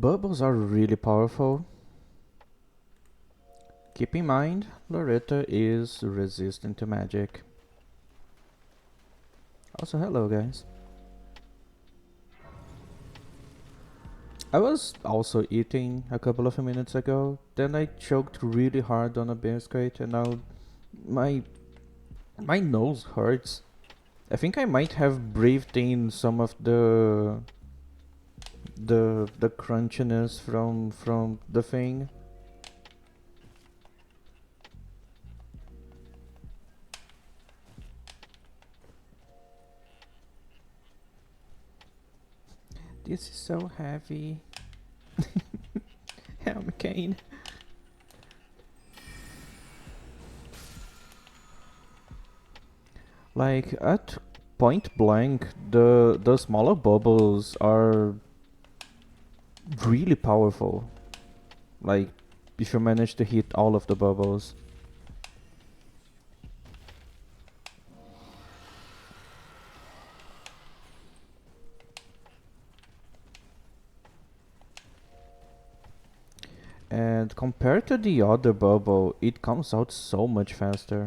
Bubbles are really powerful. Keep in mind, Loretta is resistant to magic. Also, hello guys. I was also eating a couple of minutes ago, then I choked really hard on a biscuit and now my my nose hurts. I think I might have breathed in some of the crunchiness from the thing. This is so heavy. Help, Kane. Like at point blank, the smaller bubbles are really powerful. Like if you manage to hit all of the bubbles. And compared to the other bubble, it comes out so much faster.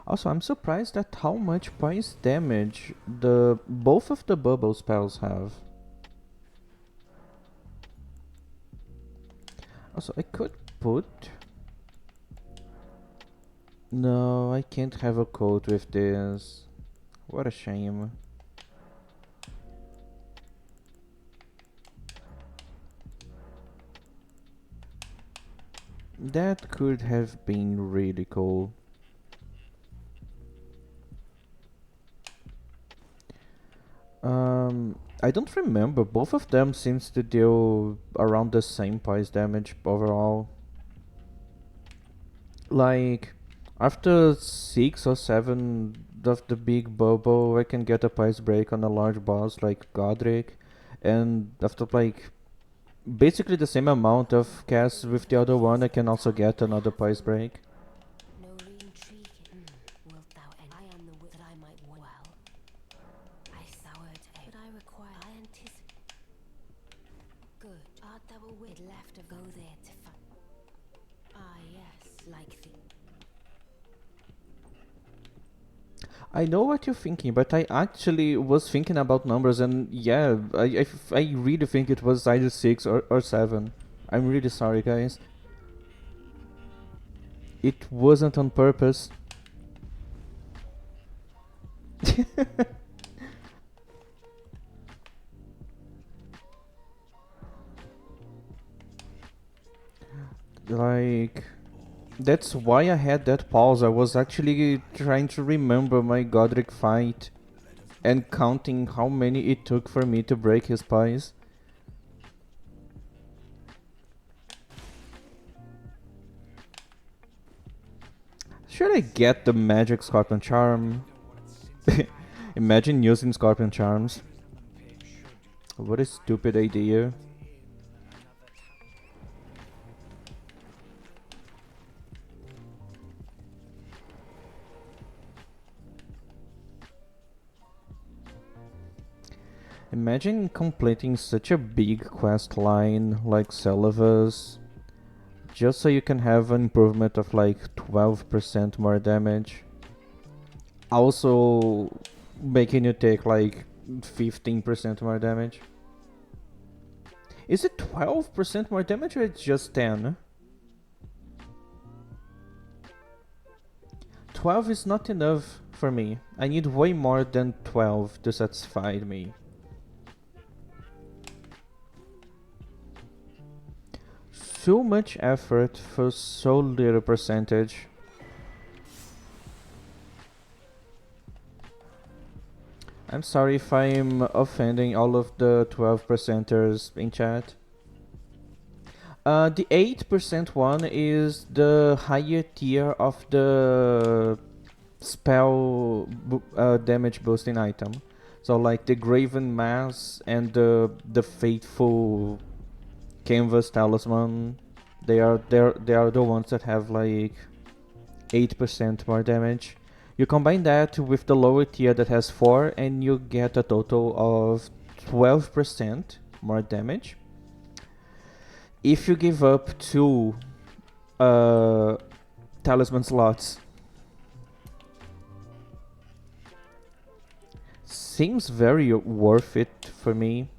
Also, I'm surprised at how much poise damage the both of the bubble spells have. Also, I could put... No, I can't have a coat with this. What a shame. That could have been really cool. I don't remember. Both of them seems to deal around the same price damage overall. Like, after 6 or 7 of the big bubble, I can get a price break on a large boss like Godric. And after like basically the same amount of casts with the other one, I can also get another price break. I know what you're thinking, but I actually was thinking about numbers, and yeah, I really think it was either 6 or 7. I'm really sorry, guys. It wasn't on purpose. Like, that's why I had that pause. I was actually trying to remember my Godric fight and counting how many it took for me to break his pies. Should I get the magic Scorpion Charm? Imagine using Scorpion Charms. What a stupid idea. Imagine completing such a big quest line like Celavus, just so you can have an improvement of like 12% more damage. Also making you take like 15% more damage. Is it 12% more damage or it's just 10? 12 is not enough for me. I need way more than 12 to satisfy me. So much effort for so little percentage. I'm sorry if I'm offending all of the 12 percenters in chat. The 8% one is the higher tier of the spell damage boosting item. So like the Graven Mass and the Faithful Canvas Talisman, they are the ones that have like 8% more damage. You combine that with the lower tier that has 4 and you get a total of 12% more damage. If you give up 2 talisman slots, seems very worth it for me.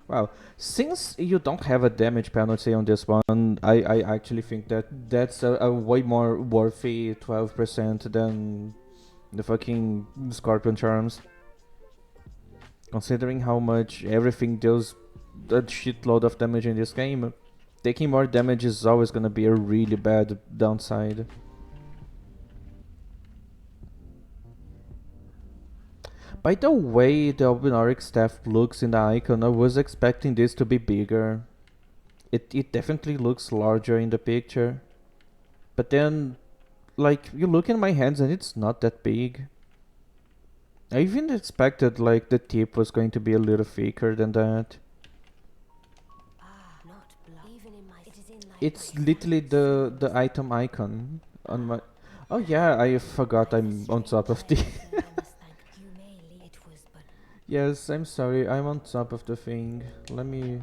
Wow, since you don't have a damage penalty on this one, I actually think that that's a way more worthy 12% than the fucking Scorpion Charms. Considering how much everything deals a shitload of damage in this game, taking more damage is always gonna be a really bad downside. By the way the Albinauric staff looks in the icon, I was expecting this to be bigger. It definitely looks larger in the picture. But then, like, you look in my hands and it's not that big. I even expected, like, the tip was going to be a little thicker than that. It's literally the item icon on my... Oh yeah, I forgot I'm on top of the... Yes, I'm sorry, I'm on top of the thing. Let me...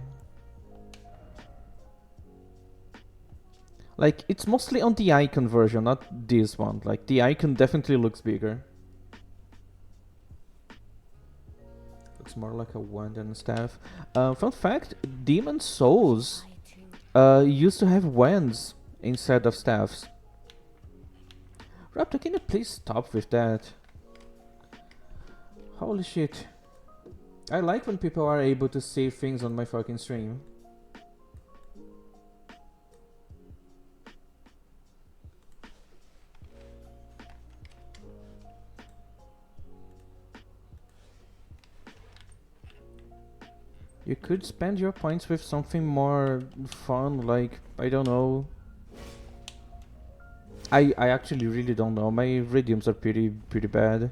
Like, it's mostly on the icon version, not this one. Like, the icon definitely looks bigger. Looks more like a wand than a staff. Fun fact, Demon Souls used to have wands instead of staffs. Raptor, can you please stop with that? Holy shit. I like when people are able to see things on my fucking stream. You could spend your points with something more fun, like, I don't know. I actually really don't know. My redeems are pretty bad.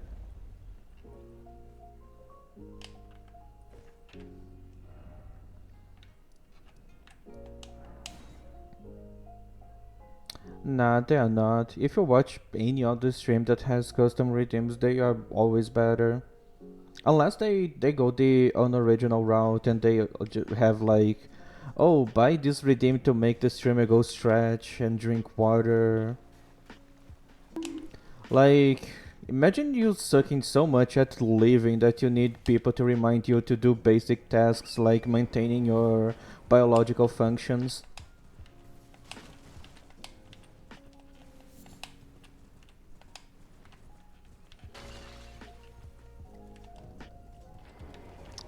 Nah, they are not. If you watch any other stream that has custom redeems, they are always better. Unless they go the unoriginal route and they have like, oh, buy this redeem to make the streamer go stretch and drink water. Like, imagine you sucking so much at living that you need people to remind you to do basic tasks like maintaining your biological functions.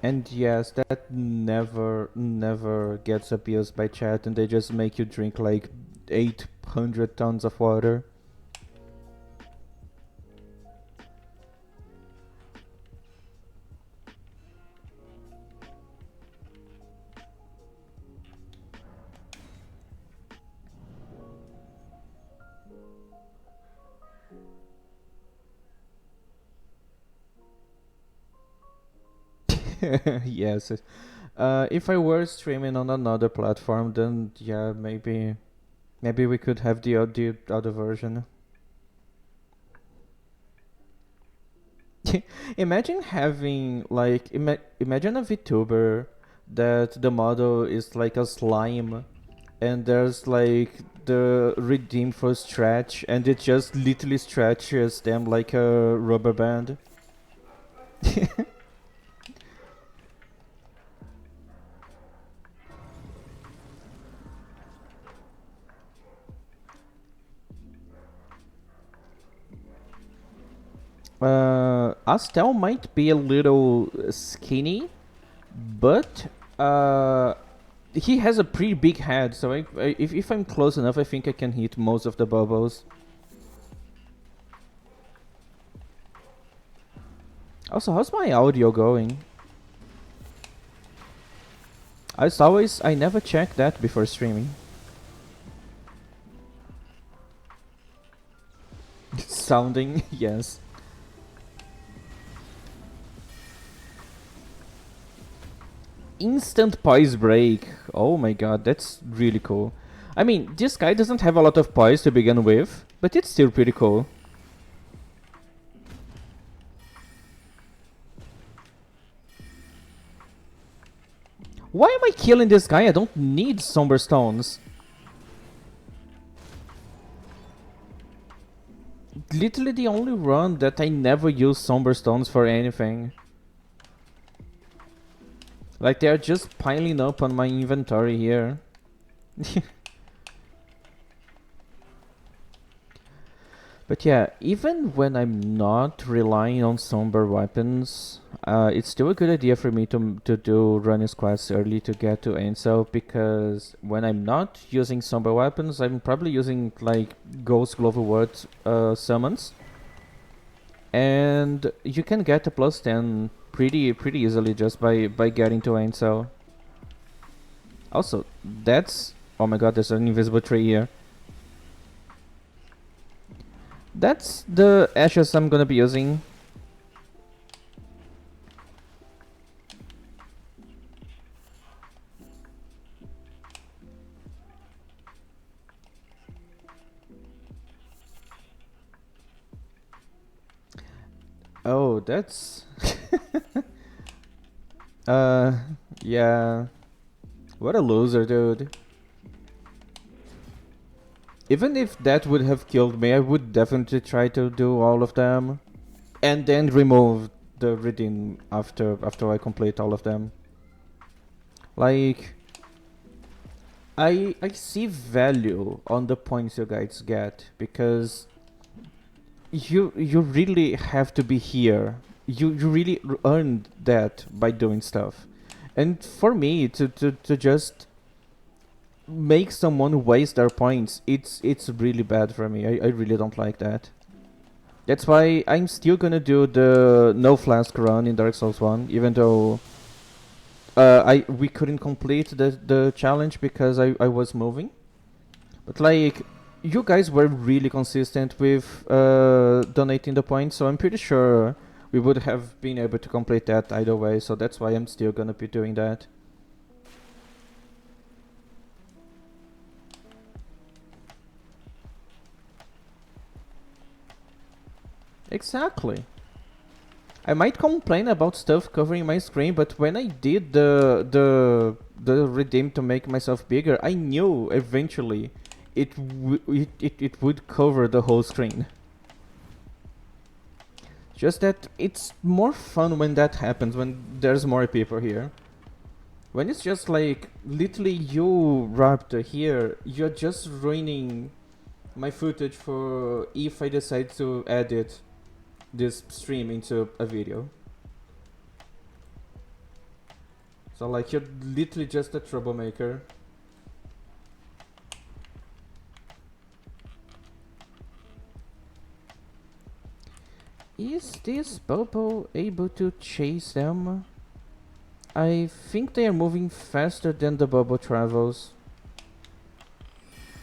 And yes, that never gets abused by chat and they just make you drink like 800 tons of water. Yes. If I were streaming on another platform, then yeah, maybe we could have the other version. Imagine having like imagine a VTuber that the model is like a slime, and there's like the redeem for stretch, and it just literally stretches them like a rubber band. Astel might be a little skinny, but he has a pretty big head, so if I'm close enough, I think I can hit most of the bubbles. Also, how's my audio going? I never check that before streaming. Sounding, yes. Instant poise break. Oh my god, that's really cool. I mean, this guy doesn't have a lot of poise to begin with, but it's still pretty cool. Why am I killing this guy? I don't need Somber Stones. Literally the only run that I never use Somber Stones for anything. Like, they're just piling up on my inventory here. But yeah, even when I'm not relying on somber weapons, it's still a good idea for me to do running quests early to get to Ansel, because when I'm not using somber weapons, I'm probably using like Ghost Gloverwood summons, and you can get a +10 pretty easily just by getting to Ansel. Also, that's, oh my god, there's an invisible tree here. That's the ashes I'm gonna be using. Oh, that's... yeah. What a loser, dude. Even if that would have killed me, I would definitely try to do all of them. And then remove the redeem after I complete all of them. Like... I see value on the points you guys get, because you really have to be here. You really earned that by doing stuff. And for me to just make someone waste their points, it's really bad for me. I really don't like that. That's why I'm still gonna do the no flask run in Dark Souls 1, even though we couldn't complete the challenge because I was moving. But like, you guys were really consistent with donating the points, so I'm pretty sure we would have been able to complete that either way, so that's why I'm still gonna be doing that. Exactly. I might complain about stuff covering my screen, but when I did the redeem to make myself bigger, I knew eventually it would cover the whole screen. Just that it's more fun when that happens, when there's more people here. When it's just like literally you, Raptor, here, you're just ruining my footage for if I decide to edit this stream into a video. So like, you're literally just a troublemaker. Is this Bobo able to chase them? I think they are moving faster than the Bobo travels.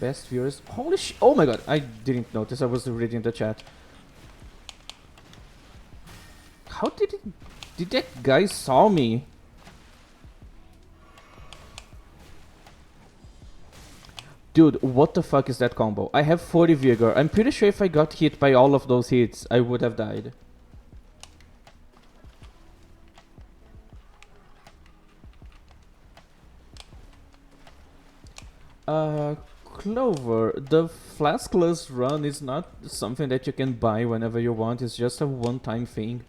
Best viewers. Holy sh! Oh my god, I didn't notice. I was reading the chat. How did that guy saw me? Dude, what the fuck is that combo? I have 40 vigor. I'm pretty sure if I got hit by all of those hits, I would have died. Clover, the flaskless run is not something that you can buy whenever you want. It's just a one-time thing.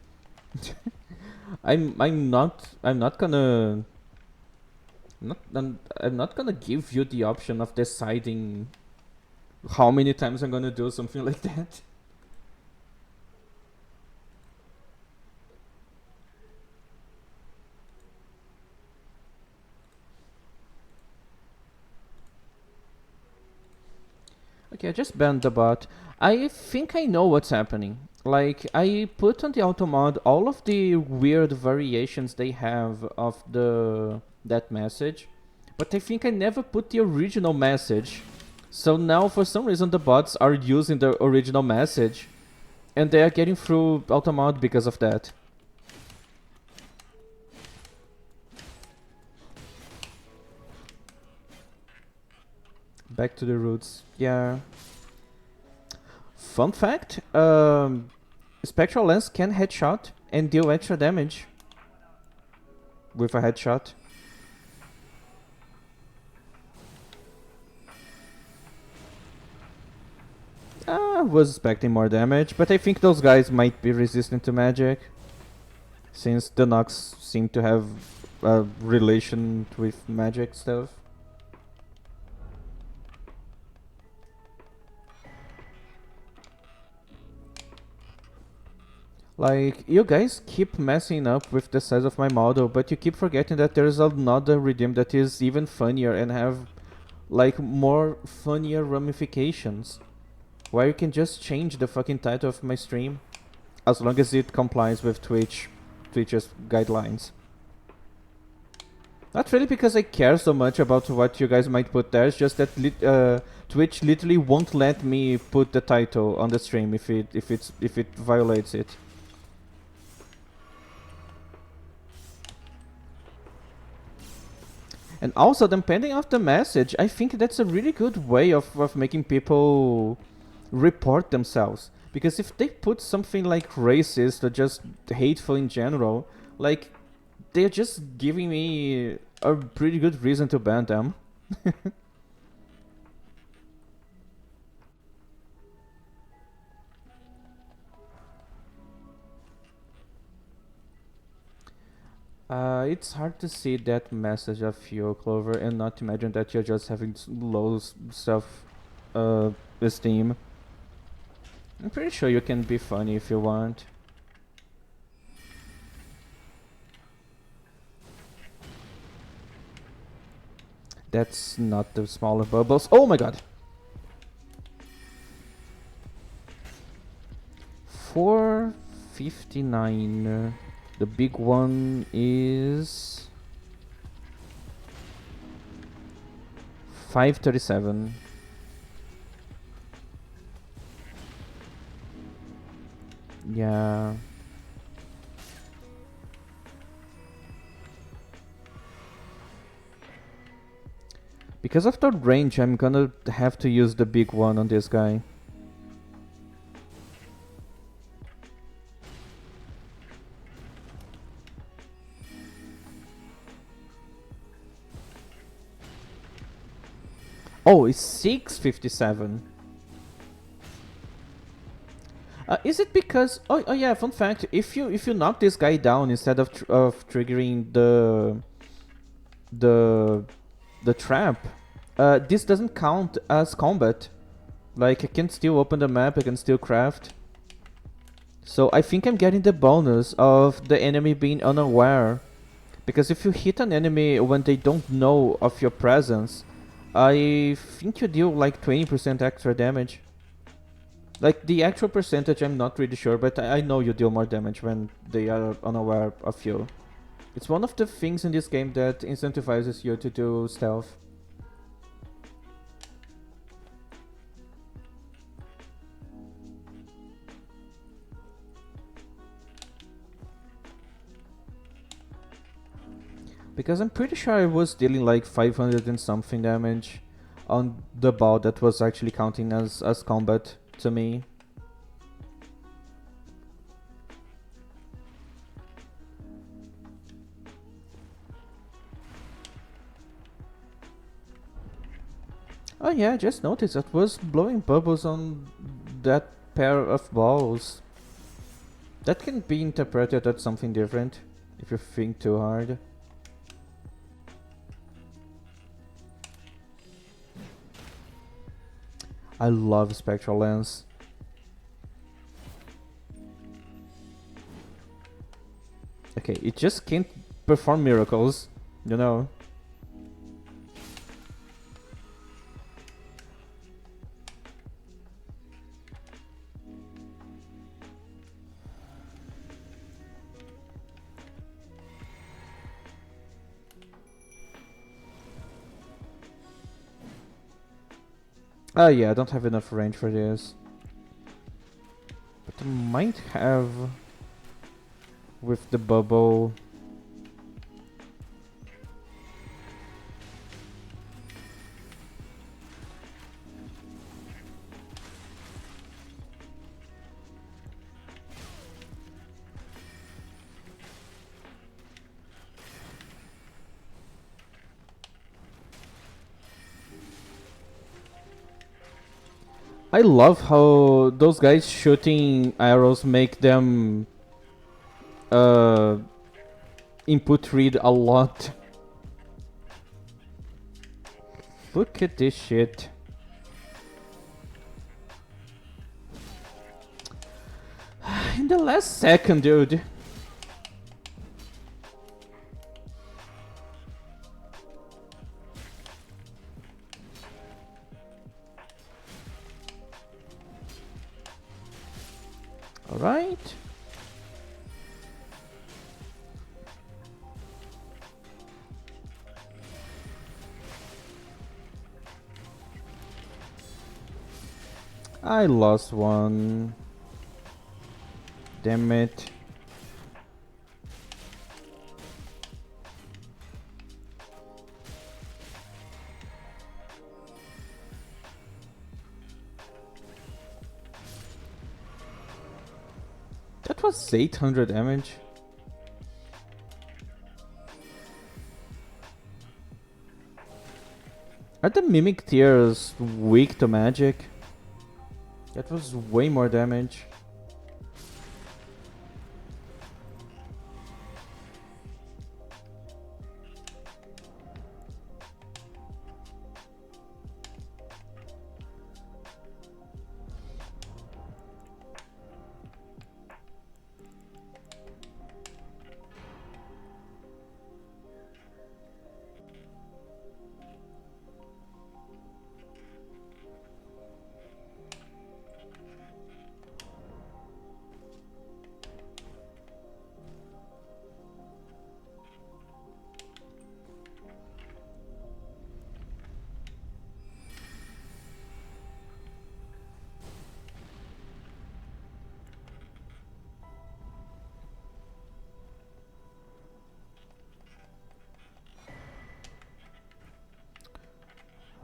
I'm not gonna I'm not gonna give you the option of deciding how many times I'm gonna do something like that. Okay, I just banned the bot. I think I know what's happening. Like, I put on the automod all of the weird variations they have of that message, but I think I never put the original message. So now, for some reason, the bots are using the original message, and they are getting through automod because of that. Back to the roots. Yeah. Fun fact, Spectral Lance can headshot and deal extra damage with a headshot. I was expecting more damage, but I think those guys might be resistant to magic, since the Nox seem to have a relation with magic stuff. Like, you guys keep messing up with the size of my model, but you keep forgetting that there's another redeem that is even funnier and have, like, more funnier ramifications. Where you can just change the fucking title of my stream, as long as it complies with Twitch's guidelines. Not really because I care so much about what you guys might put there, it's just that Twitch literally won't let me put the title on the stream if it violates it. And also, depending on the message, I think that's a really good way of making people report themselves. Because if they put something like racist or just hateful in general, like, they're just giving me a pretty good reason to ban them. It's hard to see that message of you, Clover, and not imagine that you're just having low self-esteem. I'm pretty sure you can be funny if you want. That's not the smaller bubbles. Oh my god! 459. The big one is 537. Yeah. Because of the range, I'm gonna have to use the big one on this guy. Oh, it's 657. Is it because? Oh yeah. Fun fact: if you knock this guy down instead of triggering the the trap, this doesn't count as combat. Like, I can still open the map. I can still craft. So I think I'm getting the bonus of the enemy being unaware, because if you hit an enemy when they don't know of your presence, I think you deal like 20% extra damage. Like, the actual percentage, I'm not really sure, but I know you deal more damage when they are unaware of you. It's one of the things in this game that incentivizes you to do stealth. Because I'm pretty sure I was dealing like 500 and something damage on the ball that was actually counting as combat to me. Oh yeah, I just noticed that was blowing bubbles on that pair of balls. That can be interpreted as something different if you think too hard. I love Spectral Lance. Okay, it just can't perform miracles, you know. Oh yeah, I don't have enough range for this. But I might have with the bubble. I love how those guys shooting arrows make them uh, input read a lot. Look at this shit. In the last second, dude. Alright. I lost one. Damn it. That was 800 damage. Are the Mimic Tears weak to magic? That was way more damage.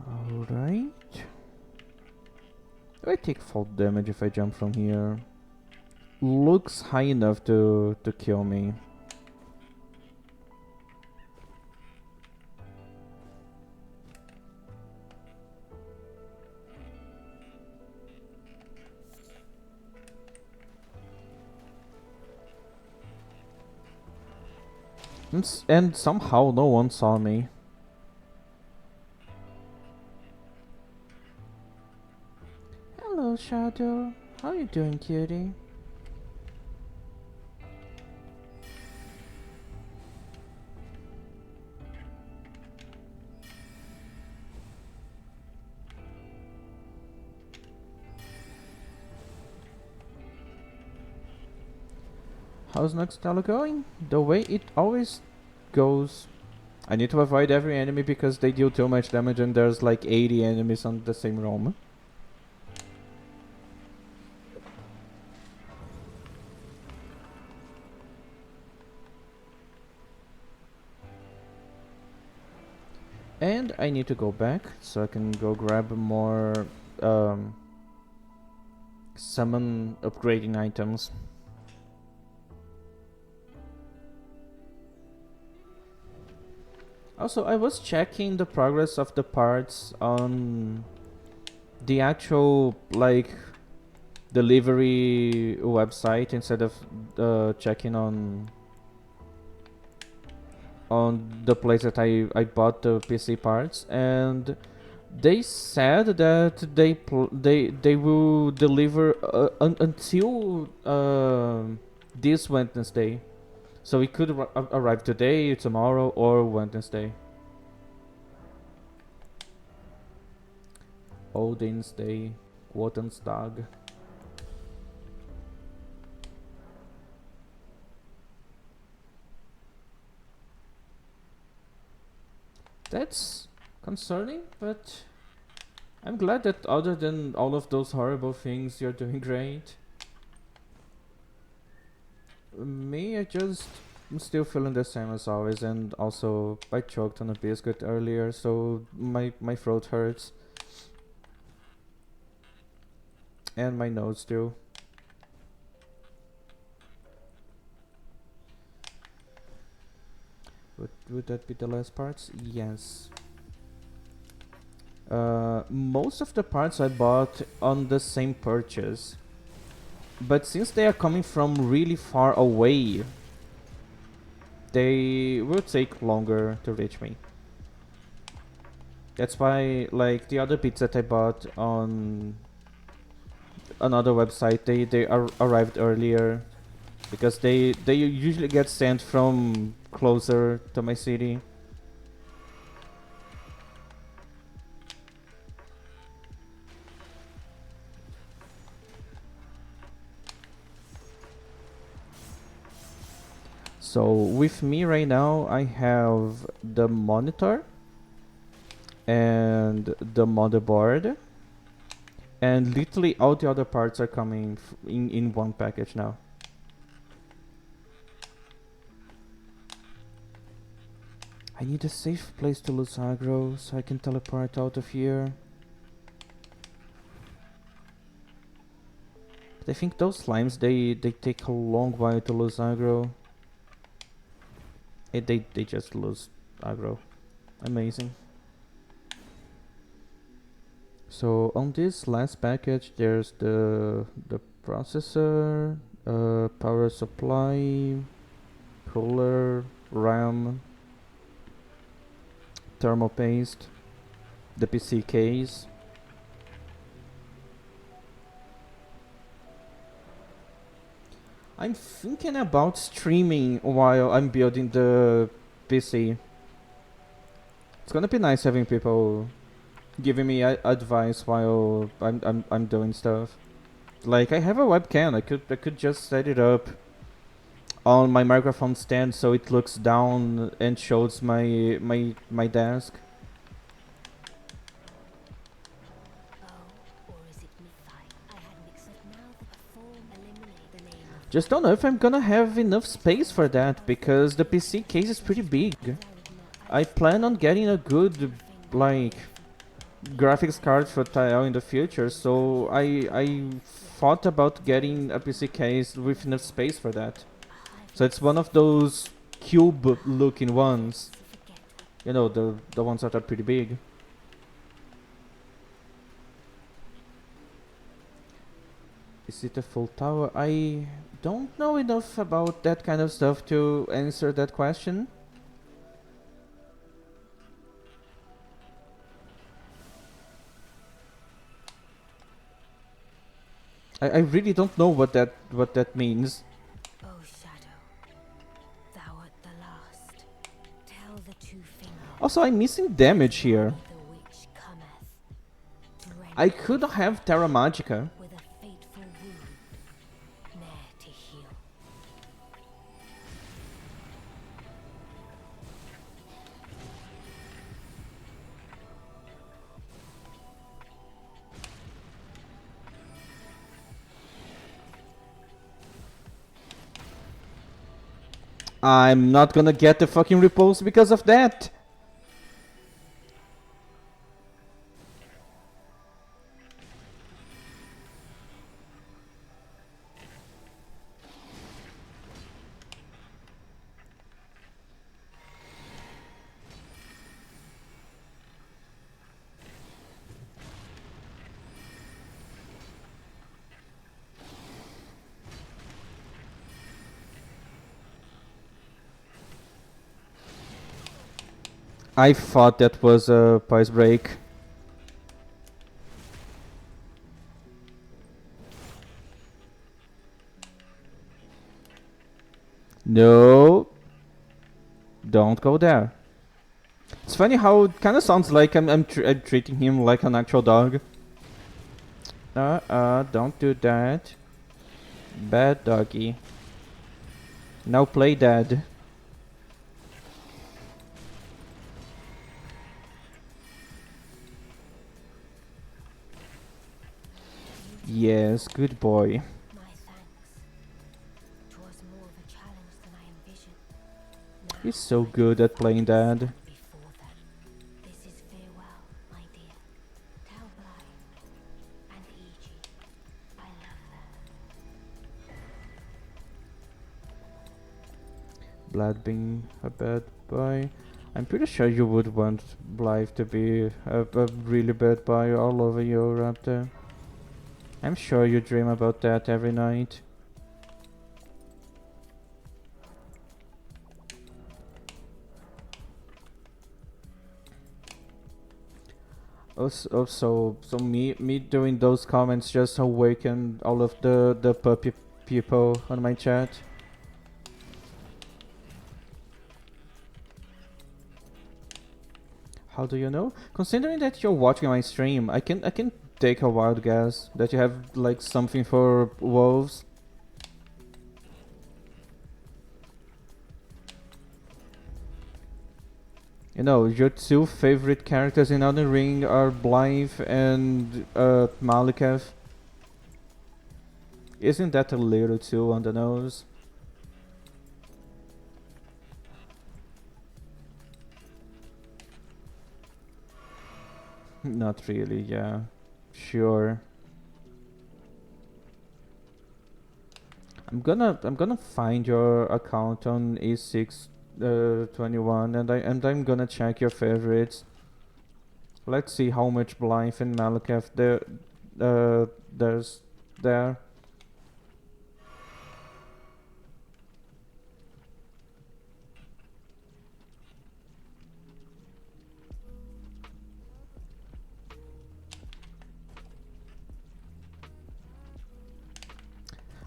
Alright. Do I take fall damage if I jump from here? Looks high enough to kill me. And somehow no one saw me. Hello, Shadow. How you doing, cutie? How's Noxtella going? The way it always goes. I need to avoid every enemy because they deal too much damage and there's like 80 enemies on the same roam. And I need to go back so I can go grab more summon upgrading items. Also, I was checking the progress of the parts on the actual like delivery website instead of checking on the place that I bought the PC parts, and they said that they will deliver until this Wednesday. So it could arrive today, tomorrow, or Wednesday. Odin's Day, Wotanstag. That's concerning, but I'm glad that other than all of those horrible things, you're doing great. Me, I'm still feeling the same as always, and also I choked on a biscuit earlier, so my throat hurts. And my nose too. Would that be the last parts? Yes. Most of the parts I bought on the same purchase, but since they are coming from really far away, they will take longer to reach me. That's why, like, the other bits that I bought on another website, they arrived earlier because they usually get sent from closer to my city. So with me right now, I have the monitor and the motherboard, and literally all the other parts are coming in one package now. I need a safe place to lose aggro so I can teleport out of here. But I think those slimes, they take a long while to lose aggro. They just lose aggro. Amazing. So on this last package, there's the processor, power supply, cooler, RAM, thermal paste, the PC case. I'm thinking about streaming while I'm building the PC. It's gonna be nice having people giving me advice while I'm doing stuff. Like, I have a webcam. I could just set it up on my microphone stand so it looks down and shows my desk. Just don't know if I'm gonna have enough space for that because the PC case is pretty big. I plan on getting a good, like, graphics card for TL in the future, so I thought about getting a PC case with enough space for that. So it's one of those cube looking ones. You know, the ones that are pretty big. Is it a full tower? I don't know enough about that kind of stuff to answer that question. I really don't know what that means. O Shadow, thou art the last. Tell the two fingers. Also, I'm missing damage here. The witch cometh. I could have Terra Magica. With a fateful wound, ne'er to heal. I'm not gonna get the fucking repulse because of that. I thought that was a price break. No. Don't go there. It's funny how it kind of sounds like I'm treating him like an actual dog. Don't do that. Bad doggy. Now play dead. Yes, good boy. My thanks. 'Twas more of a challenge than I envisioned. Now He's so good at playing dead. before them. This is farewell, my dear. Tell Bly and Iji I love them. Blood being a bad boy. I'm pretty sure you would want Blythe to be a really bad boy all over you, Raptor. I'm sure you dream about that every night. So me doing those comments just awakened all of the puppy people on my chat. How do you know? Considering that you're watching my stream, I can take a wild guess that you have like something for wolves. You know, your two favorite characters in Elden Ring are Blythe and Malikev. Isn't that a little too on the nose? Not really, yeah. Sure. I'm gonna find your account on E6 21 and I'm gonna check your favorites. Let's see how much Blythe and Malikev there's there.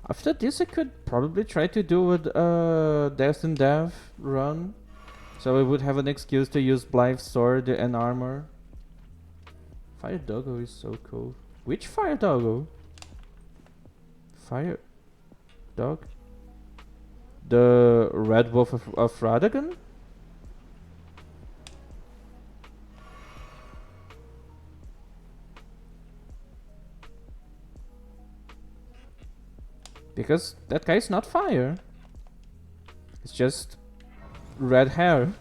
After this, I could probably try to do a Death and Death run, so I would have an excuse to use Blythe's sword and armor. Fire Doggo is so cool. Which Fire Doggo? Fire Dog? The Red Wolf of Radagon? Because that guy's not fire. It's just red hair.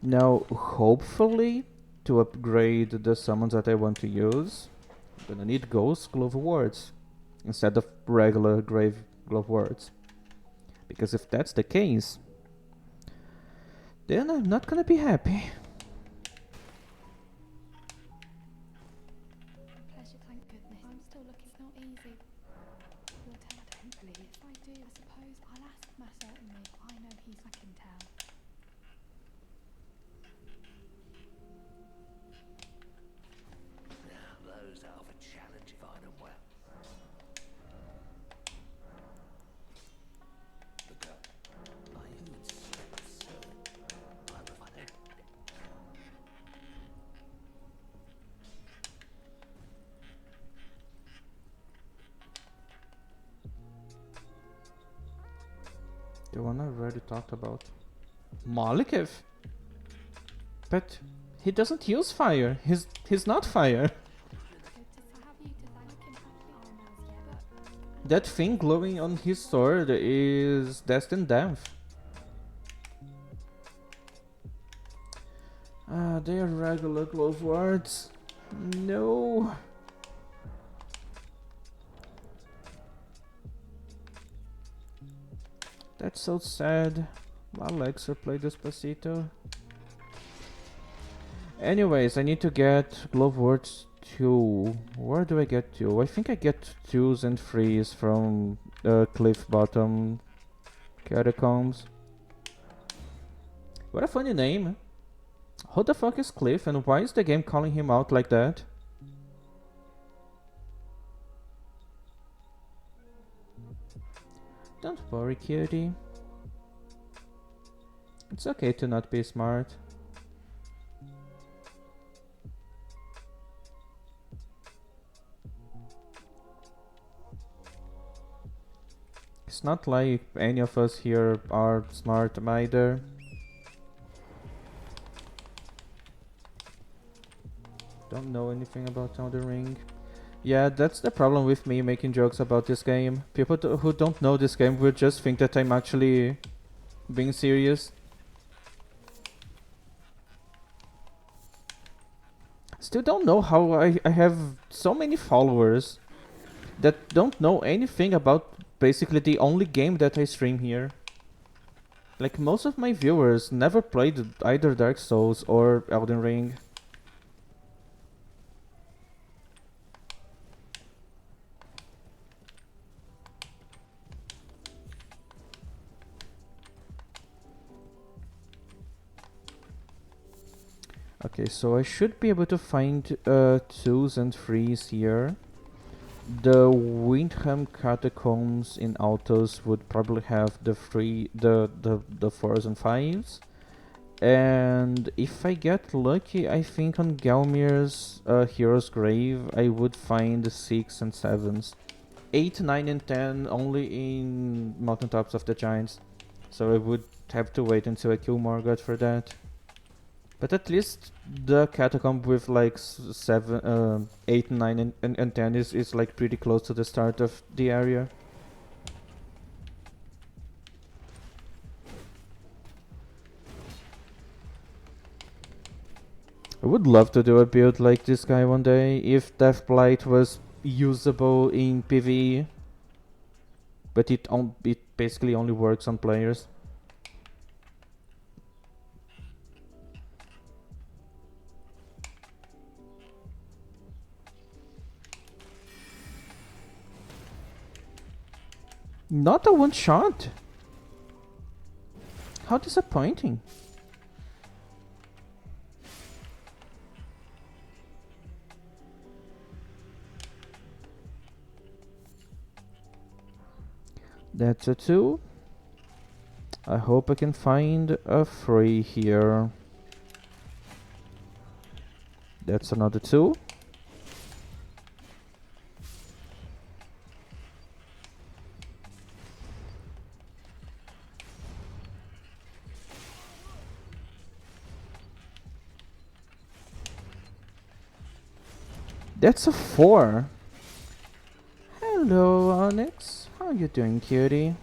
Now, hopefully, to upgrade the summons that I want to use, I'm gonna need Ghost Glove Wards instead of regular Grave Glove Wards. Because if that's the case, then I'm not gonna be happy. Pleasure, thank goodness. I'm still looking. It's not easy. You'll tell. I don't believe. If I do, I suppose I'll ask Matt certainly. I know I can tell. Now those are the challenge if I know well. Look up. Are you in sir? I will find out. The one I already talked about. Malikev? But he doesn't use fire. He's not fire. Good to have you to thank him. Oh, but That thing glowing on his sword is Destined Death. Ah, they are regular glove words. No. That's so sad. Alexa play Despacito. Anyways, I need to get glove words 2. Where do I get 2? I think I get 2s and 3s from Cliff Bottom Catacombs. What a funny name. Who the fuck is Cliff and why is the game calling him out like that? Don't worry, cutie. It's okay to not be smart. It's not like any of us here are smart either. Don't know anything about Elden Ring. Yeah, that's the problem with me making jokes about this game. People who don't know this game will just think that I'm actually being serious. Still don't know how I have so many followers that don't know anything about basically the only game that I stream here. Like, most of my viewers never played either Dark Souls or Elden Ring. Okay, so I should be able to find 2s and 3s here. The Windham Catacombs in Altos would probably have the 4s and 5s. And if I get lucky, I think on Gelmir's Hero's Grave, I would find the 6 and 7s. 8, 9, and 10 only in Mountaintops of the Giants. So I would have to wait until I kill Morgoth for that. But at least the catacomb with like 7, 8, 9, and 10 is like pretty close to the start of the area. I would love to do a build like this guy one day if Deathblight was usable in PvE. But it basically only works on players. Not a one shot. How disappointing. That's a 2. I hope I can find a 3 here. That's another 2. That's a 4. Hello, Onyx. How you doing, cutie?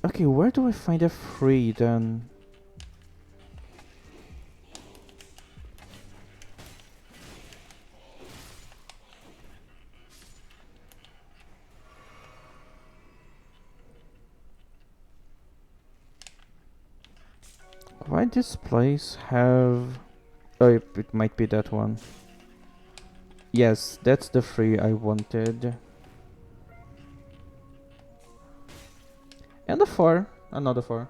Okay, where do I find a 3 then? Why this place have... Oh, it might be that one. Yes, that's the 3 I wanted. And a 4. Another 4.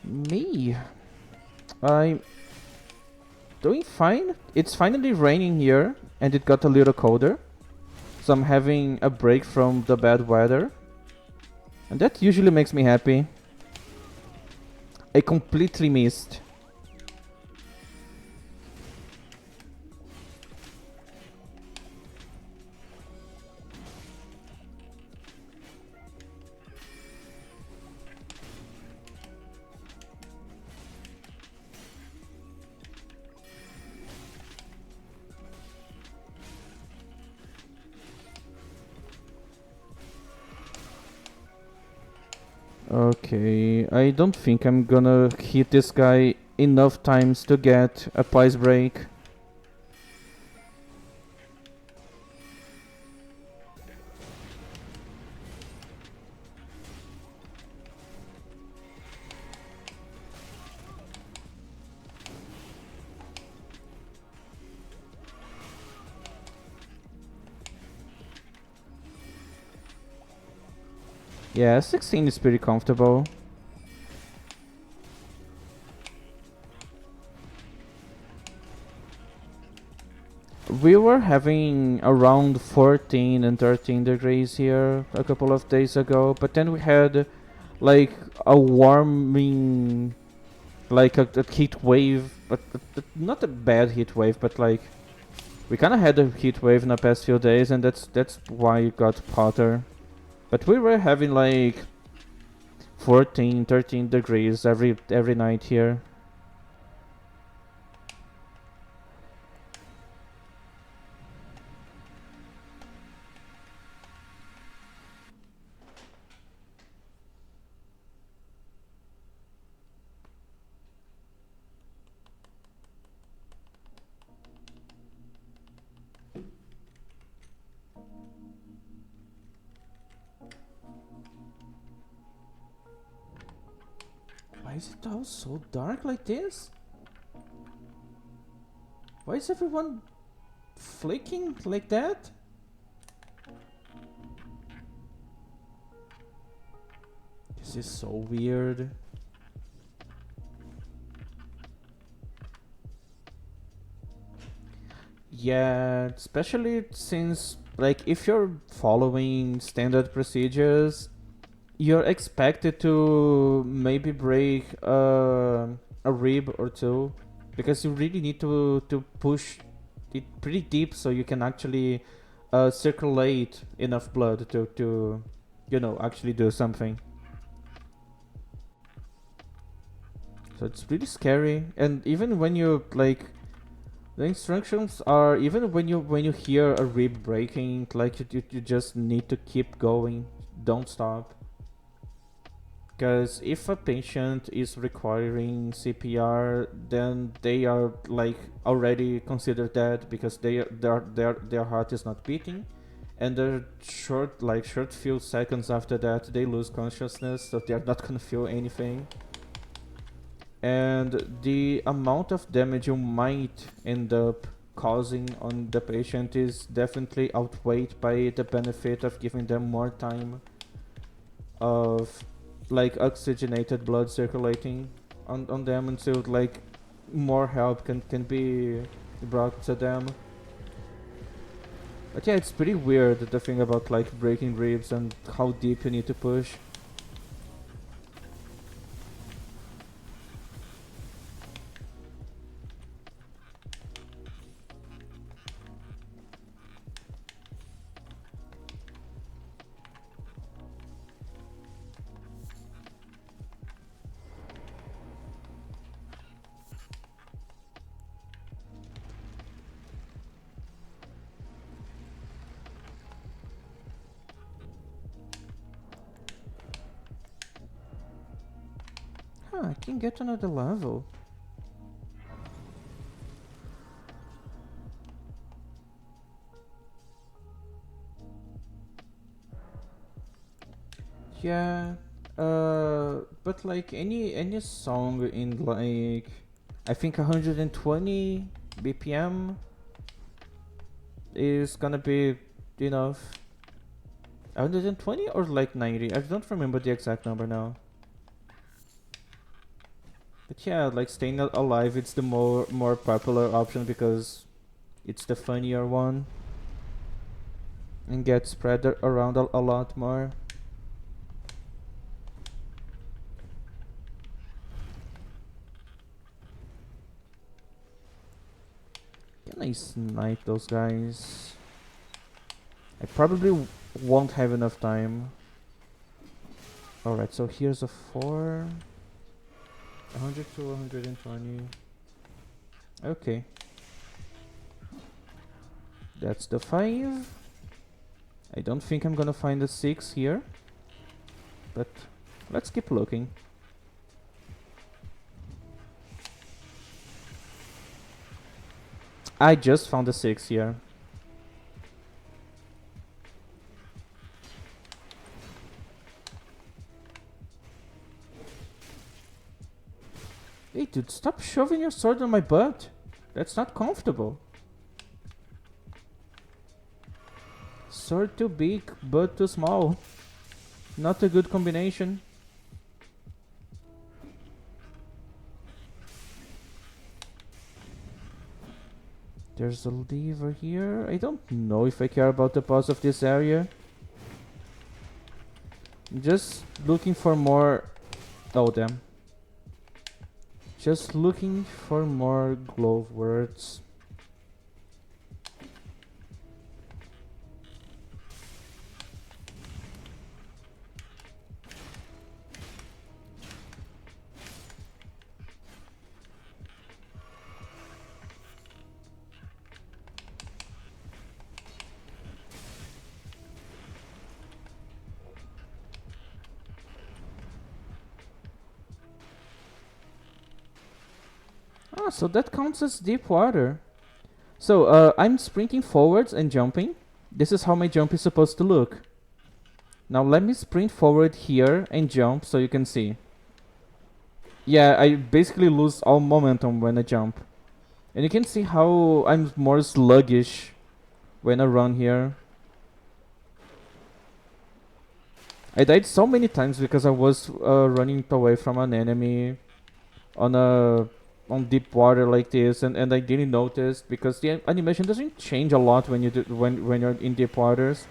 Me. I'm doing fine. It's finally raining here, and it got a little colder. So I'm having a break from the bad weather. And that usually makes me happy. I completely missed. Okay, I don't think I'm gonna hit this guy enough times to get a price break. Yeah, 16 is pretty comfortable. We were having around 14 and 13 degrees here a couple of days ago, but then we had like a warming, like a heat wave, but not a bad heat wave, but like we kind of had a heat wave in the past few days, and that's why it got hotter. But we were having like 14, 13 degrees every night here. is it all so dark like this? Why is everyone flicking like that? This is so weird. Yeah, especially since, like, if you're following standard procedures, you're expected to maybe break a rib or two, because you really need to push it pretty deep so you can actually circulate enough blood to you know, actually do something. So it's really scary, and even when you like, the instructions are, even when you hear a rib breaking, like you just need to keep going, don't stop. Because if a patient is requiring CPR, then they are like already considered dead, because their heart is not beating, and they're short few seconds after that they lose consciousness, so they're not gonna feel anything. And the amount of damage you might end up causing on the patient is definitely outweighed by the benefit of giving them more time of like oxygenated blood circulating on them until like more help can be brought to them. But yeah, it's pretty weird, the thing about like breaking ribs and how deep you need to push. I can get another level. Yeah, but like any song in like, I think 120 BPM is gonna be enough. 120 or like 90? I don't remember the exact number now. But yeah, like staying alive, it's the more popular option because it's the funnier one and gets spread around a lot more. Can I snipe those guys? I probably won't have enough time. Alright, so here's a 4. 100 to 120. Okay. That's the 5. I don't think I'm gonna find a 6 here, but let's keep looking. I just found a 6 here. Hey dude, stop shoving your sword on my butt. That's not comfortable. Sword too big, butt too small. Not a good combination. There's a lever here. I don't know if I care about the boss of this area. I'm just looking for more... Oh damn. Just looking for more glove words. Ah, so that counts as deep water. So, I'm sprinting forwards and jumping. This is how my jump is supposed to look. Now let me sprint forward here and jump so you can see. Yeah, I basically lose all momentum when I jump. And you can see how I'm more sluggish when I run here. I died so many times because I was running away from an enemy on a on deep water like this, and I didn't notice because the animation doesn't change a lot when you do, when you're in deep waters.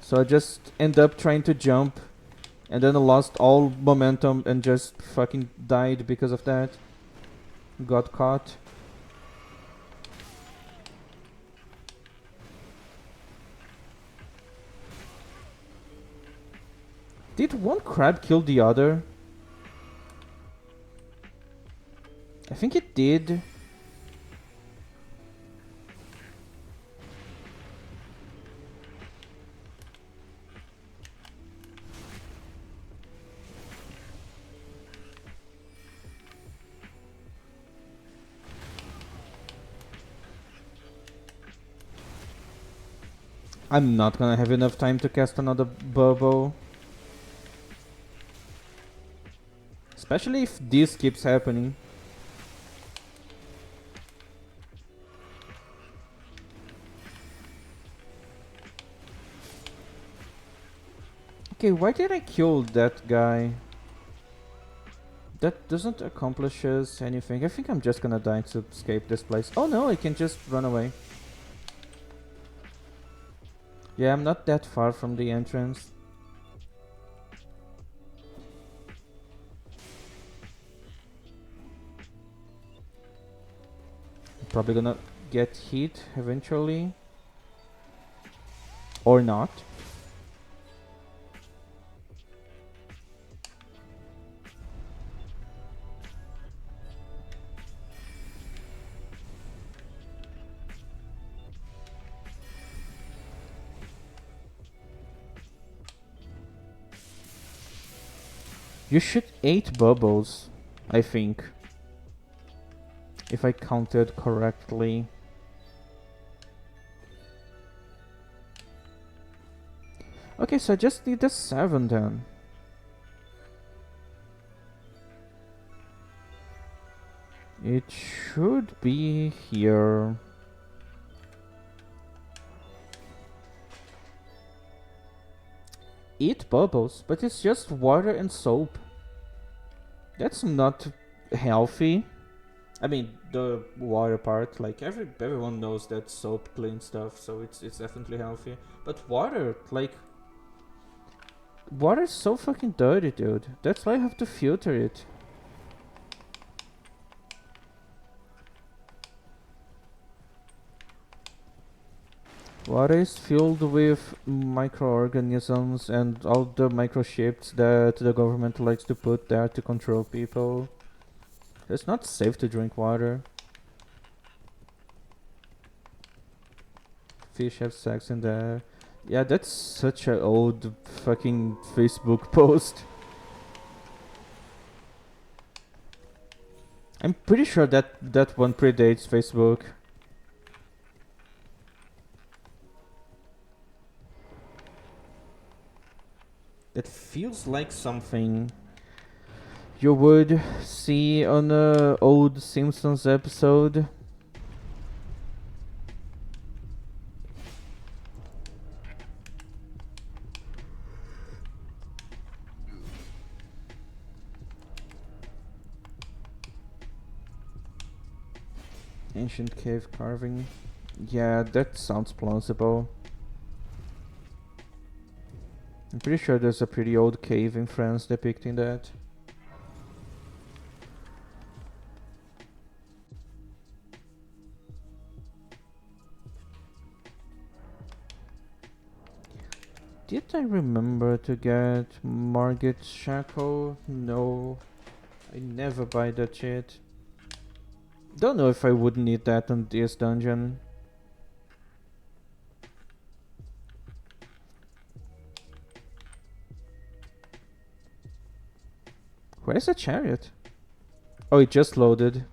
So I just end up trying to jump, and then I lost all momentum and just fucking died because of that. Got caught. Did one crab kill the other? I think it did. I'm not gonna have enough time to cast another bubble. Especially if this keeps happening. Okay, why did I kill that guy? That doesn't accomplish anything. I think I'm just gonna die to escape this place. Oh no, I can just run away. Yeah, I'm not that far from the entrance. Probably gonna get hit eventually. Or not. You shoot 8 bubbles, I think. If I counted correctly. Okay, so I just need the 7 then. It should be here. Eat bubbles, but it's just water and soap. That's not healthy. I mean, the water part, like everyone knows that soap cleans stuff, so it's definitely healthy. But water, like, water's so fucking dirty, dude. That's why I have to filter it. Water is filled with microorganisms and all the microchips that the government likes to put there to control people. It's not safe to drink water. Fish have sex in there. Yeah, that's such a old fucking Facebook post. I'm pretty sure that one predates Facebook. It feels like something you would see on a old Simpsons episode. Ancient cave carving. Yeah, that sounds plausible. I'm pretty sure there's a pretty old cave in France depicting that. Did I remember to get Margit Shackle? No, I never buy that shit. Don't know if I would need that on this dungeon. Where's the chariot? Oh, it just loaded.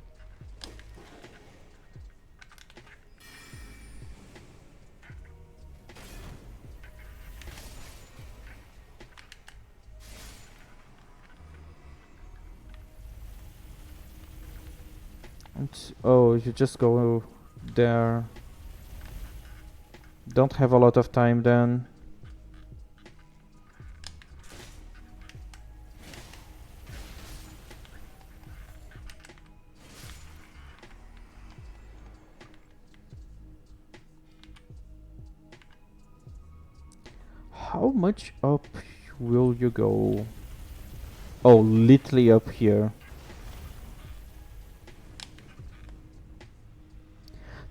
And oh, you just go there. Don't have a lot of time then. How much up will you go? Oh, literally up here.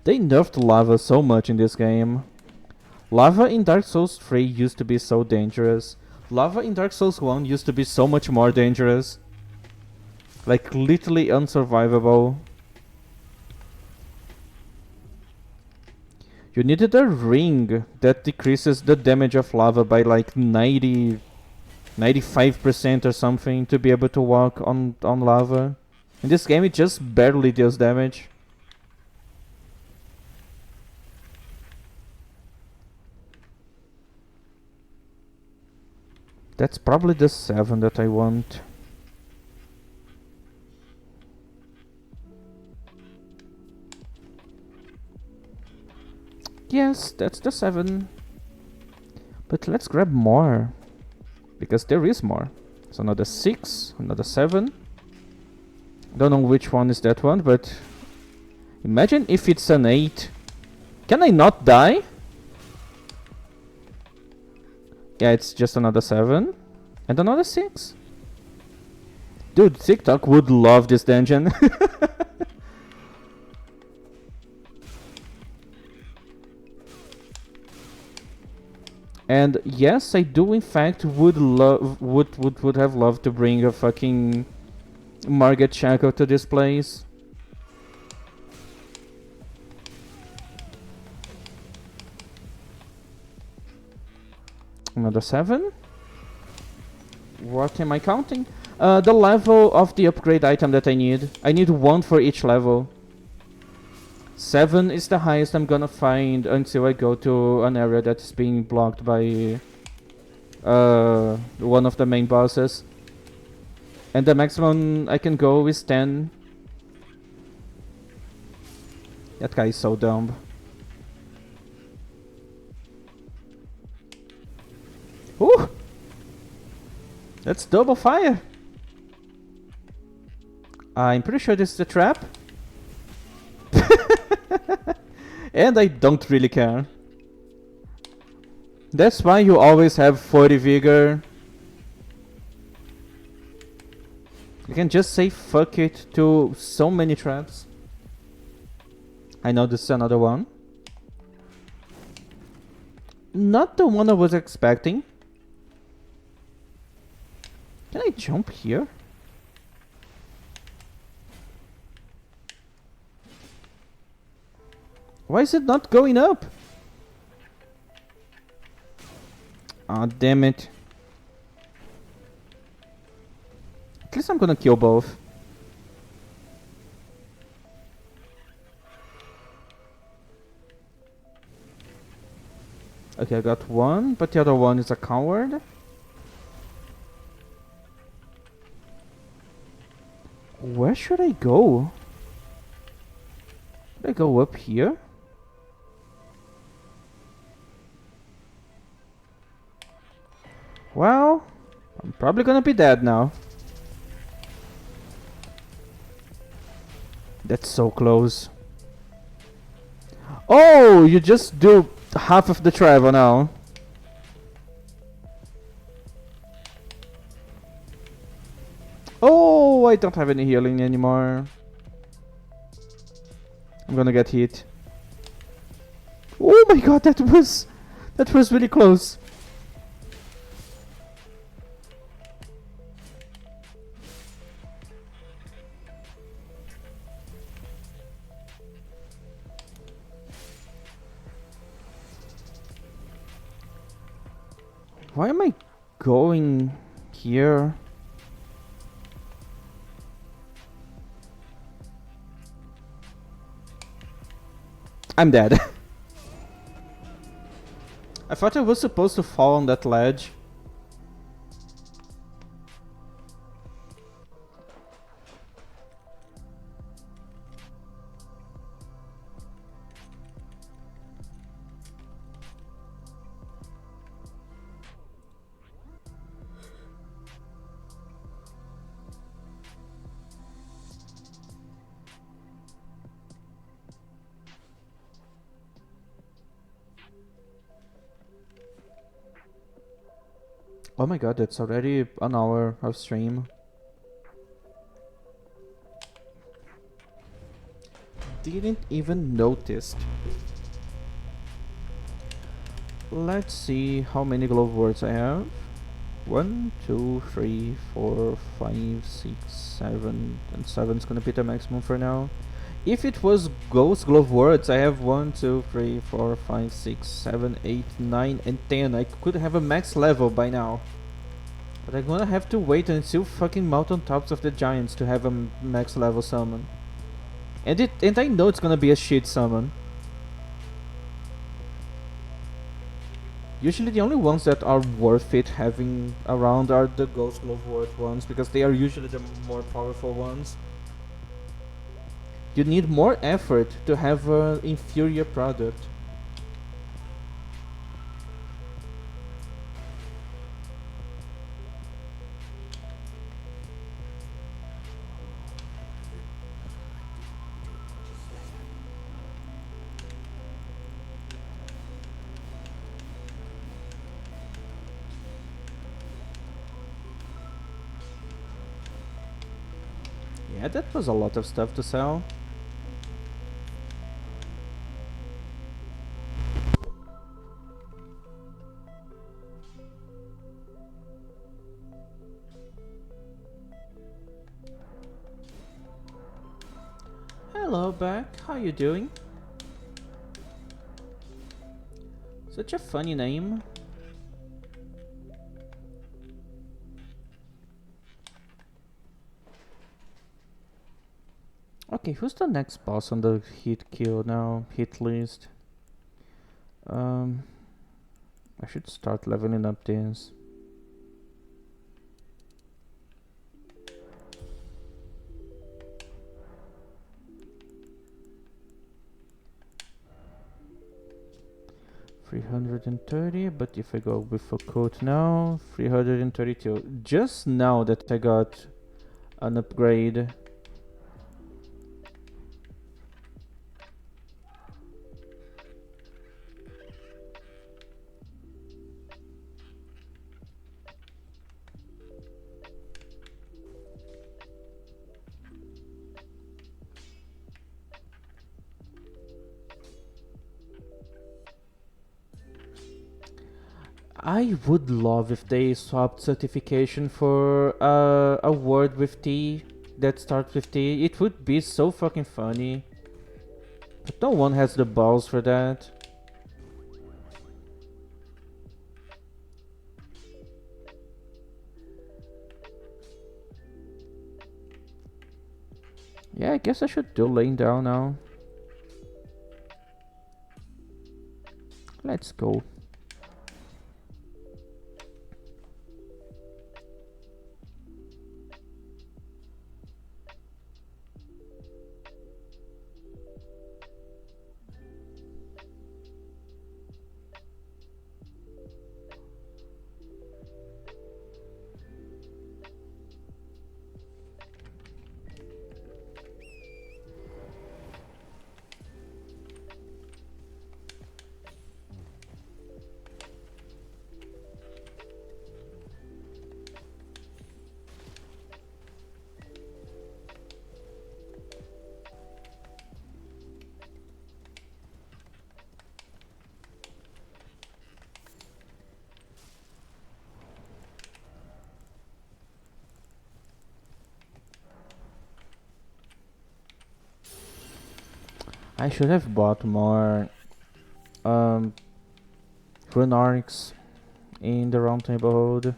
They nerfed lava so much in this game. Lava in Dark Souls 3 used to be so dangerous. Lava in Dark Souls 1 used to be so much more dangerous. Like literally unsurvivable. You needed a ring that decreases the damage of lava by like 95% or something to be able to walk on lava. In this game it just barely deals damage. That's probably the 7 that I want. Yes, that's the 7. But let's grab more. Because there is more. So another 6, another 7. Don't know which one is that one, but... Imagine if it's an 8. Can I not die? Yeah, it's just another 7. And another 6. Dude, TikTok would love this dungeon. And yes, I do in fact would have loved to bring a fucking Margit Shackle to this place. Another 7. What am I counting? The level of the upgrade item that I need. I need 1 for each level. 7 is the highest I'm gonna find until I go to an area that's being blocked by one of the main bosses. And the maximum I can go is 10. That guy is so dumb. Ooh! That's double fire! I'm pretty sure this is a trap. And I don't really care. That's why you always have 40 vigor. You can just say fuck it to so many traps. I know this is another one. Not the one I was expecting. Can I jump here? Why is it not going up? Ah, damn it. At least I'm gonna kill both. Okay, I got one, but the other one is a coward. Where should I go? Should I go up here? Well, I'm probably gonna be dead now. That's so close. Oh, you just do half of the travel now. Oh, I don't have any healing anymore. I'm gonna get hit. Oh my god, that was really close. Why am I going here? I'm dead. I thought I was supposed to fall on that ledge. Oh my god, it's already an hour of stream. Didn't even notice. Let's see how many glove words I have. 1, 2, 3, 4, 5, 6, 7, and 7's gonna be the maximum for now. If it was ghost glove words, I have 1, 2, 3, 4, 5, 6, 7, 8, 9, and 10. I could have a max level by now. But I'm gonna have to wait until fucking Mountain Tops of the Giants to have a max level summon. And I know it's gonna be a shit summon. Usually the only ones that are worth it having around are the Ghost Glove Word ones, because they are usually the more powerful ones. You need more effort to have an inferior product. Yeah, that was a lot of stuff to sell. Hello, Beck. How you doing? Such a funny name. Okay, who's the next boss on the hit kill now? Hit list. I should start leveling up this. $330, but if I go with a code now, $332. Just now that I got an upgrade. I would love if they swapped certification for a word with T that starts with T. It would be so fucking funny. But no one has the balls for that. Yeah, I guess I should do laying down now. Let's go. I should have bought more rune arcs in the round neighborhood.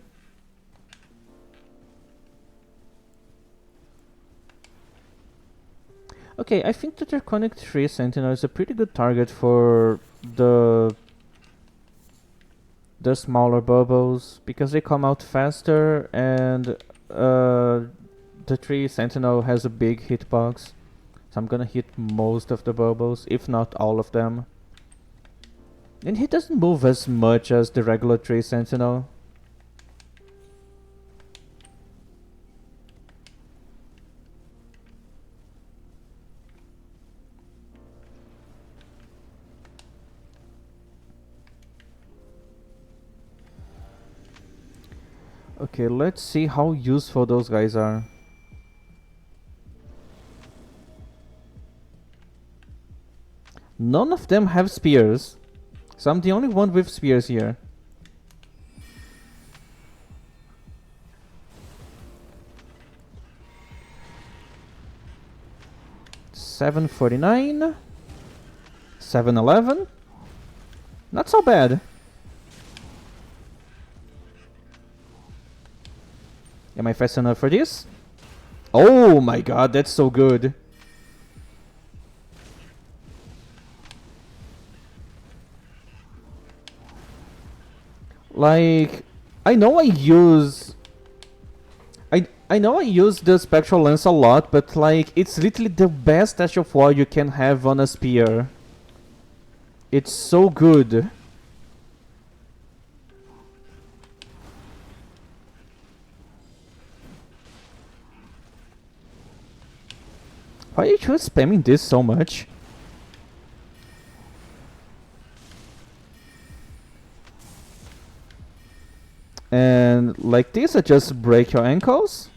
Okay, I think the Draconic Tree Sentinel is a pretty good target for the smaller bubbles because they come out faster and the Tree Sentinel has a big hitbox. So I'm gonna hit most of the bubbles, if not all of them. And he doesn't move as much as the regular Tree Sentinel. Okay, let's see how useful those guys are. None of them have spears, so I'm the only one with spears here. $7.49, $7.11. Not so bad. Am I fast enough for this? Oh my god, that's so good. Like, I know I use... I know I use the Spectral Lance a lot, but like, it's literally the best Dash of War you can have on a spear. It's so good. Why are you just spamming this so much? And like this, I just break your ankles.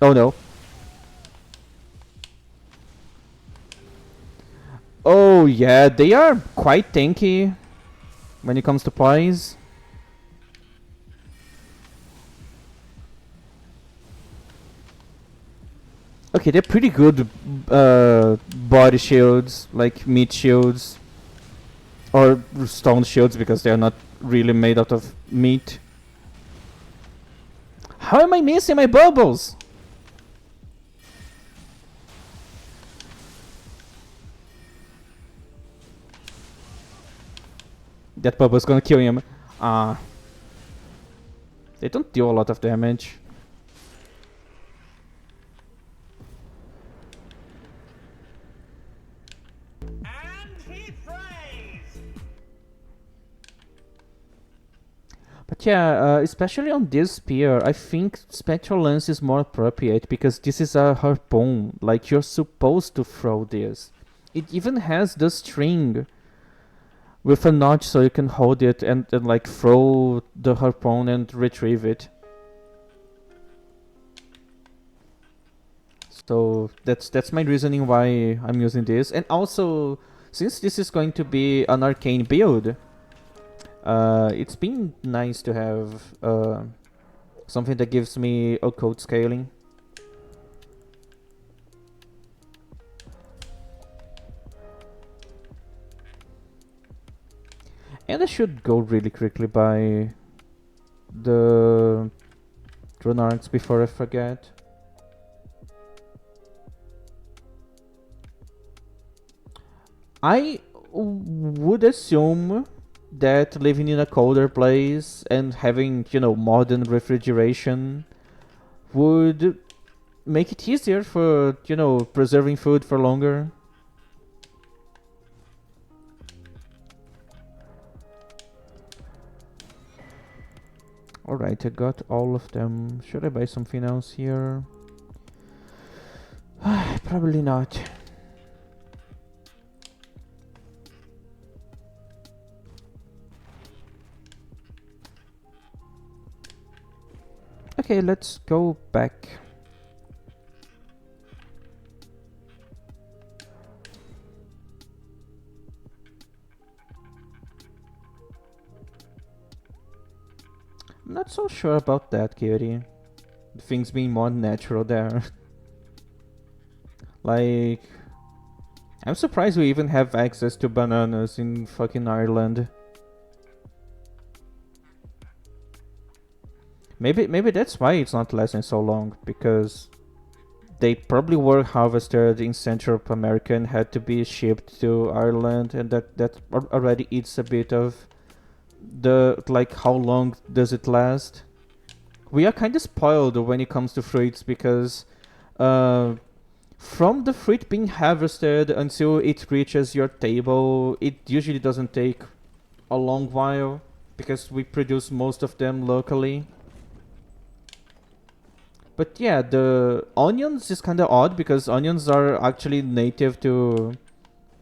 Oh no. Oh yeah, they are quite tanky when it comes to poise. Okay, they're pretty good body shields, like meat shields. Or stone shields, because they're not really made out of meat. How am I missing my bubbles? That bubble's gonna kill him. They don't deal a lot of damage. But yeah, especially on this spear, I think Spectral Lance is more appropriate because this is a harpoon. Like, you're supposed to throw this. It even has the string with a notch so you can hold it and like throw the harpoon and retrieve it. So that's my reasoning why I'm using this. And also, since this is going to be an arcane build, it's been nice to have something that gives me occult scaling. And I should go really quickly by the Dronarks before I forget. I would assume that living in a colder place and having, you know, modern refrigeration would make it easier for, you know, preserving food for longer. Alright, I got all of them. Should I buy something else here? Probably not. Okay, let's go back. I'm not so sure about that, Cutie. Things being more natural there. Like, I'm surprised we even have access to bananas in fucking Ireland. Maybe that's why it's not lasting so long, because they probably were harvested in Central America and had to be shipped to Ireland, and that already eats a bit of the, like, how long does it last? We are kind of spoiled when it comes to fruits, because from the fruit being harvested until it reaches your table, it usually doesn't take a long while, because we produce most of them locally. But yeah, the onions is kind of odd, because onions are actually native to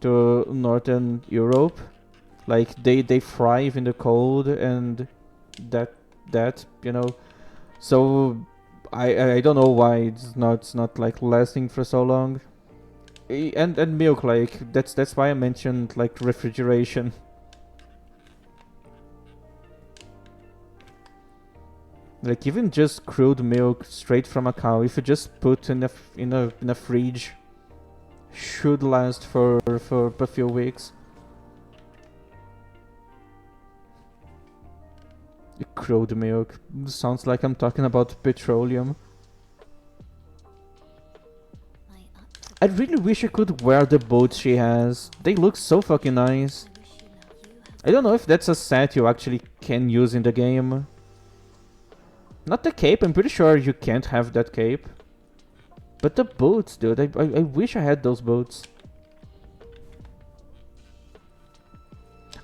Northern Europe. Like, they thrive in the cold, and that you know, So I don't know why it's not like lasting for so long. And milk, like that's why I mentioned like refrigeration. Like even just crude milk straight from a cow, if you just put in a fridge, should last for a few weeks. Crude milk sounds like I'm talking about petroleum. My ups I really wish I could wear the boots she has. They look so fucking nice. I wish you luck. You have I don't know if that's a set you actually can use in the game. Not the cape, I'm pretty sure you can't have that cape. But the boots, dude, I wish I had those boots.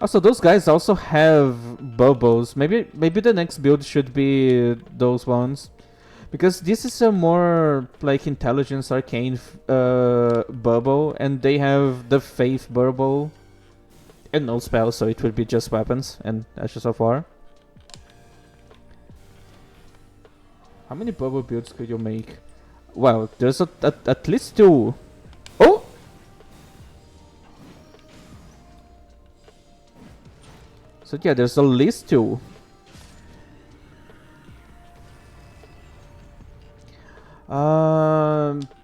Also, those guys also have bubbles. Maybe the next build should be those ones. Because this is a more like intelligence arcane bubble, and they have the faith bubble. And no spells, so it will be just weapons and ashes of war. How many bubble builds could you make? Well, there's at least 2. Oh! So yeah, there's at least 2.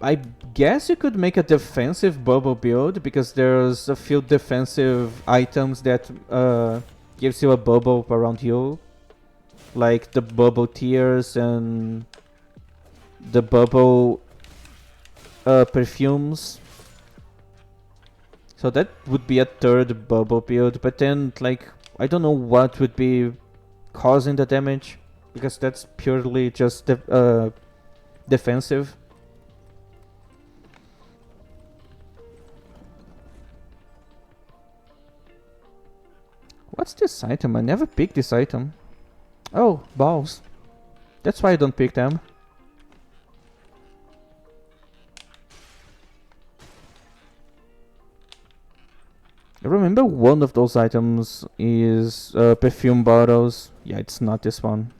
I guess you could make a defensive bubble build because there's a few defensive items that gives you a bubble around you, like the bubble tears and the bubble perfumes. So that would be a third bubble build, but then like I don't know what would be causing the damage because that's purely just defensive. What's this item? I never picked this item. Oh, balls. That's why I don't pick them. I remember one of those items is perfume bottles. Yeah, it's not this one.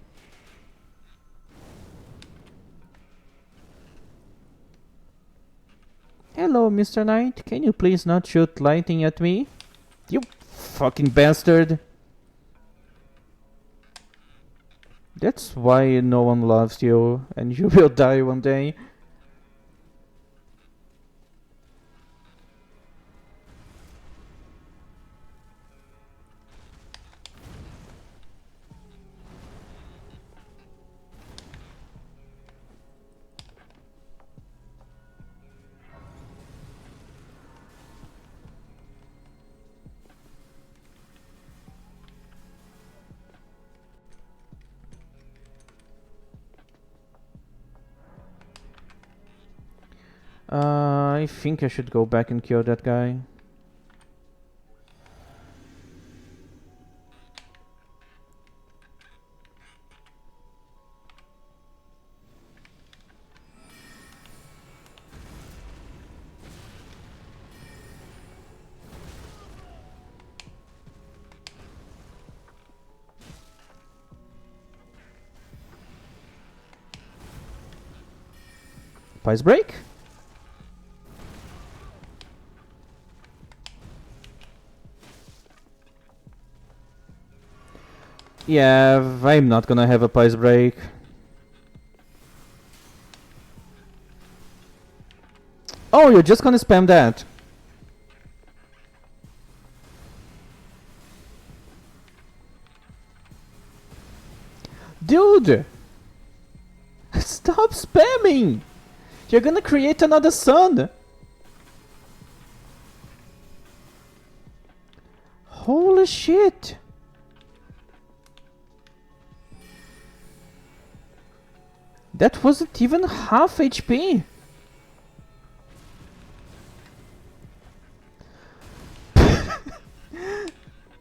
Hello, Mr. Knight. Can you please not shoot lightning at me? You fucking bastard. That's why no one loves you, and you will die one day. I think I should go back and kill that guy. Pice break? Yeah, I'm not gonna have a pice break. Oh, you're just gonna spam that. Dude! Stop spamming! You're gonna create another sun! Holy shit! That wasn't even half HP!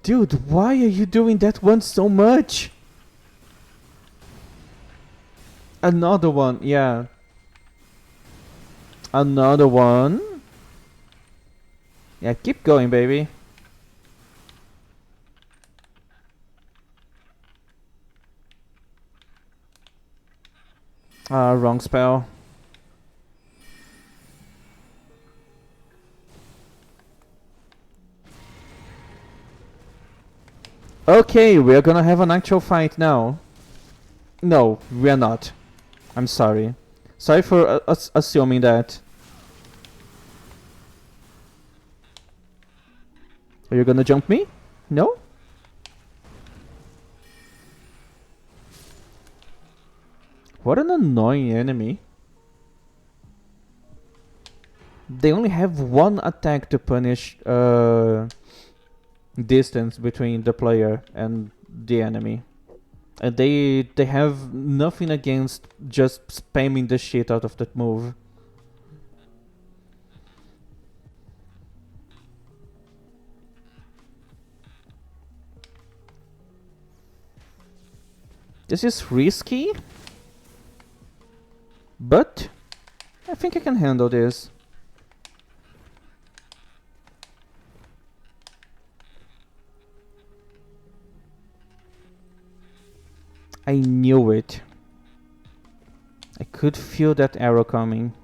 Dude, why are you doing that one so much? Another one, yeah. Another one. Yeah, keep going, baby. Wrong spell. Okay, we're gonna have an actual fight now. No, we're not. I'm sorry. Sorry for assuming that. Are you gonna jump me? No? What an annoying enemy. They only have one attack to punish distance between the player and the enemy. And they have nothing against just spamming the shit out of that move. This is risky, but I think I can handle this. I knew it. I could feel that arrow coming.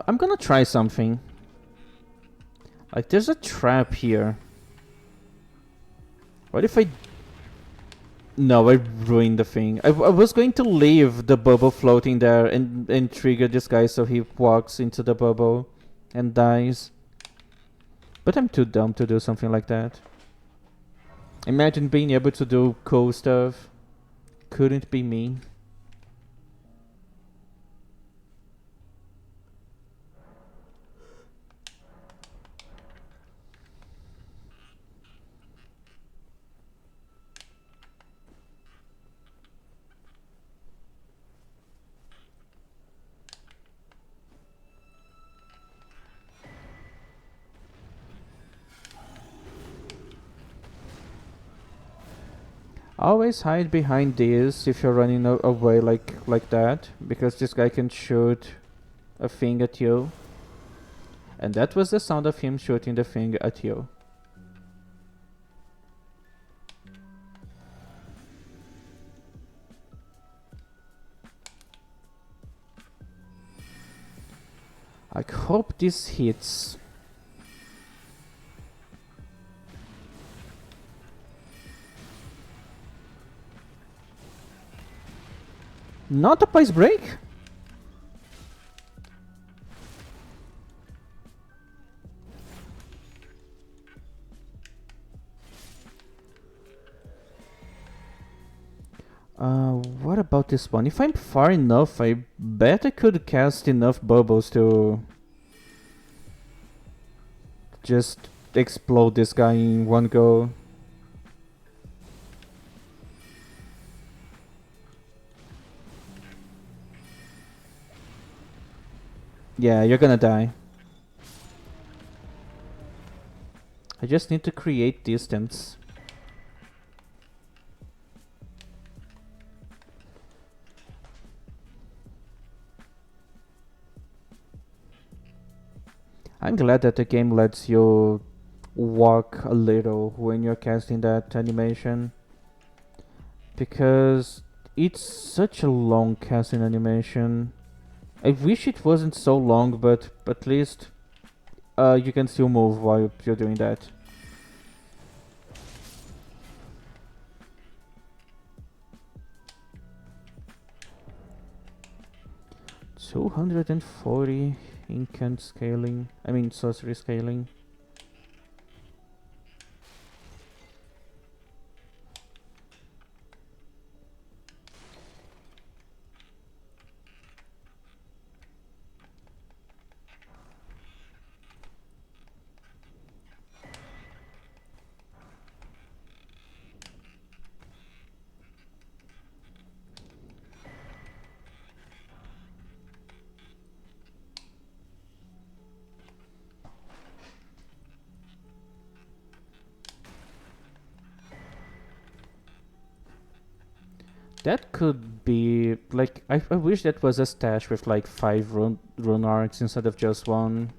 I'm gonna try something. Like, there's a trap here. What if I... No, I ruined the thing. I was going to leave the bubble floating there and trigger this guy so he walks into the bubble and dies. But I'm too dumb to do something like that. Imagine being able to do cool stuff. Couldn't be me. Always hide behind this if you're running away like that, because this guy can shoot a thing at you. And that was the sound of him shooting the thing at you. I hope this hits. Not a price break? What about this one? If I'm far enough, I bet I could cast enough bubbles to just explode this guy in one go. Yeah, you're gonna die. I just need to create distance. I'm glad that the game lets you walk a little when you're casting that animation, because it's such a long casting animation. I wish it wasn't so long, but at least you can still move while you're doing that. $240 incant scaling. I mean sorcery scaling. That could be like I wish that was a stash with like 5 rune arcs instead of just one.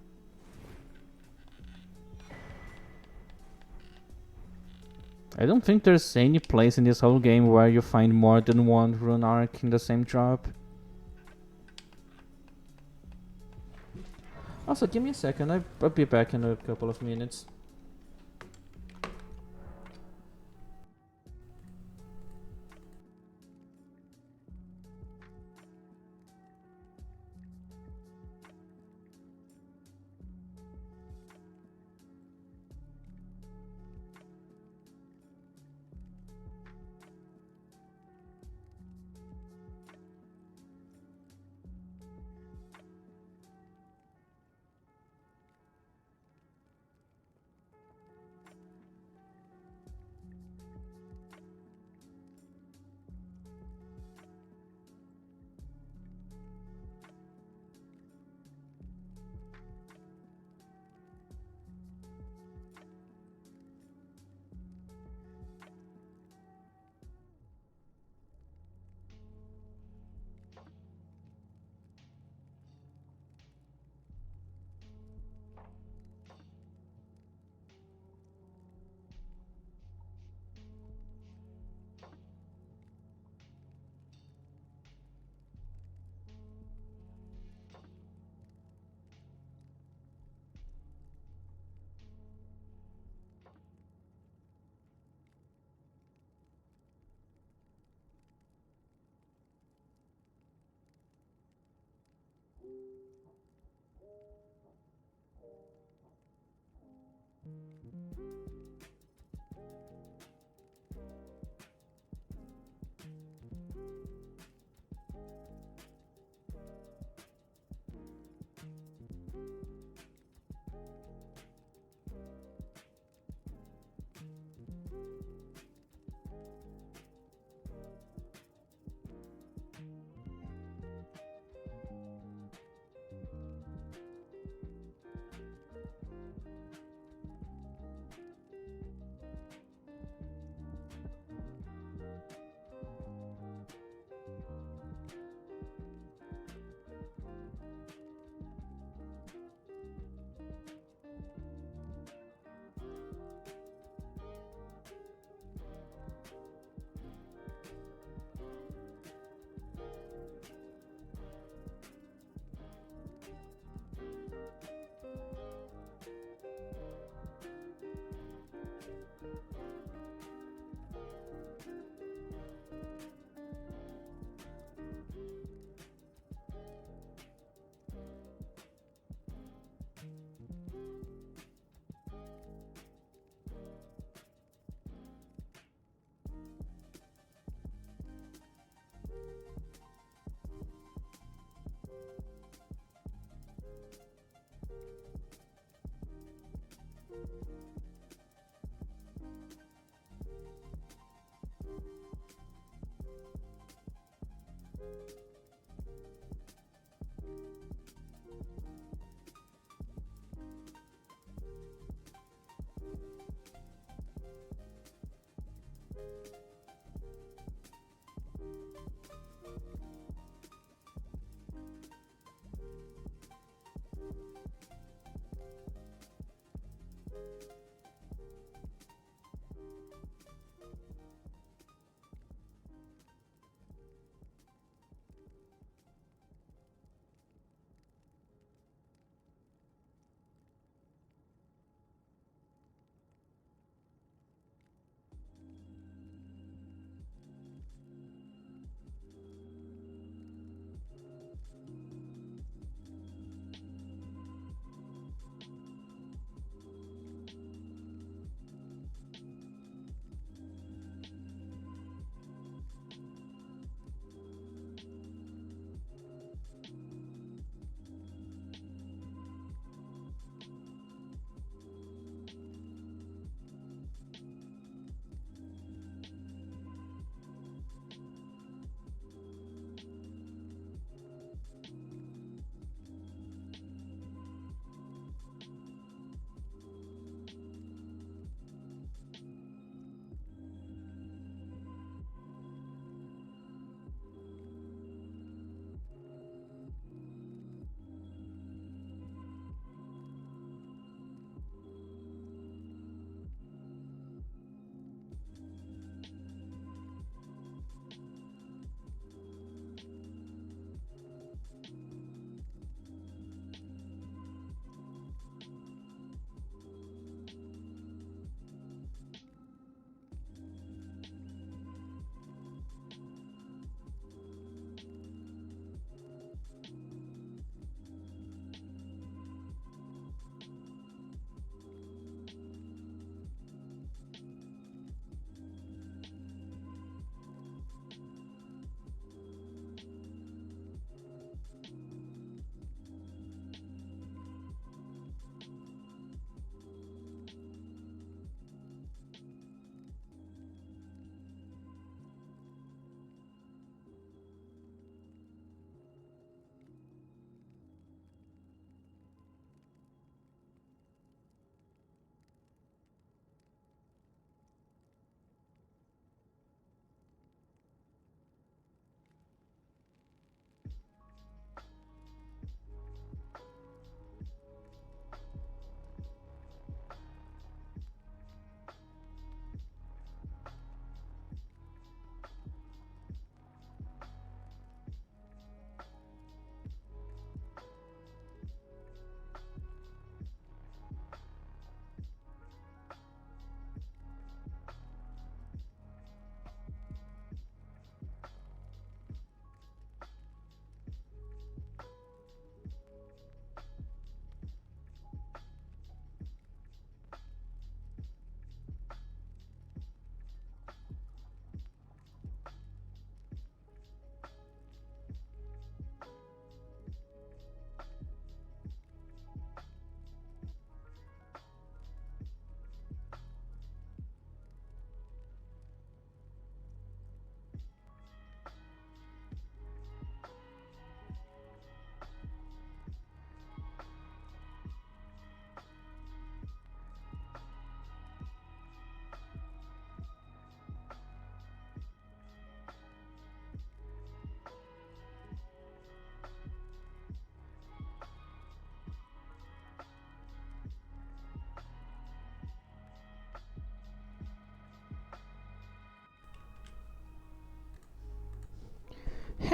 I don't think there's any place in this whole game where you find more than one rune arc in the same drop. Also, give me a second. I'll be back in a couple of minutes.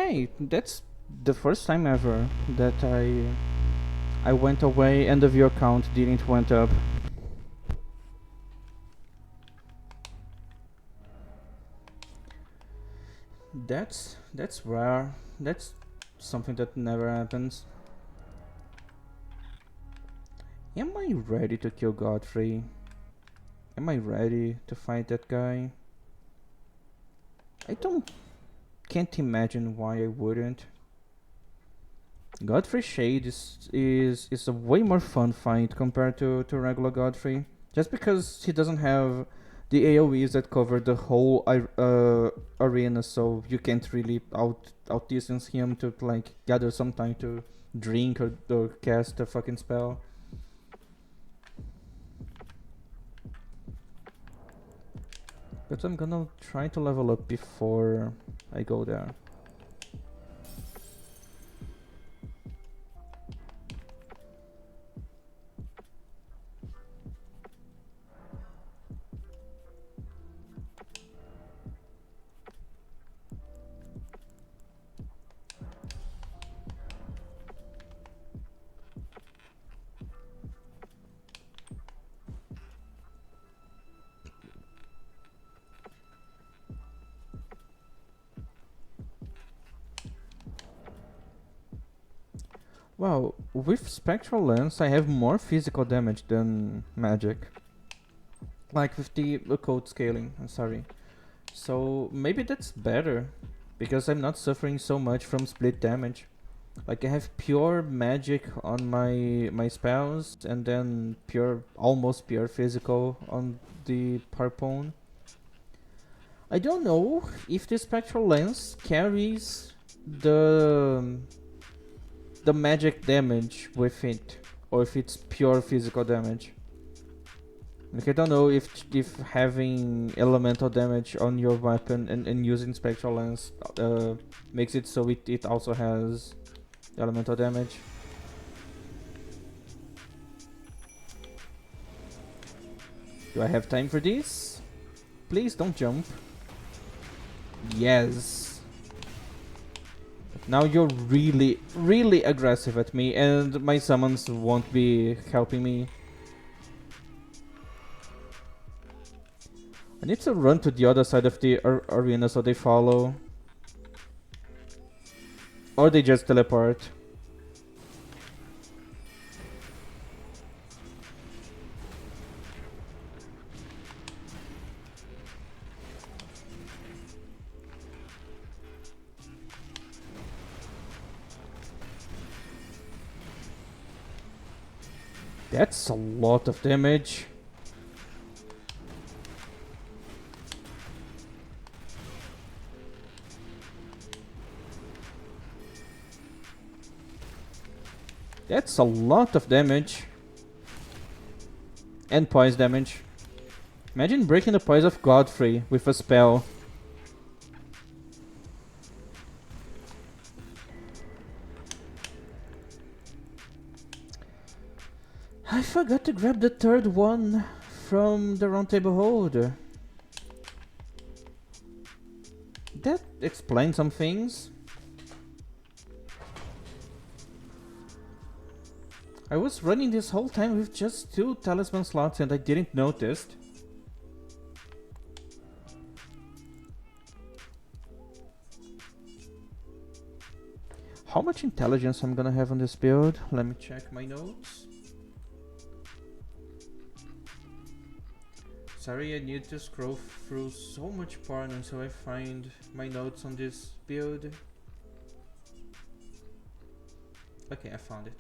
Hey, that's the first time ever that I went away and the viewer count didn't went up. That's rare. That's something that never happens. Am I ready to kill Godfrey? Am I ready to fight that guy? I can't imagine why I wouldn't. Godfrey Shade is a way more fun fight compared to regular Godfrey. Just because he doesn't have the AoEs that cover the whole arena, so you can't really outdistance him to like gather some time to drink or cast a fucking spell. But I'm gonna try to level up before I go there. Wow, with Spectral Lens I have more physical damage than magic. Like with the occult scaling, I'm sorry. So maybe that's better, because I'm not suffering so much from split damage. Like I have pure magic on my spells, and then almost pure physical on the harpoon. I don't know if the Spectral Lens carries the the magic damage with it, or if it's pure physical damage. Like I don't know if having elemental damage on your weapon and using Spectral Lens makes it so it also has elemental damage. Do I have time for this? Please don't jump. Yes. Now you're really, really aggressive at me, and my summons won't be helping me. I need to run to the other side of the arena so they follow. Or they just teleport. That's a lot of damage. That's a lot of damage. And poise damage. Imagine breaking the poise of Godfrey with a spell. I forgot to grab the third one from the Round Table Hold. That explains some things. I was running this whole time with just 2 talisman slots and I didn't notice. How much intelligence I'm gonna have on this build? Let me check my notes. Sorry, I need to scroll through so much porn until I find my notes on this build. Okay, I found it.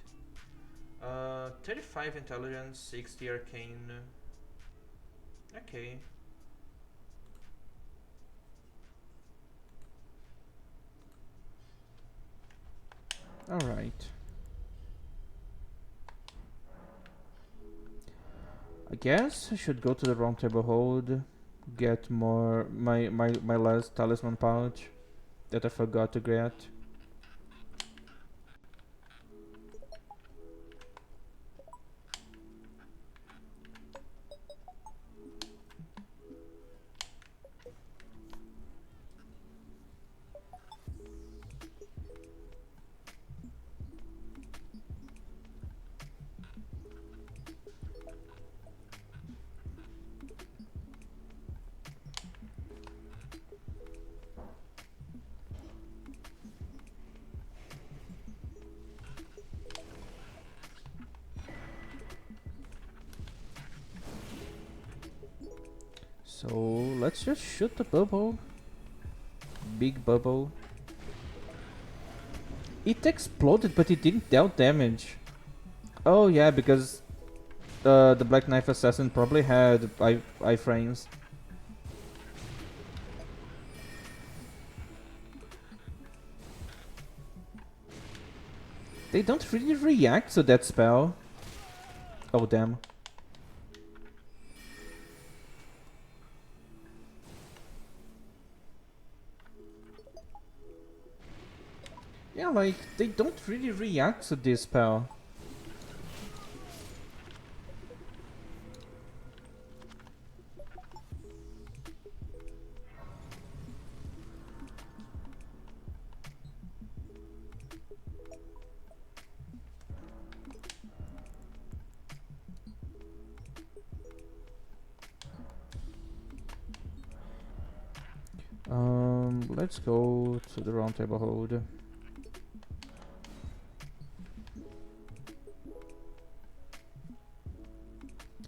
35 intelligence, 60 arcane. Okay. Alright. I guess I should go to the Round Table Hold, get my last talisman pouch that I forgot to get. So let's just shoot the bubble. Big bubble. It exploded, but it didn't deal damage. Oh yeah, because the Black Knife Assassin probably had iframes. They don't really react to that spell. Oh damn. Yeah, like, they don't really react to this spell. Let's go to the round table hold.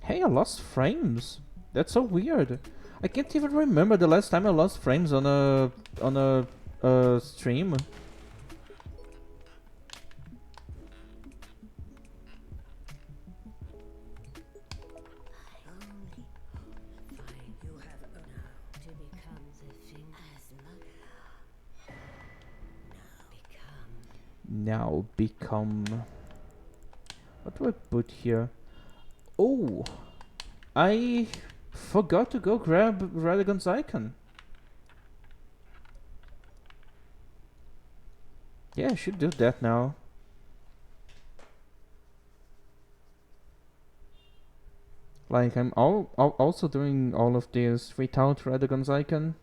Hey, I lost frames. That's so weird. I can't even remember the last time I lost frames on a stream. Only fine. You have now to become the thing as much. Now become. What do I put here? Oh, I forgot to go grab Radagon's icon. Yeah, I should do that now. Like, I'm also doing all of this without Radagon's icon.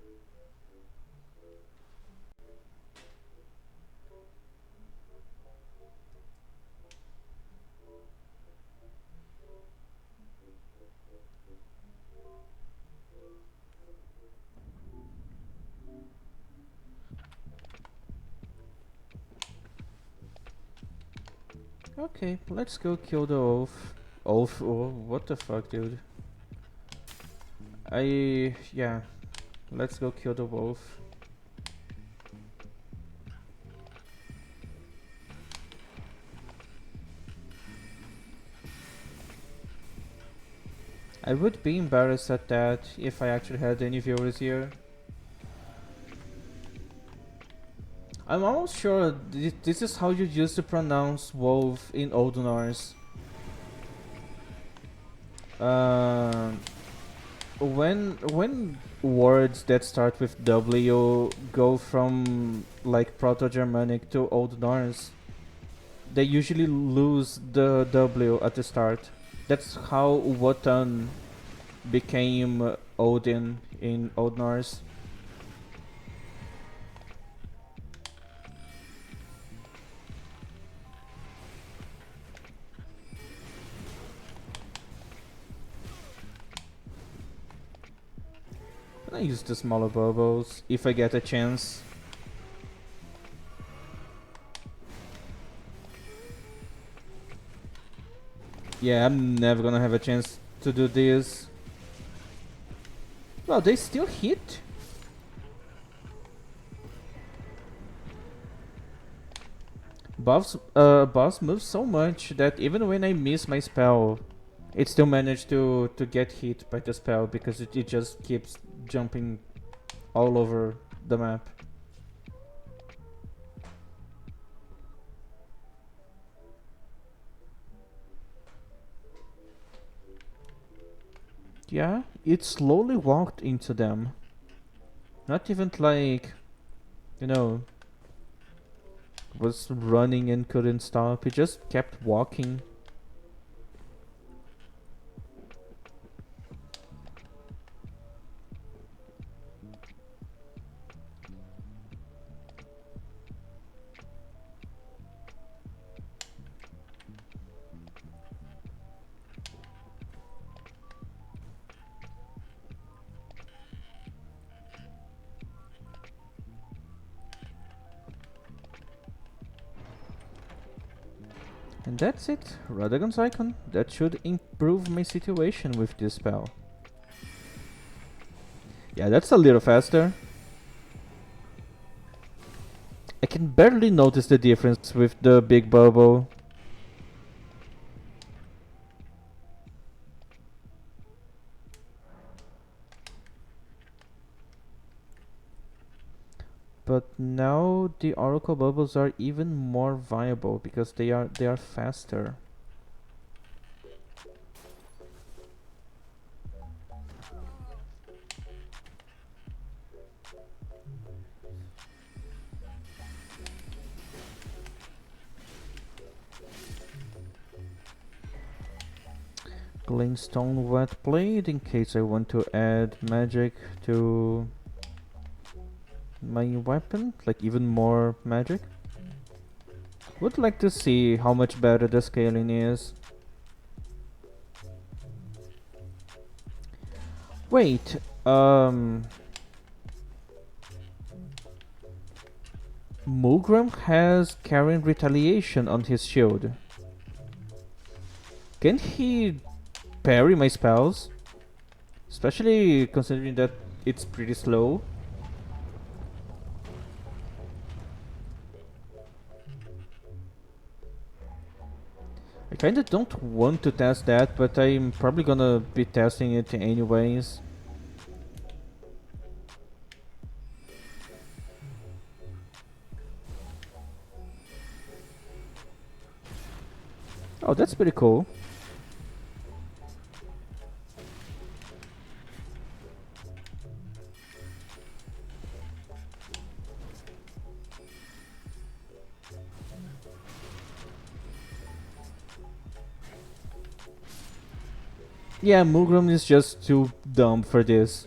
Okay, let's go kill the oaf. Oaf? Oh, what the fuck, dude? Yeah. Let's go kill the wolf. I would be embarrassed at that if I actually had any viewers here. I'm almost sure this is how you used to pronounce wolf in Old Norse. When words that start with W go from like Proto-Germanic to Old Norse, they usually lose the W at the start. That's how Wotan became Odin in Old Norse. I use the smaller bubbles if I get a chance. Yeah, I'm never gonna have a chance to do this. Well, they still hit. Boss moves so much that even when I miss my spell, it still managed to get hit by the spell because it just keeps jumping all over the map. Yeah, it slowly walked into them. Not even like, you know, was running and couldn't stop. It just kept walking. And that's it, Radagon's icon. That should improve my situation with this spell. Yeah, that's a little faster. I can barely notice the difference with the big bubble. But now the Oracle bubbles are even more viable because they are faster. Glintstone wet blade in case I want to add magic to my weapon, like even more magic. Would like to see how much better the scaling is. Wait, Mulgrim has carrying retaliation on his shield. Can he parry my spells? Especially considering that it's pretty slow. I kinda don't want to test that, but I'm probably gonna be testing it anyways. Oh, that's pretty cool. Yeah, Mulgrim is just too dumb for this.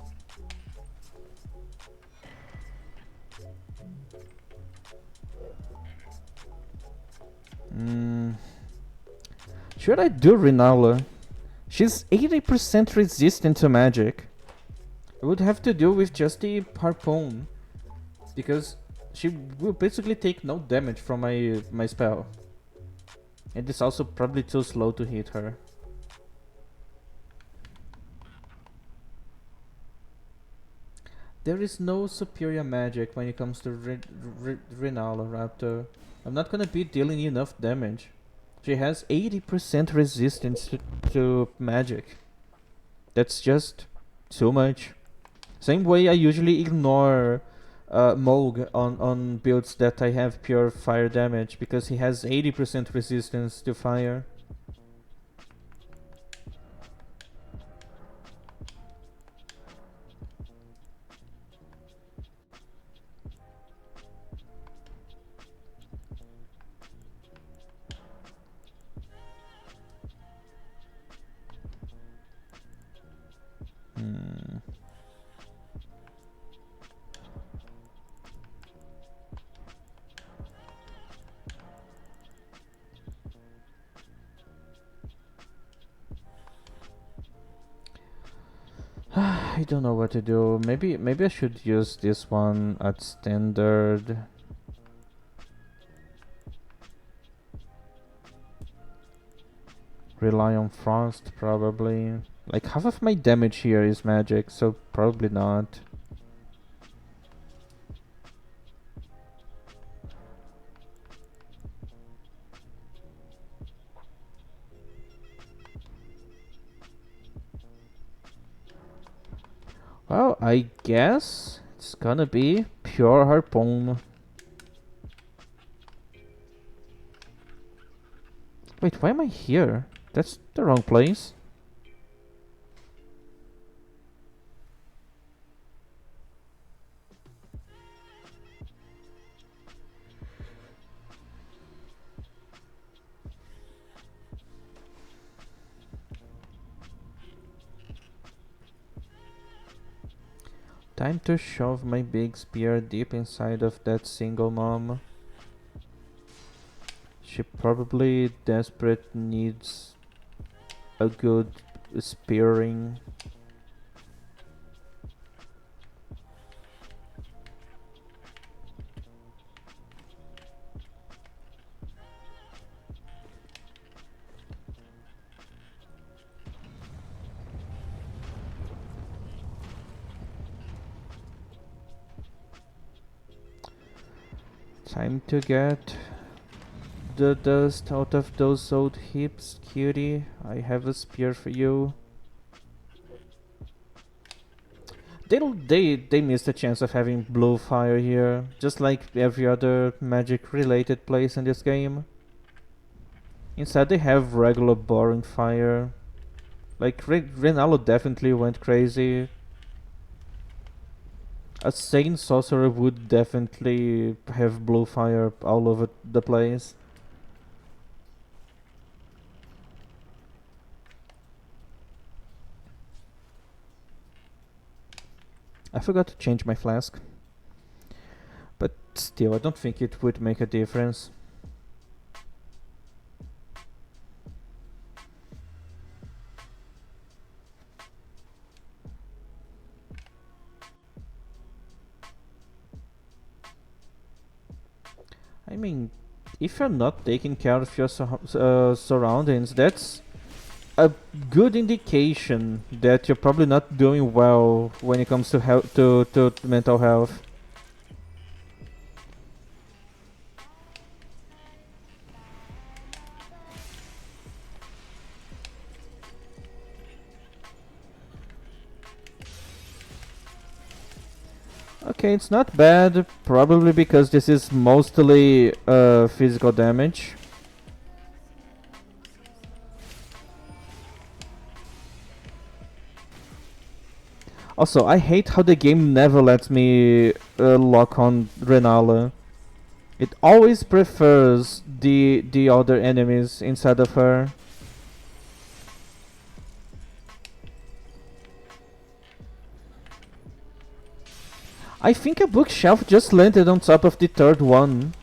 Mm. Should I do Renala? She's 80% resistant to magic. I would have to deal with just the harpoon, because she will basically take no damage from my spell. And it's also probably too slow to hit her. There is no superior magic when it comes to Renala Raptor. I'm not gonna be dealing enough damage. She has 80% resistance to magic. That's just too much. Same way I usually ignore Moog on builds that I have pure fire damage, because he has 80% resistance to fire. Hmm. I don't know what to do. Maybe I should use this one at standard. Rely on frost probably. Like half of my damage here is magic, so probably not. Well, I guess it's gonna be pure harpoon. Wait, why am I here? That's the wrong place. Time to shove my big spear deep inside of that single mom. She probably desperate needs a good spearing. Time to get the dust out of those old hips, cutie. I have a spear for you. They missed a chance of having blue fire here, just like every other magic related place in this game. Instead they have regular boring fire. Like Renalo definitely went crazy. A sane sorcerer would definitely have blue fire all over the place. I forgot to change my flask. But still, I don't think it would make a difference. I mean, if you're not taking care of your surroundings, that's a good indication that you're probably not doing well when it comes to to mental health. Okay, it's not bad, probably because this is mostly physical damage. Also, I hate how the game never lets me lock on Renala. It always prefers the other enemies instead of her. I think a bookshelf just landed on top of the third one.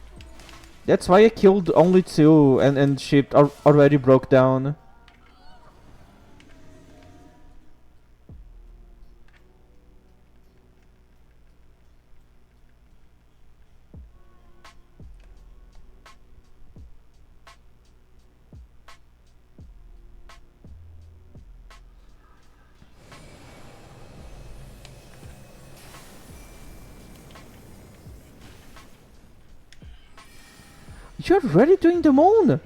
That's why I killed only two and she already broke down. You're already doing the moon!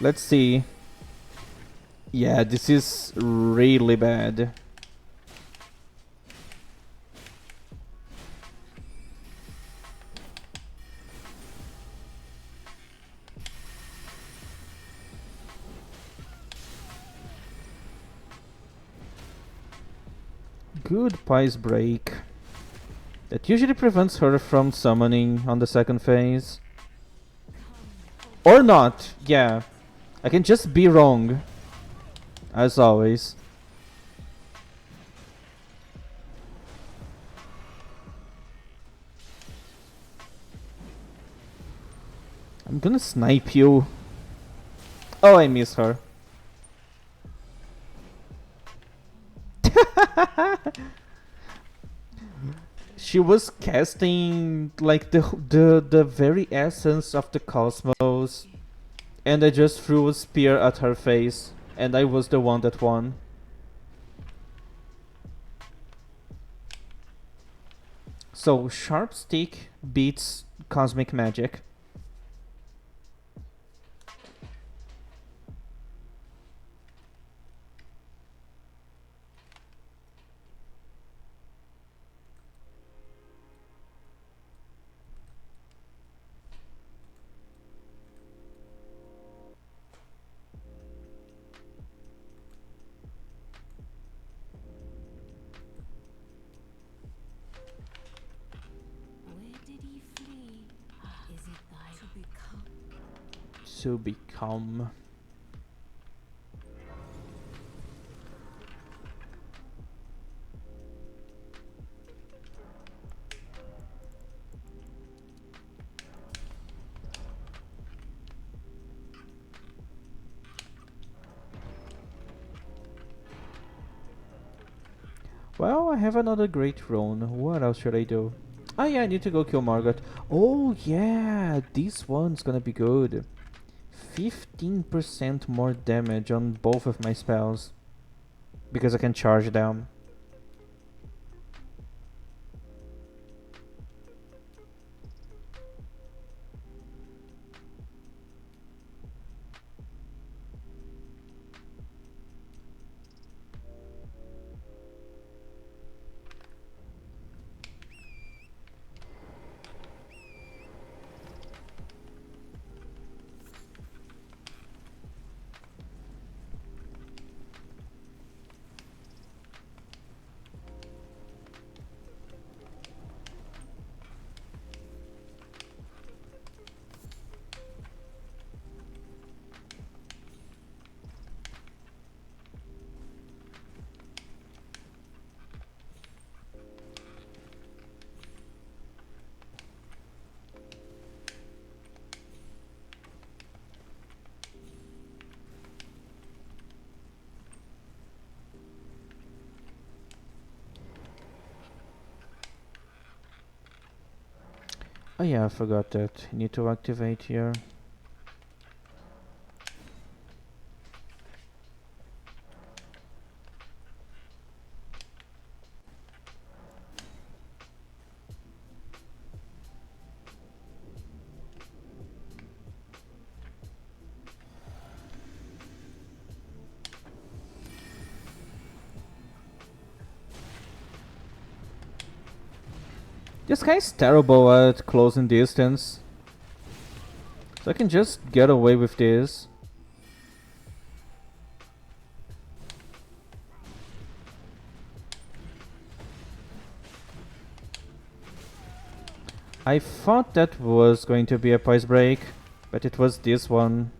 Let's see. Yeah, this is really bad. Good Pies Break. That usually prevents her from summoning on the second phase. Or not, yeah. I can just be wrong. As always. I'm gonna snipe you. Oh, I miss her. She was casting like the very essence of the cosmos, and I just threw a spear at her face, and I was the one that won. So Sharp Stick beats Cosmic Magic. Where did he flee? Is it thy to become? To become. Well, I have another great rune. What else should I do? Oh yeah, I need to go kill Margot. Oh yeah, this one's gonna be good. 15% more damage on both of my spells. because I can charge them. Oh yeah, I forgot that. I need to activate here. This guy's terrible at closing distance. So I can just get away with this. I thought that was going to be a price break, but it was this one.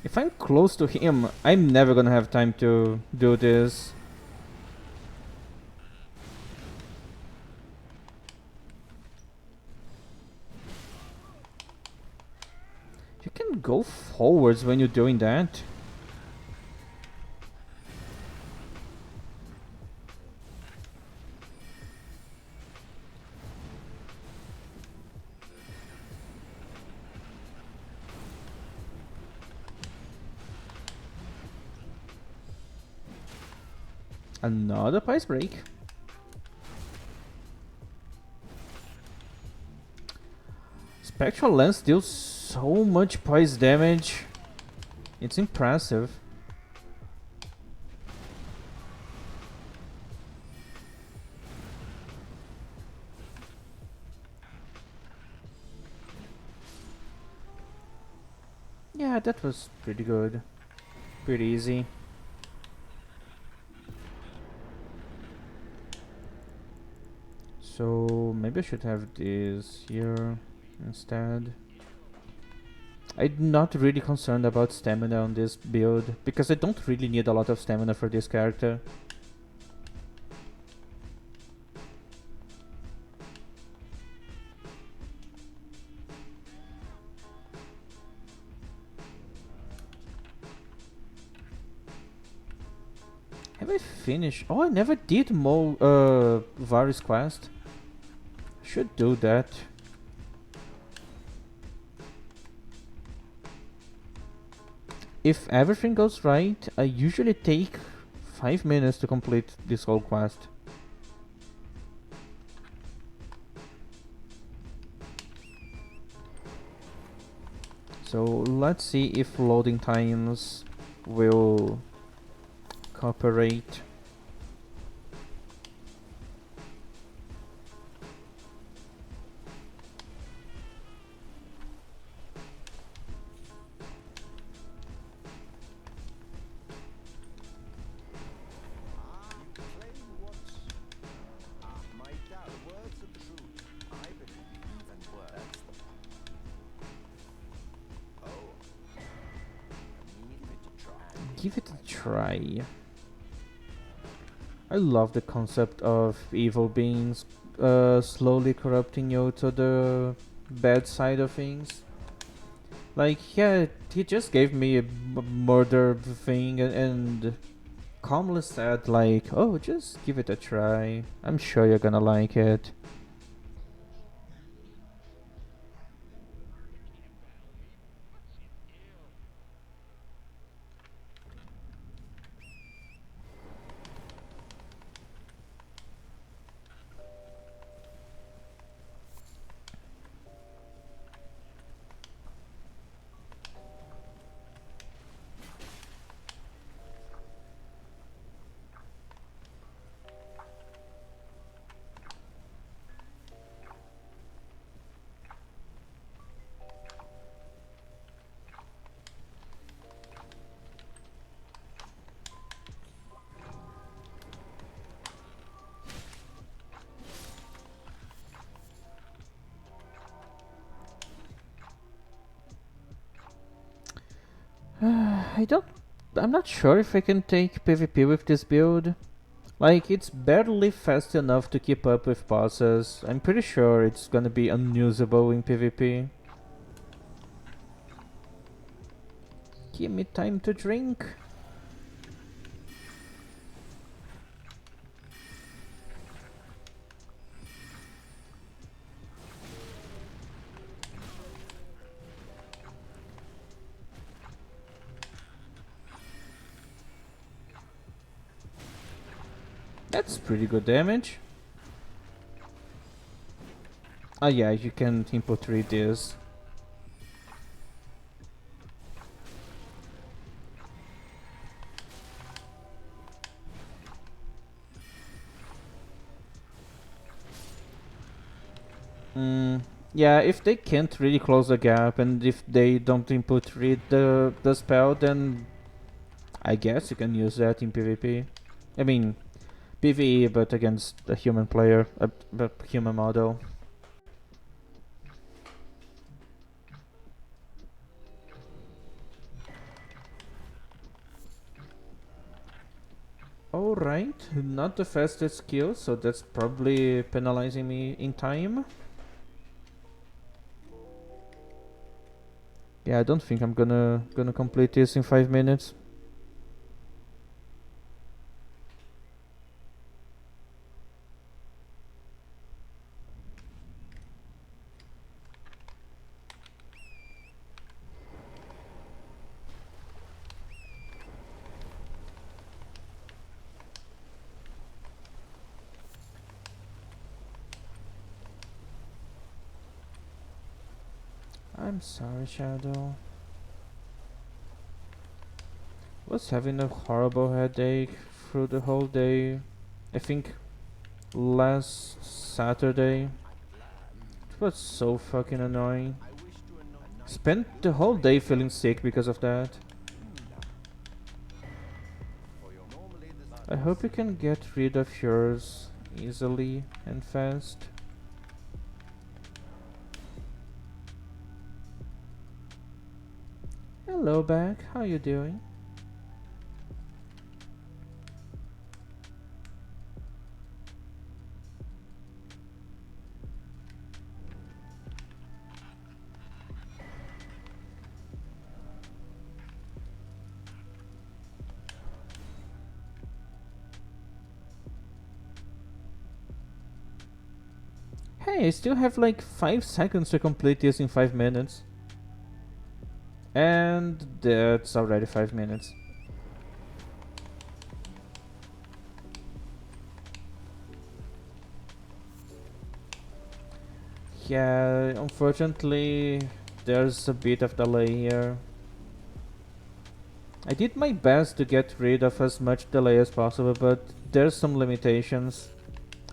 If I'm close to him, I'm never gonna have time to do this. You can go forwards when you're doing that. Another price break. Spectral Lens deals so much price damage. It's impressive. Yeah, that was pretty good. Pretty easy. So maybe I should have this here instead. I'm not really concerned about stamina on this build because I don't really need a lot of stamina for this character. Have I finished? Oh, I never did Varys quest. Should do that. If everything goes right, I usually take 5 minutes to complete this whole quest. So let's see if loading times will cooperate. Claim what? My dad, words of truth. I believe even words. Oh. Give it a try. I love the concept of evil beings slowly corrupting you to the bad side of things. Like, yeah, he just gave me a murder thing and calmly said like, oh, just give it a try. I'm sure you're gonna like it. I'm not sure if I can take PvP with this build. Like, it's barely fast enough to keep up with bosses. I'm pretty sure it's gonna be unusable in PvP. Give me time to drink. That's pretty good damage. Oh yeah, you can input read this. Yeah, if they can't really close the gap and if they don't input read the spell, then I guess you can use that in PvP. I mean, PvE, but against a human player, a human model. Alright, not the fastest skill, so that's probably penalizing me in time. Yeah, I don't think I'm gonna complete this in 5 minutes. I'm sorry, Shadow. Was having a horrible headache through the whole day. I think last Saturday. It was so fucking annoying. I wish to anoint Spent the whole day feeling sick because of that. for your normally I hope you can get rid of yours easily and fast. Hello back, how you doing? Hey, I still have like 5 seconds to complete this in 5 minutes. And that's already 5 minutes. Yeah, unfortunately, there's a bit of delay here. I did my best to get rid of as much delay as possible, but there's some limitations.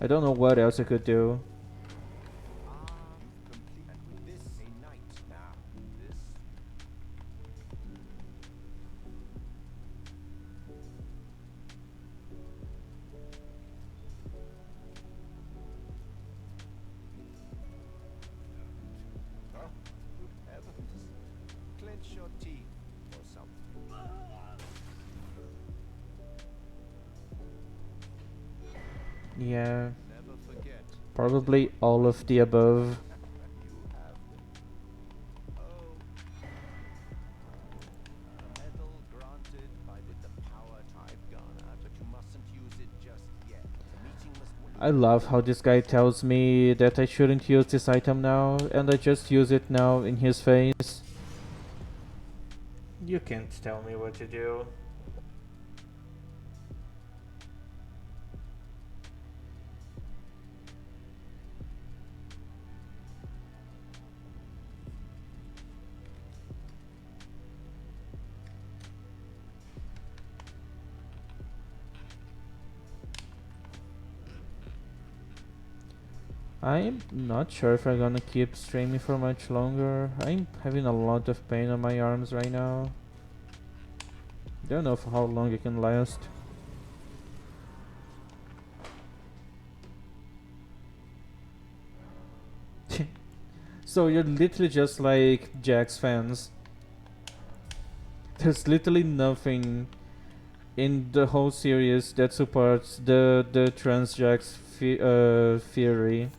I don't know what else I could do. complete and with this a night now. This oh, good heavens. Clench your teeth or something. Yeah, Never forget. probably all of the above. You have them. Oh. A medal granted by the power tribe Ghana to I love how this guy tells me that I shouldn't use this item now, and I just use it now in his face. You can't tell me what to do. I'm not sure if I'm gonna keep streaming for much longer. I'm having a lot of pain on my arms right now. Don't know for how long it can last. So you're literally just like Jax fans. There's literally nothing in the whole series that supports the trans Jax theory.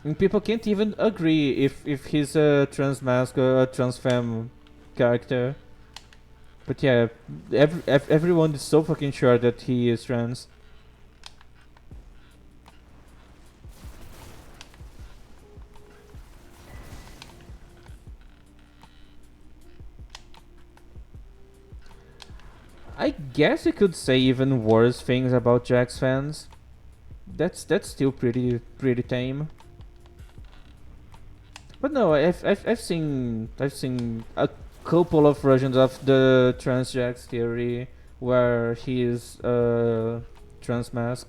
And people can't even agree if he's a trans mask or a trans femme character. But yeah, everyone is so fucking sure that he is trans. I guess you could say even worse things about Jax fans. That's still pretty tame. But no, I've seen a couple of versions of the trans Jax theory where he is trans mask.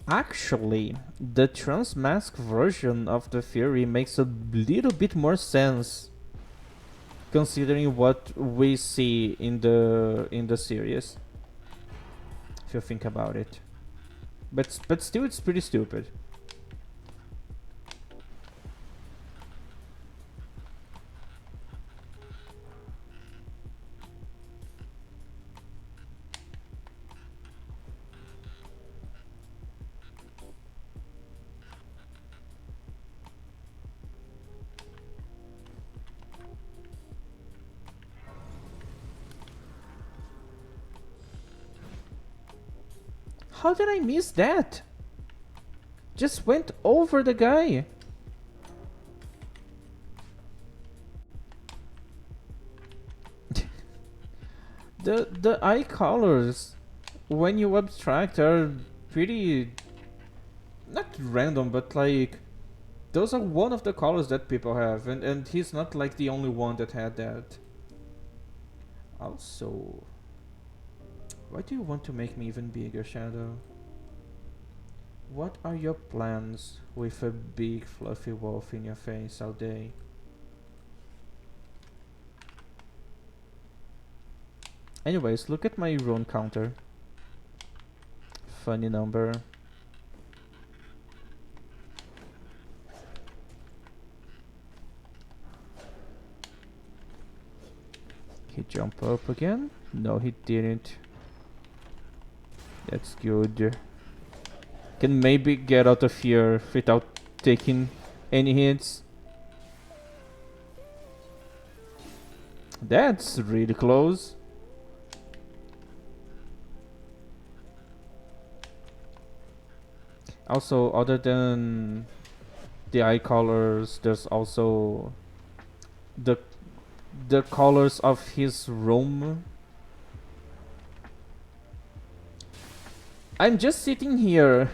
Actually, the trans mask version of the theory makes a little bit more sense considering what we see in the series. If you think about it. But still it's pretty stupid. How did I miss that? Just went over the guy. The eye colors when you abstract are pretty not random, but like those are one of the colors that people have, and he's not like the only one that had that. Also, why do you want to make me even bigger, Shadow? What are your plans with a big fluffy wolf in your face all day? Anyways, look at my rune counter. Funny number. He jumped up again? No, he didn't. That's good. Can maybe get out of here without taking any hits. That's really close. Also, other than the eye colors, there's also the colors of his room. I'm just sitting here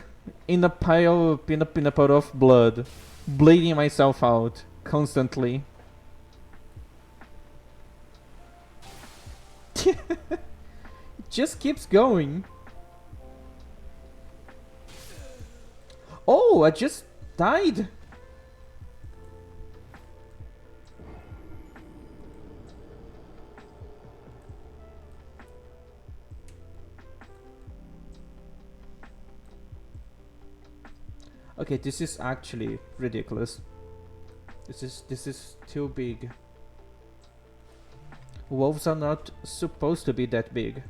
in a pile of blood, bleeding myself out constantly. It just keeps going. Oh, I just died. Okay, this is actually ridiculous. This is too big. Wolves are not supposed to be that big.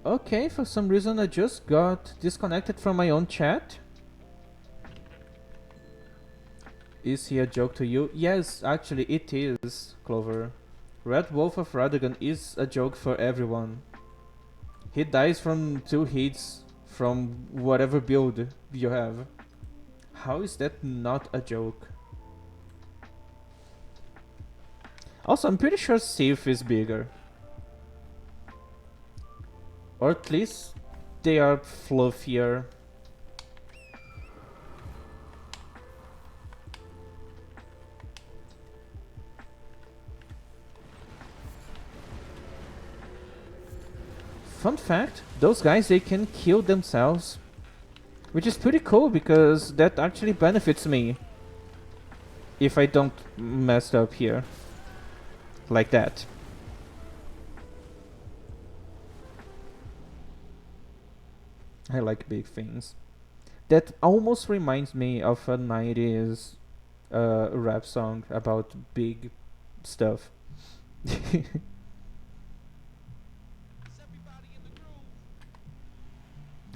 Okay, for some reason I just got disconnected from my own chat. Is he a joke to you? Yes, actually it is, Clover. Red Wolf of Radagon is a joke for everyone. He dies from 2 hits from whatever build you have. How is that not a joke? Also, I'm pretty sure Sif is bigger. Or at least they are fluffier. Fun fact, those guys, they can kill themselves. Which is pretty cool because that actually benefits me. If I don't mess up here. Like that. I like big things. That almost reminds me of a 90s rap song about big stuff.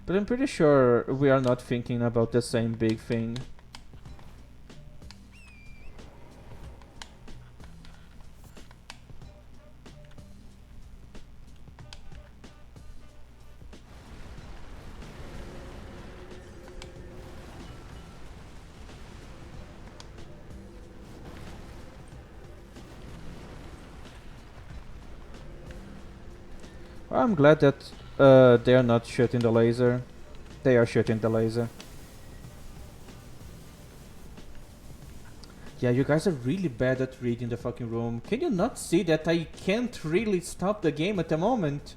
But I'm pretty sure we are not thinking about the same big thing. Well, I'm glad that they are not shooting the laser. They are shooting the laser. Yeah, you guys are really bad at reading the fucking room. Can you not see that I can't really stop the game at the moment?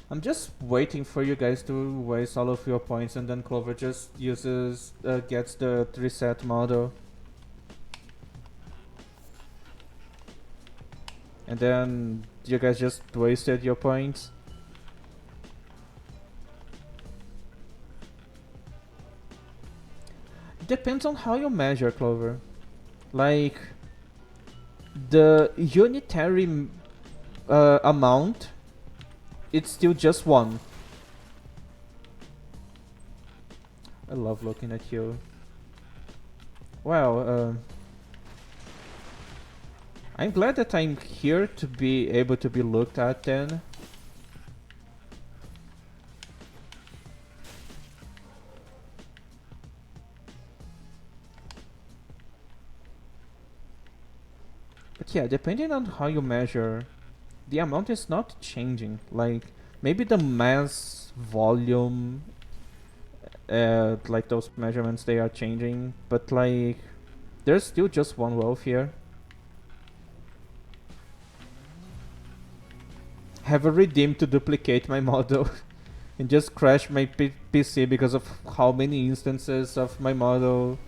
I'm just waiting for you guys to waste all of your points and then Clover just uses, gets the reset model. And then you guys just wasted your points. Depends on how you measure, Clover. Like, the unitary amount, it's still just 1. I love looking at you. Well, I'm glad that I'm here to be able to be looked at then. But yeah, depending on how you measure, the amount is not changing. Like, maybe the mass volume, like those measurements, they are changing. But like, there's still just 1 wolf here. Have a redeem to duplicate my model and just crash my PC because of how many instances of my model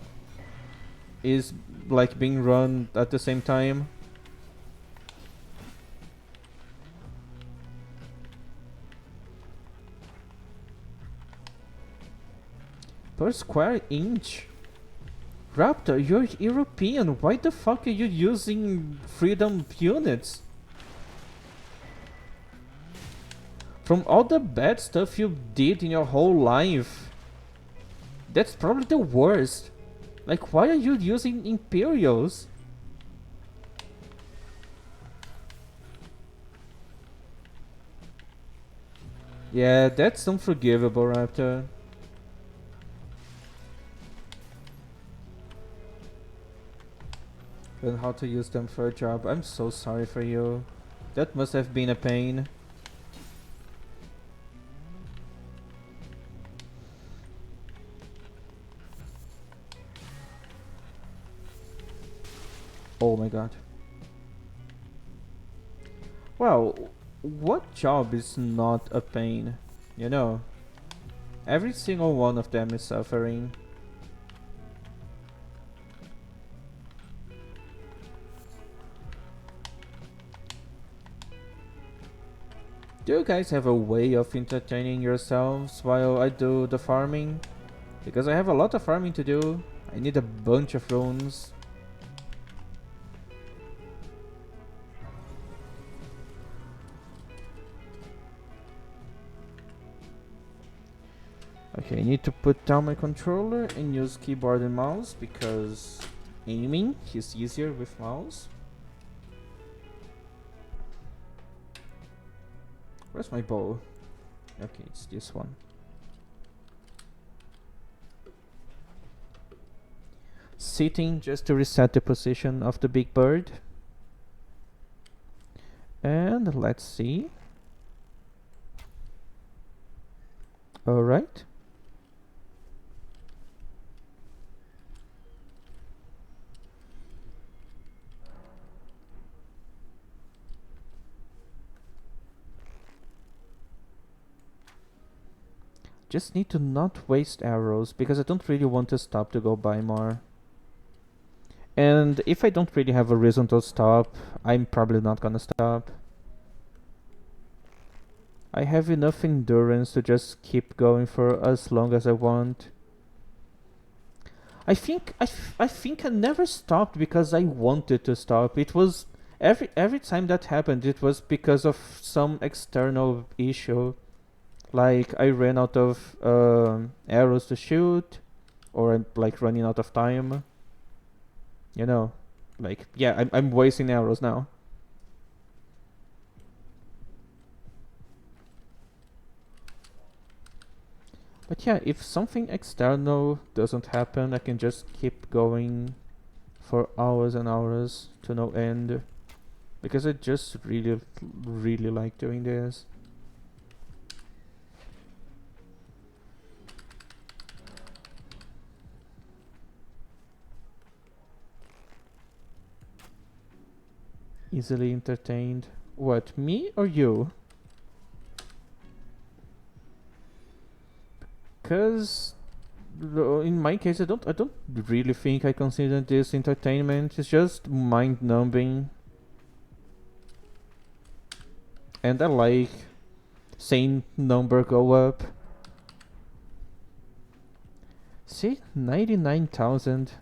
is like being run at the same time. Per square inch? Raptor, you're European. Why the fuck are you using freedom units? From all the bad stuff you did in your whole life, that's probably the worst. Like, why are you using Imperials? Yeah, that's unforgivable, Raptor. Learn how to use them for a job. I'm so sorry for you. That must have been a pain. Oh my god. Well, what job is not a pain? You know, every single one of them is suffering. Do you guys have a way of entertaining yourselves while I do the farming? Because I have a lot of farming to do. I need a bunch of runes. Okay, I need to put down my controller and use keyboard and mouse because aiming is easier with mouse. Where's my bow? Okay, it's this one. Sitting just to reset the position of the big bird. And let's see. Alright. Just need to not waste arrows because I don't really want to stop to go buy more. And if I don't really have a reason to stop, I'm probably not gonna stop. I have enough endurance to just keep going for as long as I want. I think I never stopped because I wanted to stop. It was every time that happened, it was because of some external issue. Like I ran out of arrows to shoot, or I'm like running out of time. You know, like yeah, I'm wasting arrows now. But yeah, if something external doesn't happen, I can just keep going for hours and hours to no end. Because I just really like doing this. Easily entertained. What, me or you? Because in my case, I don't really think I consider this entertainment. It's just mind numbing, and I like seeing number go up. See, 99,000.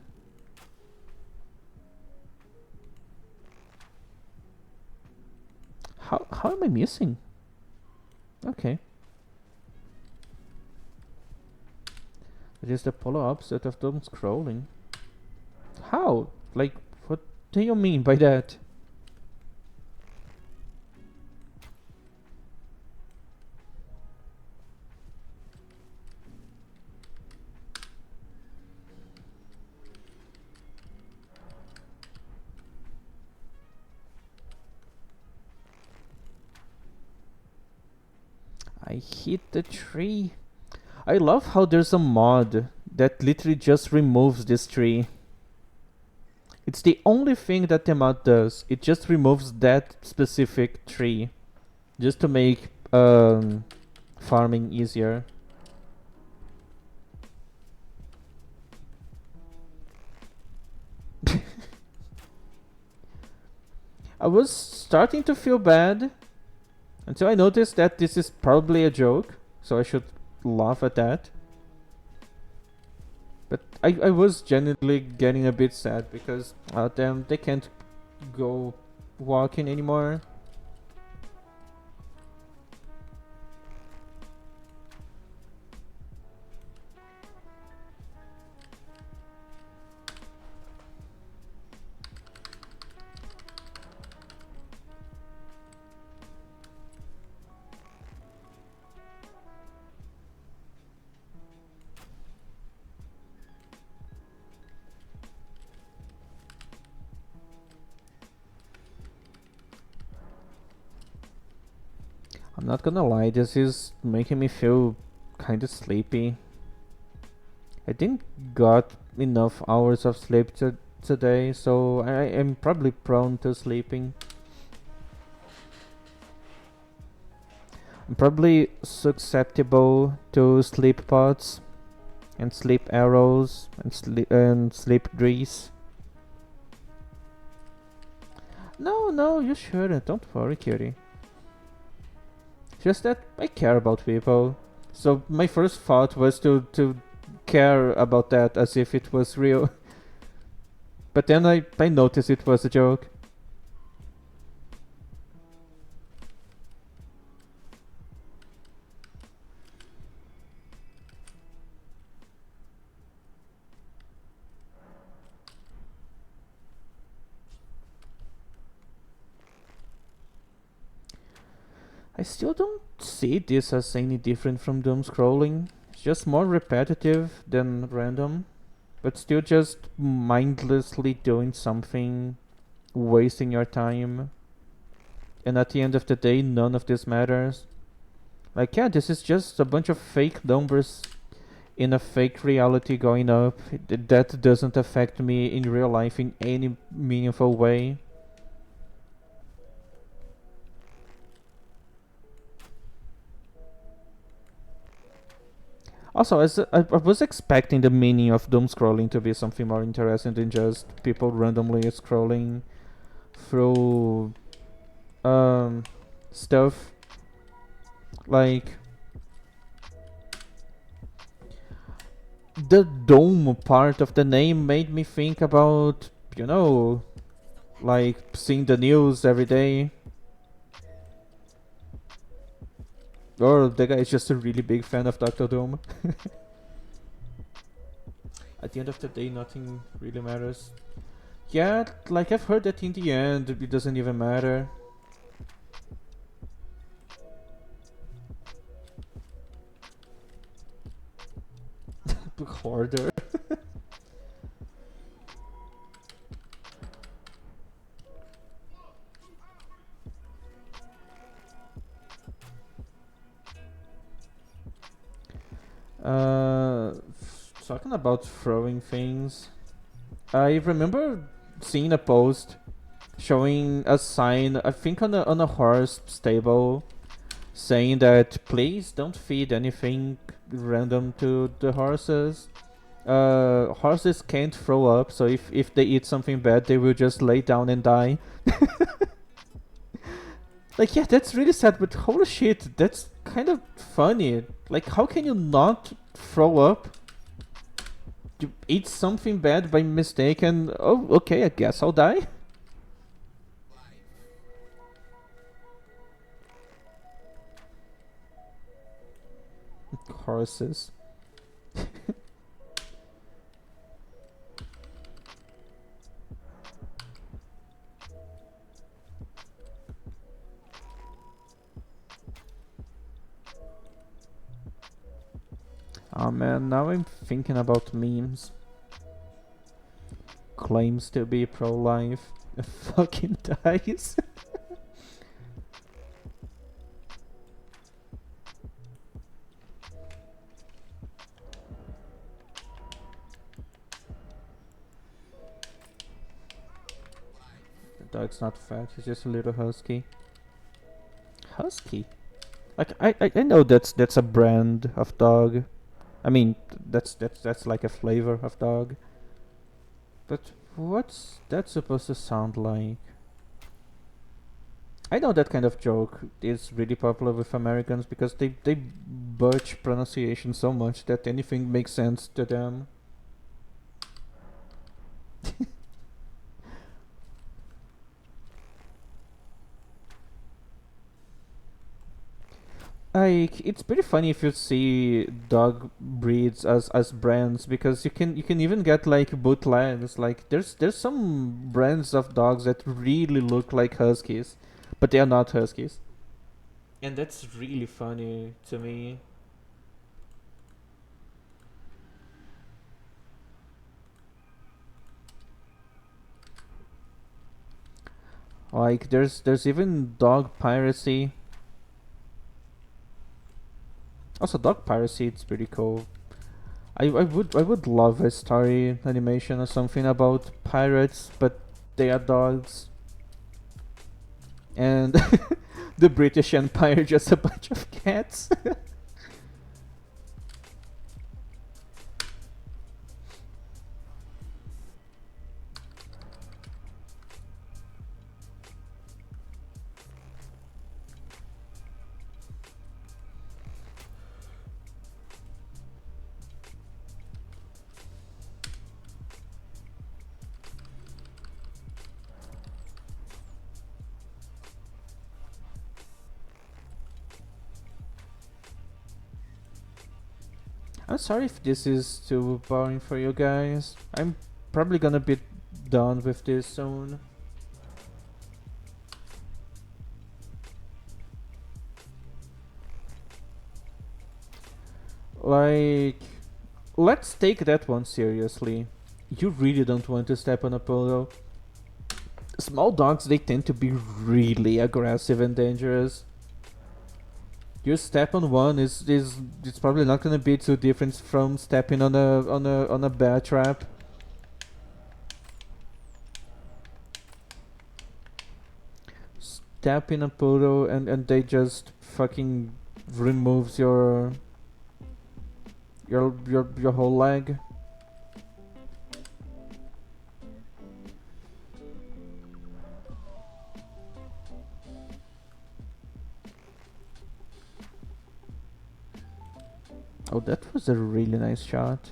How am I missing? Okay. It is the polar opposite of doom scrolling. How? Like, what do you mean by that? I hit the tree. I love how there's a mod that literally just removes this tree. It's the only thing that the mod does. It just removes that specific tree. Just to make farming easier. I was starting to feel bad until I noticed that this is probably a joke, so I should laugh at that. But I was genuinely getting a bit sad because damn, they can't go walking anymore. I'm not gonna lie, this is making me feel kinda sleepy. I didn't got enough hours of sleep today, so I am probably prone to sleeping. I'm probably susceptible to sleep pods and sleep arrows and sleep grease. No, you shouldn't. Don't worry, cutie. Just that I care about people. So my first thought was to care about that as if it was real. But then I noticed it was a joke. still don't see this as any different from doom scrolling. It's just more repetitive than random, but still just mindlessly doing something, wasting your time. And at the end of the day, none of this matters. Like, yeah, this is just a bunch of fake numbers in a fake reality going up. That doesn't affect me in real life in any meaningful way. Also, I was expecting the meaning of doom scrolling to be something more interesting than just people randomly scrolling through stuff. Like, the dome part of the name made me think about, like seeing the news every day. Or the guy is just a really big fan of Doctor Doom. At the end of the day, nothing really matters. Yeah, like I've heard that in the end, it doesn't even matter. Hoarder. Talking about throwing things, I remember seeing a post showing a sign, I think on a horse stable, saying that please don't feed anything random to the horses. Horses can't throw up, so if they eat something bad, they will just lay down and die. Like, yeah, that's really sad, but holy shit, that's kind of funny. Like, how can you not throw up? You eat something bad by mistake and, oh, okay, I guess I'll die? Horses. Oh man, now I'm thinking about memes. Claims to be pro-life. Fucking dies. The dog's not fat, he's just a little husky. Husky? Like, I know that's a brand of dog. I mean, that's like a flavor of dog. But what's that supposed to sound like? I know that kind of joke is really popular with Americans because they butch pronunciation so much that anything makes sense to them. Like, it's pretty funny if you see dog breeds as brands because you can even get like bootlegs. Like, there's some brands of dogs that really look like huskies, but they are not huskies, and that's really funny to me. Like, there's even dog piracy. Also, dog piracy, it's pretty cool. I would love a story animation or something about pirates, but they are dogs. And the British Empire just a bunch of cats. I'm sorry if this is too boring for you guys. I'm probably gonna be done with this soon. Like, let's take that one seriously. You really don't want to step on a poodle. Small dogs, they tend to be really aggressive and dangerous. You step on one is it's probably not gonna be too different from stepping on a bear trap. Step in a poodle and they just fucking removes your whole leg. Oh, that was a really nice shot.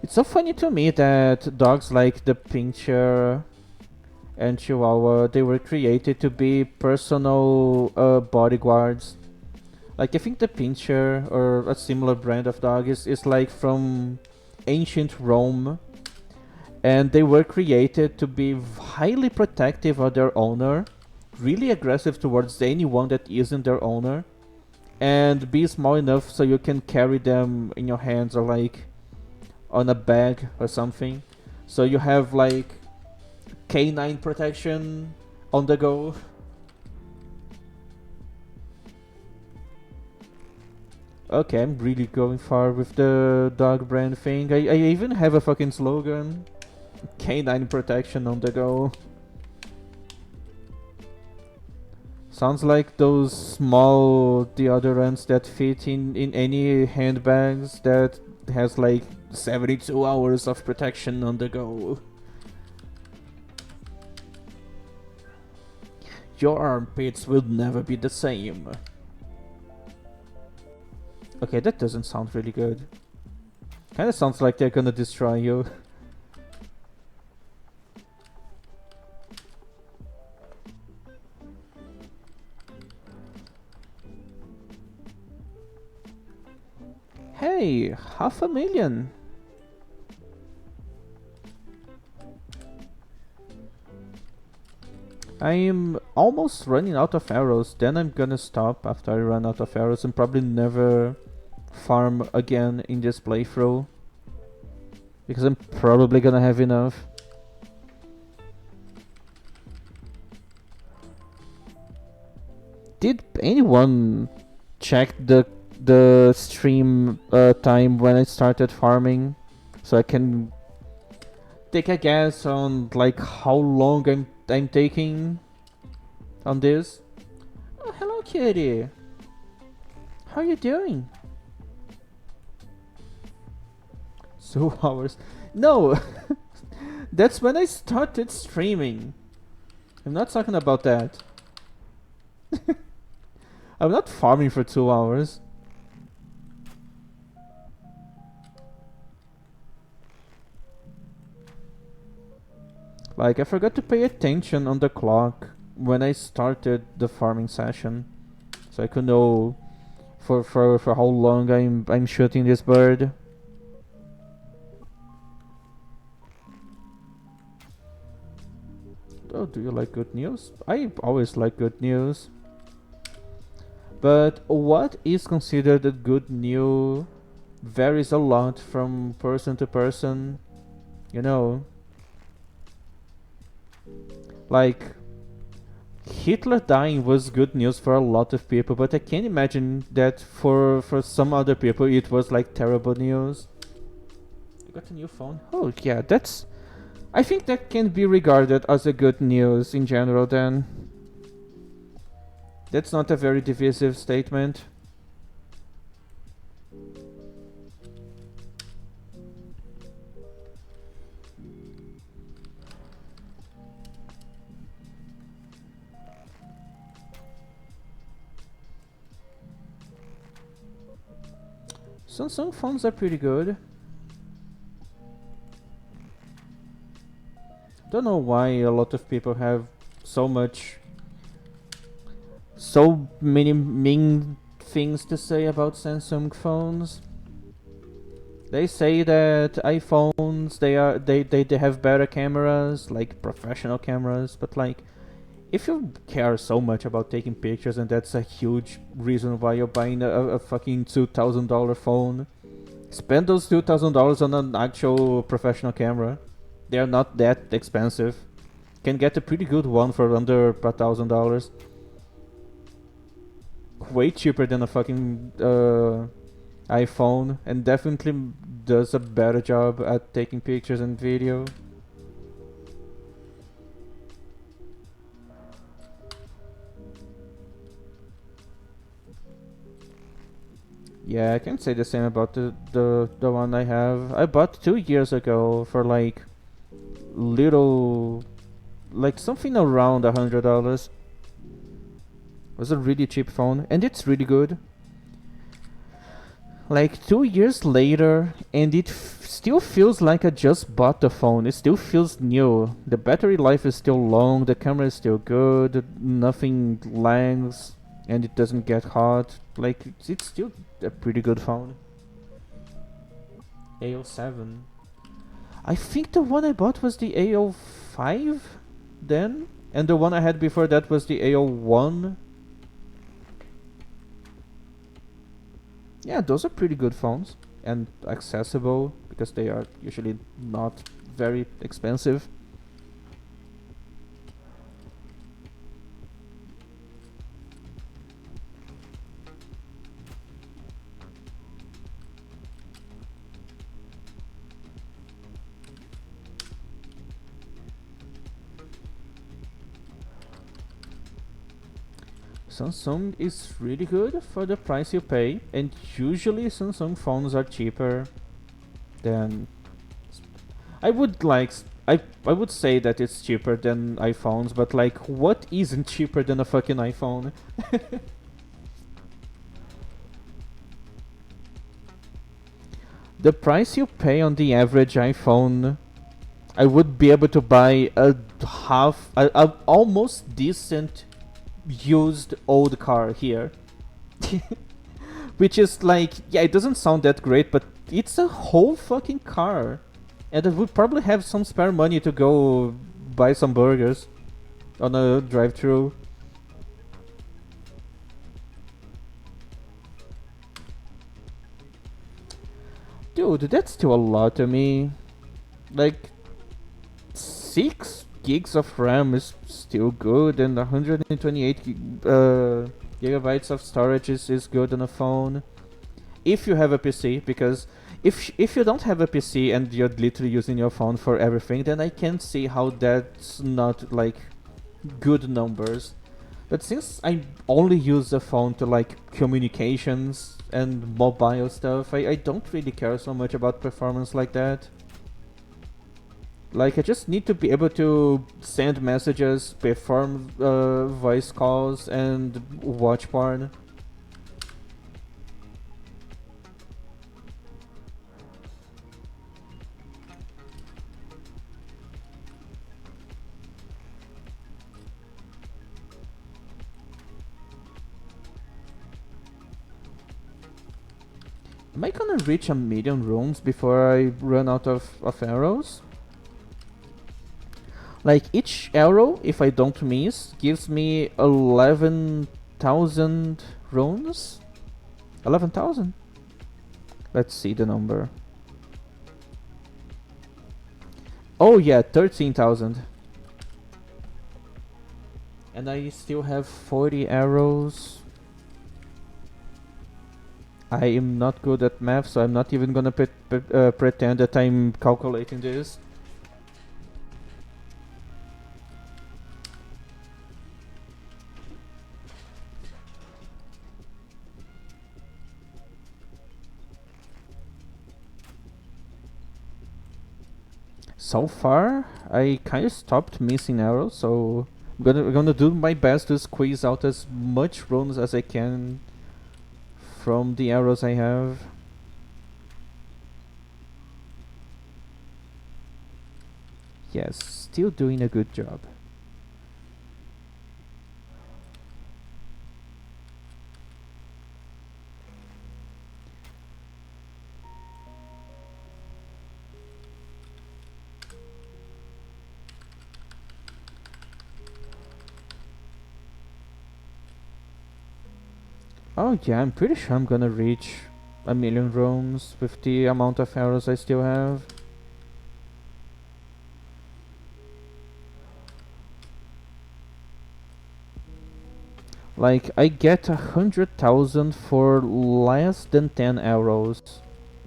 It's so funny to me that dogs like the Pinscher and Chihuahua, they were created to be personal bodyguards. Like, I think the Pinscher, or a similar brand of dog, is like from ancient Rome. And they were created to be highly protective of their owner, really aggressive towards anyone that isn't their owner, and be small enough so you can carry them in your hands or like on a bag or something. So you have like canine protection on the go. Okay, I'm really going far with the dog brand thing. I even have a fucking slogan. Canine protection on the go. Sounds like those small deodorants that fit in any handbags that has like 72 hours of protection on the go. Your armpits will never be the same. Okay, that doesn't sound really good. Kinda sounds like they're gonna destroy you. Hey, 500,000. I'm almost running out of arrows, then I'm gonna stop after I run out of arrows and probably never farm again in this playthrough. Because I'm probably gonna have enough. Did anyone check the stream time when I started farming? So I can take a guess on like how long I'm taking on this. Oh, hello kitty. How you doing? 2 hours. No, that's when I started streaming. I'm not talking about that. I'm not farming for 2 hours. Like, I forgot to pay attention on the clock when I started the farming session, so I could know for how long I'm shooting this bird. Oh, do you like good news? I always like good news. But what is considered a good news varies a lot from person to person. You know, like Hitler dying was good news for a lot of people, but I can imagine that for some other people it was like terrible news. You got a new phone? Oh yeah, I think that can be regarded as a good news in general then. That's not a very divisive statement. Samsung phones are pretty good. Don't know why a lot of people have so many mean things to say about Samsung phones. They say that iPhones they have better cameras, like professional cameras, but like if you care so much about taking pictures and that's a huge reason why you're buying a fucking $2,000 phone, spend those $2,000 on an actual professional camera. They are not that expensive. Can get a pretty good one for under $1,000. Way cheaper than a fucking iPhone, and definitely does a better job at taking pictures and video. Yeah, I can say the same about the one I have. I bought 2 years ago for like little, like something around $100. Was a really cheap phone, and it's really good. Like 2 years later, and it still feels like I just bought the phone. It still feels new. The battery life is still long. The camera is still good. Nothing lags, and it doesn't get hot. Like it's still a pretty good phone. A07. I think the one I bought was the A05 then, and the one I had before that was the A01. Yeah, those are pretty good phones and accessible because they are usually not very expensive. Samsung is really good for the price you pay, and usually Samsung phones are cheaper than. I would like. I would say that it's cheaper than iPhones, but like, what isn't cheaper than a fucking iPhone? The price you pay on the average iPhone, I would be able to buy a almost decent used old car here. Which is like, yeah, it doesn't sound that great, but it's a whole fucking car. And I would probably have some spare money to go buy some burgers on a drive-thru. Dude, that's still a lot to me. Like, 6 gigs of RAM is still good, and 128 gigabytes of storage is good on a phone. If you have a PC, because if you don't have a PC and you're literally using your phone for everything, then I can see how that's not like good numbers. But since I only use the phone to like communications and mobile stuff, I don't really care so much about performance like that. Like, I just need to be able to send messages, perform voice calls, and watch porn. Am I gonna reach 1,000,000 runes before I run out of arrows? Like, each arrow, if I don't miss, gives me 11,000 runes? 11,000? Let's see the number. Oh yeah, 13,000. And I still have 40 arrows. I am not good at math, so I'm not even gonna pretend that I'm calculating this. So far, I kind of stopped missing arrows, so I'm gonna do my best to squeeze out as much runes as I can from the arrows I have. Yes, still doing a good job. Oh yeah, I'm pretty sure I'm gonna reach a million rooms with the amount of arrows I still have. Like, I get 100,000 for less than 10 arrows.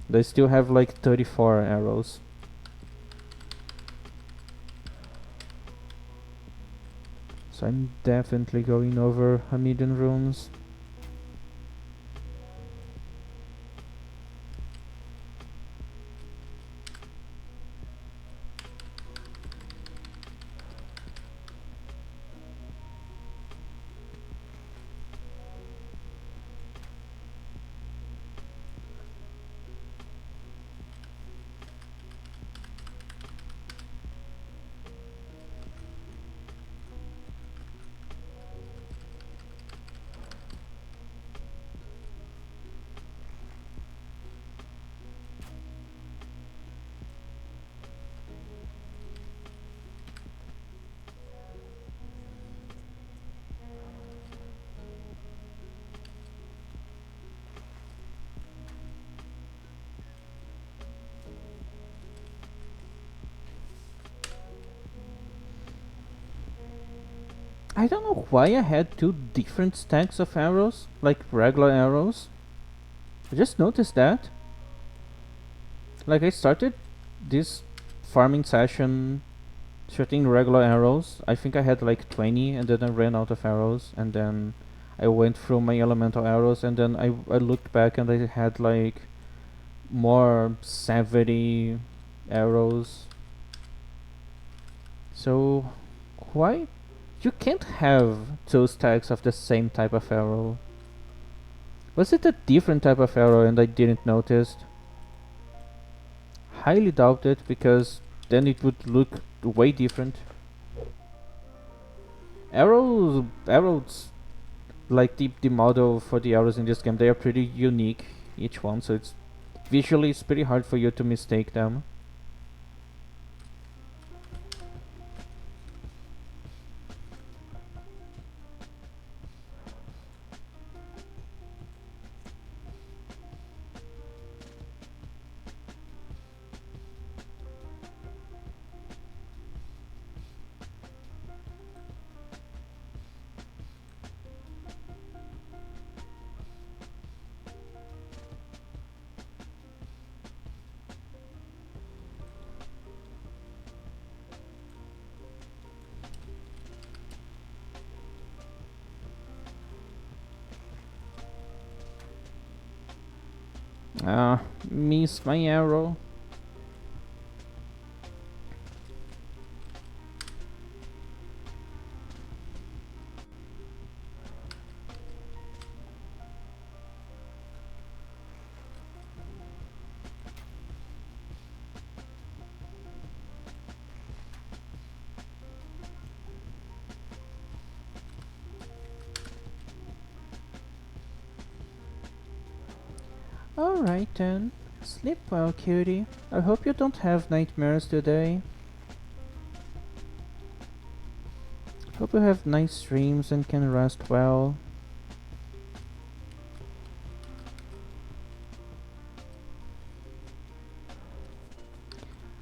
They still have like 34 arrows. So I'm definitely going over a million rooms. I don't know why I had two different stacks of arrows, like regular arrows. I just noticed that. Like, I started this farming session shooting regular arrows. I think I had like 20 and then I ran out of arrows and then I went through my elemental arrows and then I looked back and I had like more 70 arrows. So why you can't have two stacks of the same type of arrow? Was it a different type of arrow and I didn't notice? Highly doubt it because then it would look way different. Arrows like the model for the arrows in this game, they are pretty unique each one, so it's visually it's pretty hard for you to mistake them. Ah, miss my arrow. Alright then. Sleep well, cutie. I hope you don't have nightmares today. Hope you have nice dreams and can rest well.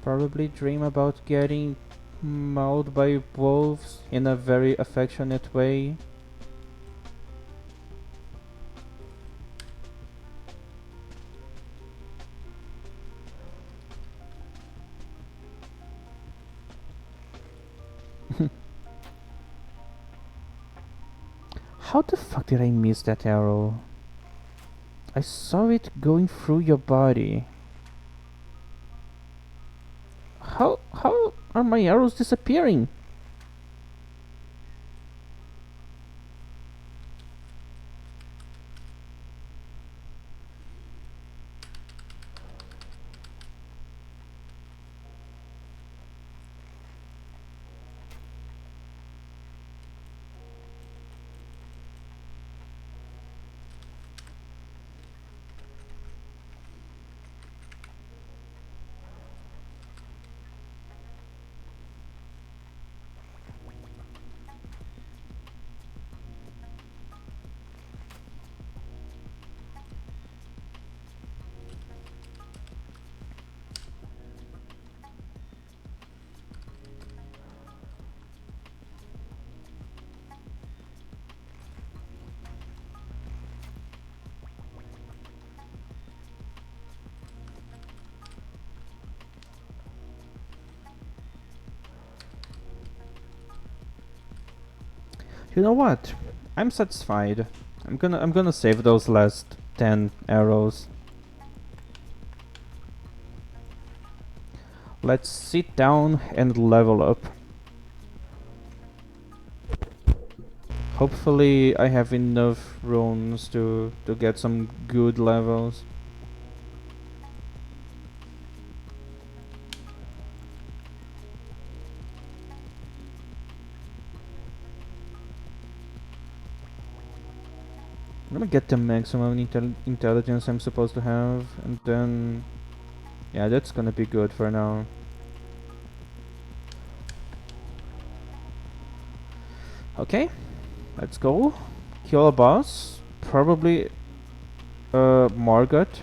Probably dream about getting mauled by wolves in a very affectionate way. How the fuck did I miss that arrow? I saw it going through your body. How are my arrows disappearing? You know what? I'm satisfied. I'm gonna save those last 10 arrows. Let's sit down and level up. Hopefully I have enough runes to get some good levels. I'm gonna get the maximum intelligence I'm supposed to have, and then yeah, that's gonna be good for now. Okay, let's go. Kill a boss. Probably Morgoth.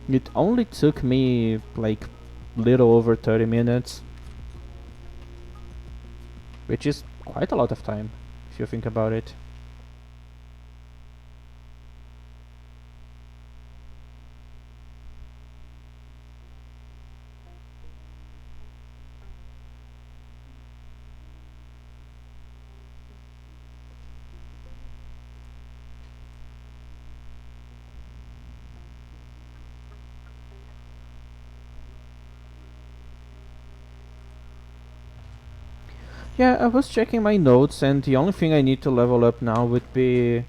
It only took me like little over 30 minutes, which is quite a lot of time if you think about it. Yeah, I was checking my notes, and the only thing I need to level up now would be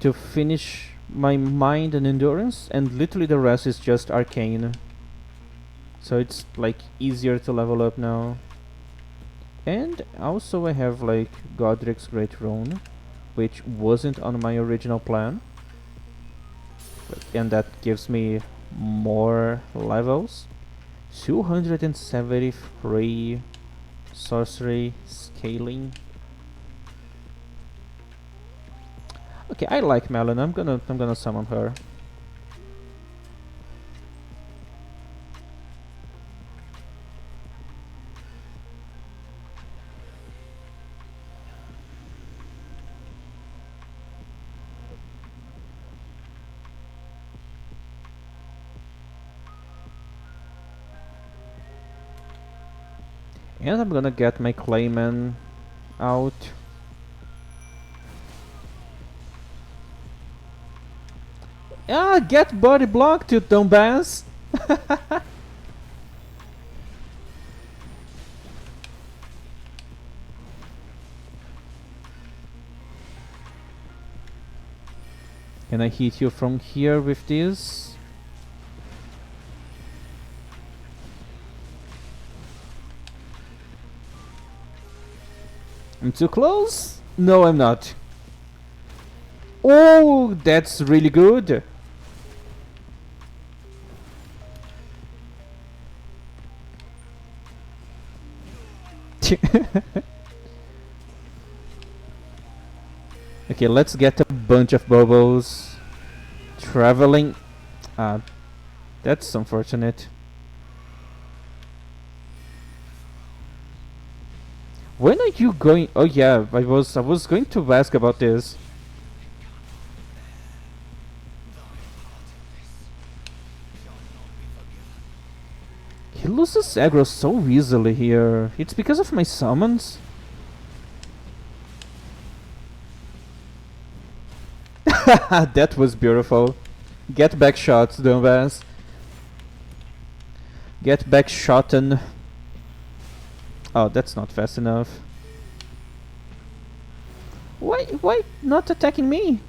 to finish my mind and endurance, and literally the rest is just arcane. So it's like easier to level up now. And also I have like Godric's Great Rune, which wasn't on my original plan. And that gives me more levels. 273 sorcery scaling. Okay, I like Melon. I'm gonna summon her. And I'm gonna get my Clayman out. Ah, get body blocked, you dumbass! Can I hit you from here with this? I'm too close? No, I'm not. Oh, that's really good. Okay, let's get a bunch of bubbles. Traveling. Ah, that's unfortunate. When are you going? Oh yeah, I was going to ask about this. He loses aggro so easily here. It's because of my summons. That was beautiful. Get back shots, dumbass. Get back shotten. Oh, that's not fast enough. Why not attacking me?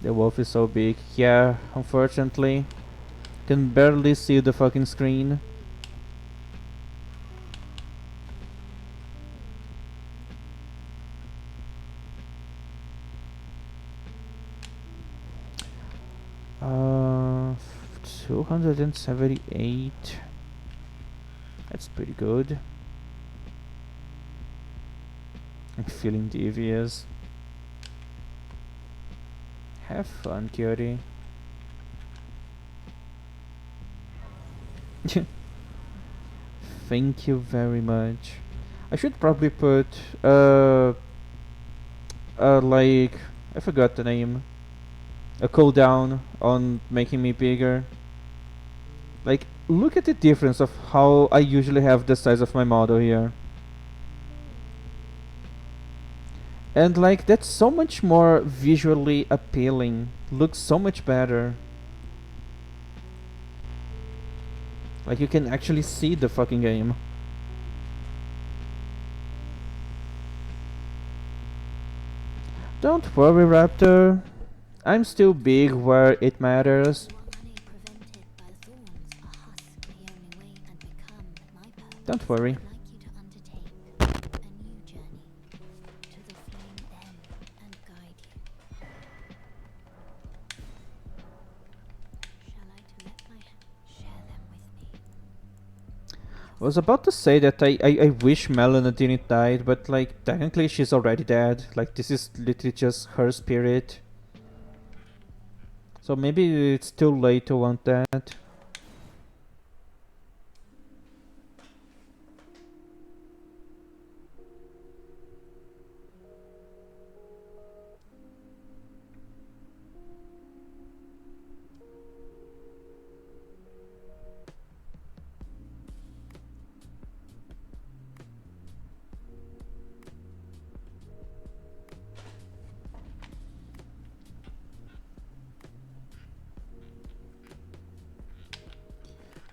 The wolf is so big. Yeah, unfortunately. Can barely see the fucking screen. Uh, 278. That's pretty good. I'm feeling devious. Have fun, cutie. Thank you very much. I should probably put like I forgot the name. A cooldown on making me bigger. Like, look at the difference of how I usually have the size of my model here. And like, that's so much more visually appealing. Looks so much better. Like, you can actually see the fucking game. Don't worry, Raptor. I'm still big where it matters. Don't worry. I was about to say that I wish Melina didn't die, but like technically she's already dead. Like this is literally just her spirit. So maybe it's too late to want that.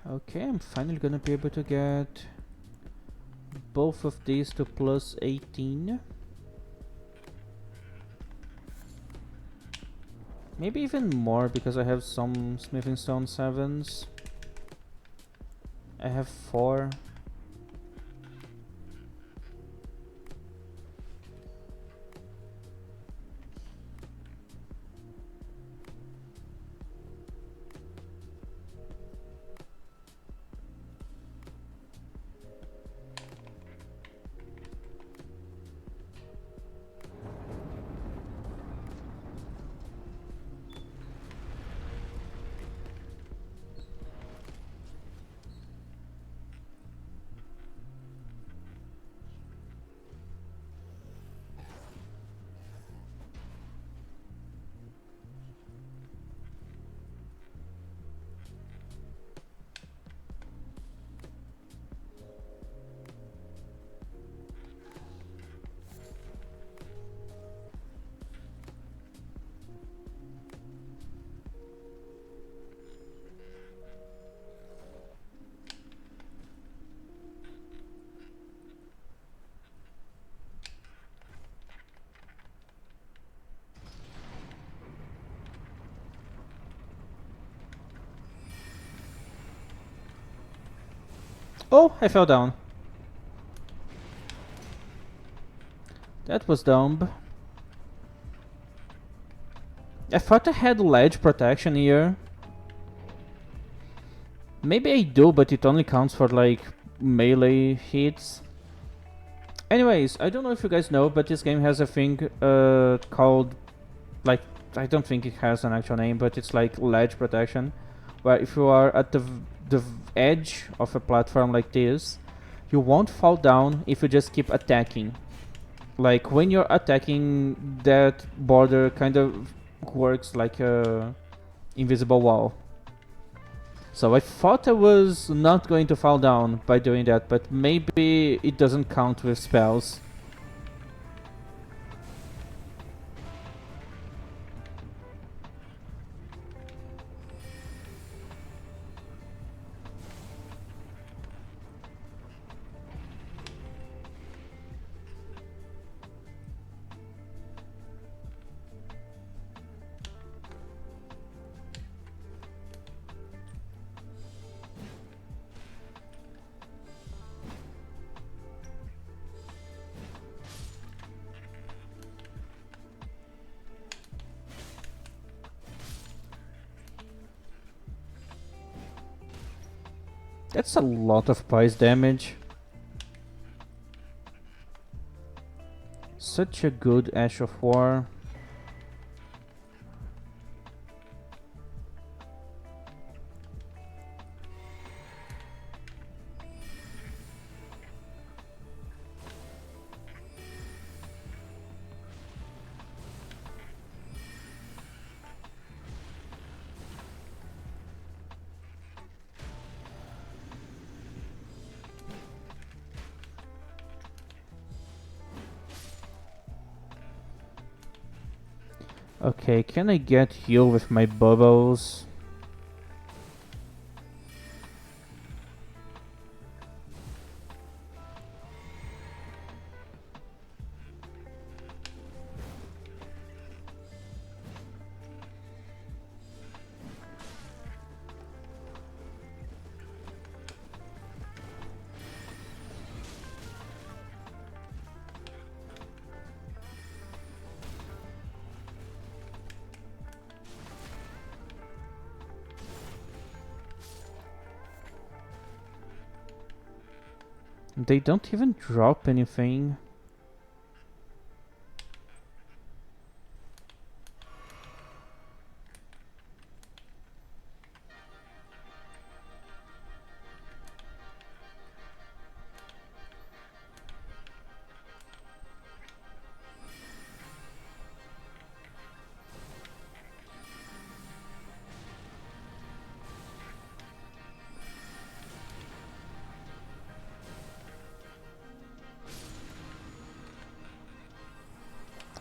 Okay, I'm finally gonna be able to get both of these to plus 18. Maybe even more because I have some smithing stone 7s. I have 4. Oh, I fell down. That was dumb. I thought I had ledge protection here. Maybe I do, but it only counts for like melee hits. Anyways, I don't know if you guys know, but this game has a thing called, like, I don't think it has an actual name, but it's like ledge protection, where if you are at the edge of a platform like this, you won't fall down if you just keep attacking. Like when you're attacking, that border kind of works like a invisible wall. So I thought I was not going to fall down by doing that, but maybe it doesn't count with spells. That's a lot of price damage. Such a good Ash of War. Okay, can I get heal with my bubbles? They don't even drop anything.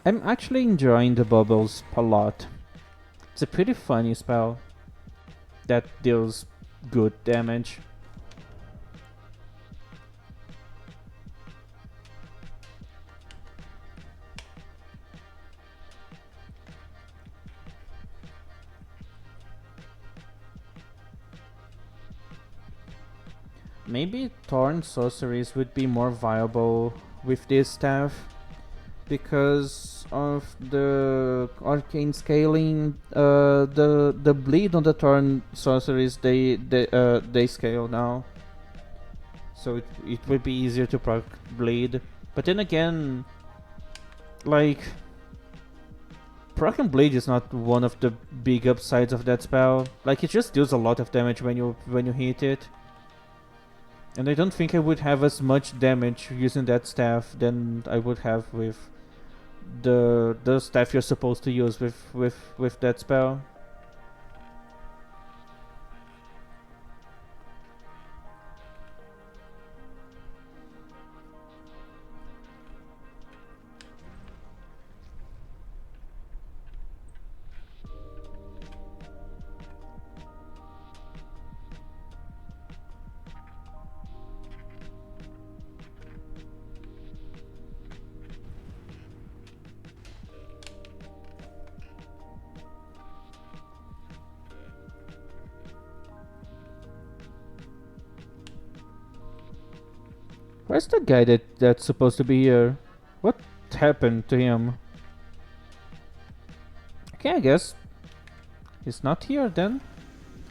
I'm actually enjoying the bubbles a lot. It's a pretty funny spell that deals good damage. Maybe Thorn sorceries would be more viable with this staff because of the arcane scaling. The bleed on the Thorn sorceries they scale now, so it would be easier to proc bleed. But then again, like proc and bleed is not one of the big upsides of that spell. Like it just deals a lot of damage when you hit it. And I don't think I would have as much damage using that staff than I would have with the staff you're supposed to use with that spell. Where's the guy that's supposed to be here? What happened to him? Okay, I guess he's not here then.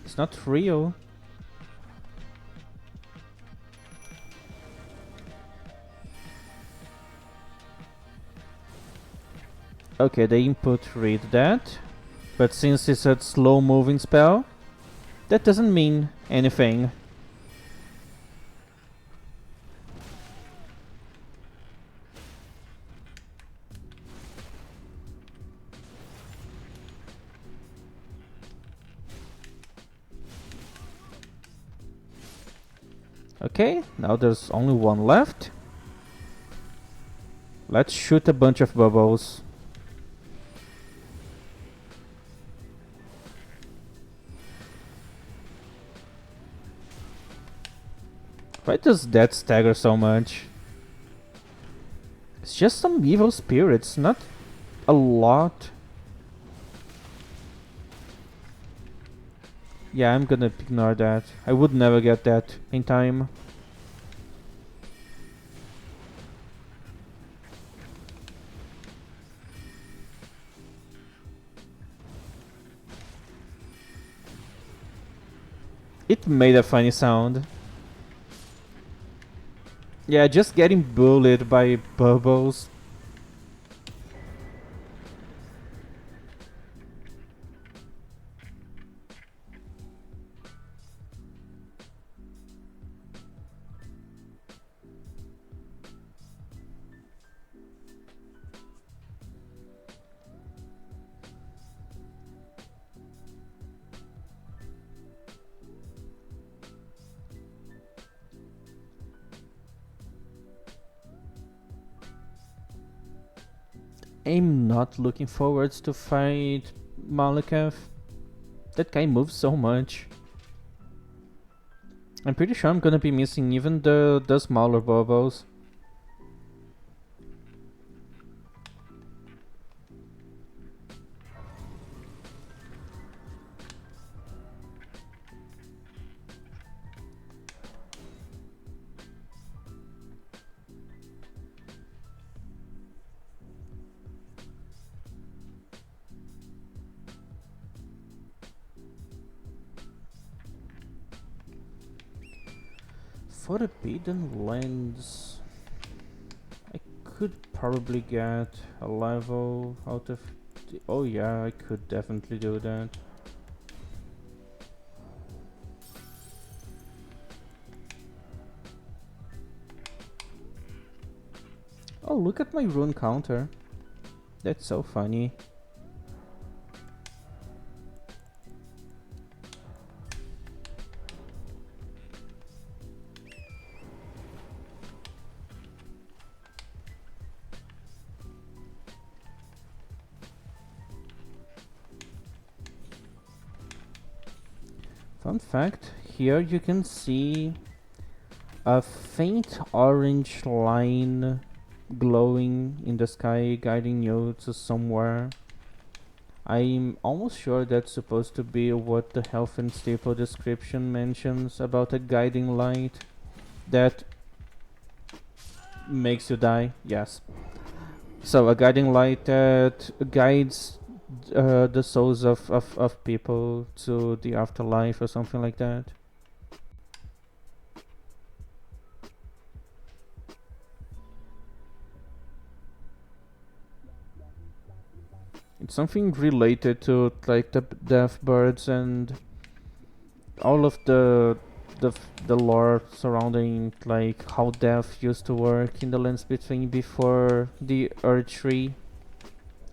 It's not real. Okay, the input read that. But since it's a slow moving spell, that doesn't mean anything. Okay, now there's only one left. Let's shoot a bunch of bubbles. Why does that stagger so much? It's just some evil spirits, not a lot. Yeah, I'm gonna ignore that. I would never get that in time. It made a funny sound. Yeah, just getting bullied by bubbles. I'm not looking forward to fight Malekith. That guy moves so much. I'm pretty sure I'm gonna be missing even the smaller bobos. Forbidden Lands. I could probably get a level out of. Oh yeah, I could definitely do that. Oh, look at my rune counter. That's so funny. Fun fact, here you can see a faint orange line glowing in the sky guiding you to somewhere. I'm almost sure that's supposed to be what the health and staple description mentions about a guiding light that makes you die. Yes. So a guiding light that guides the souls of people to the afterlife or something like that. It's something related to like the death birds and all of the lore surrounding like how death used to work in the lands between before the Earth Tree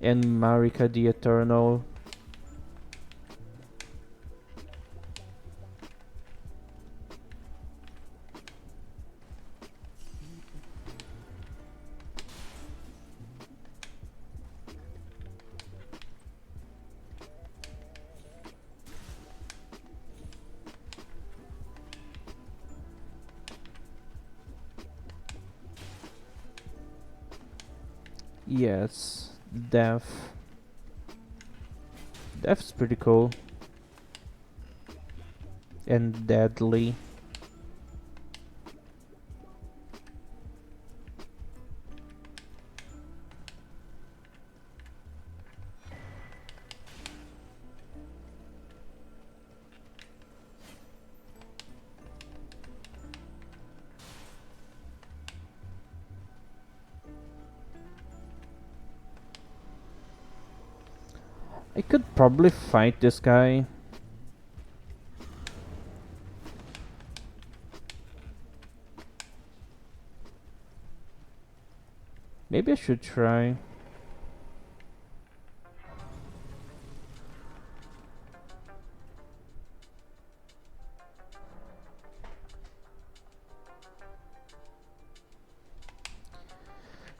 and Marika the Eternal. Yes, death. Death's pretty cool. And deadly. I could probably fight this guy. Maybe I should try.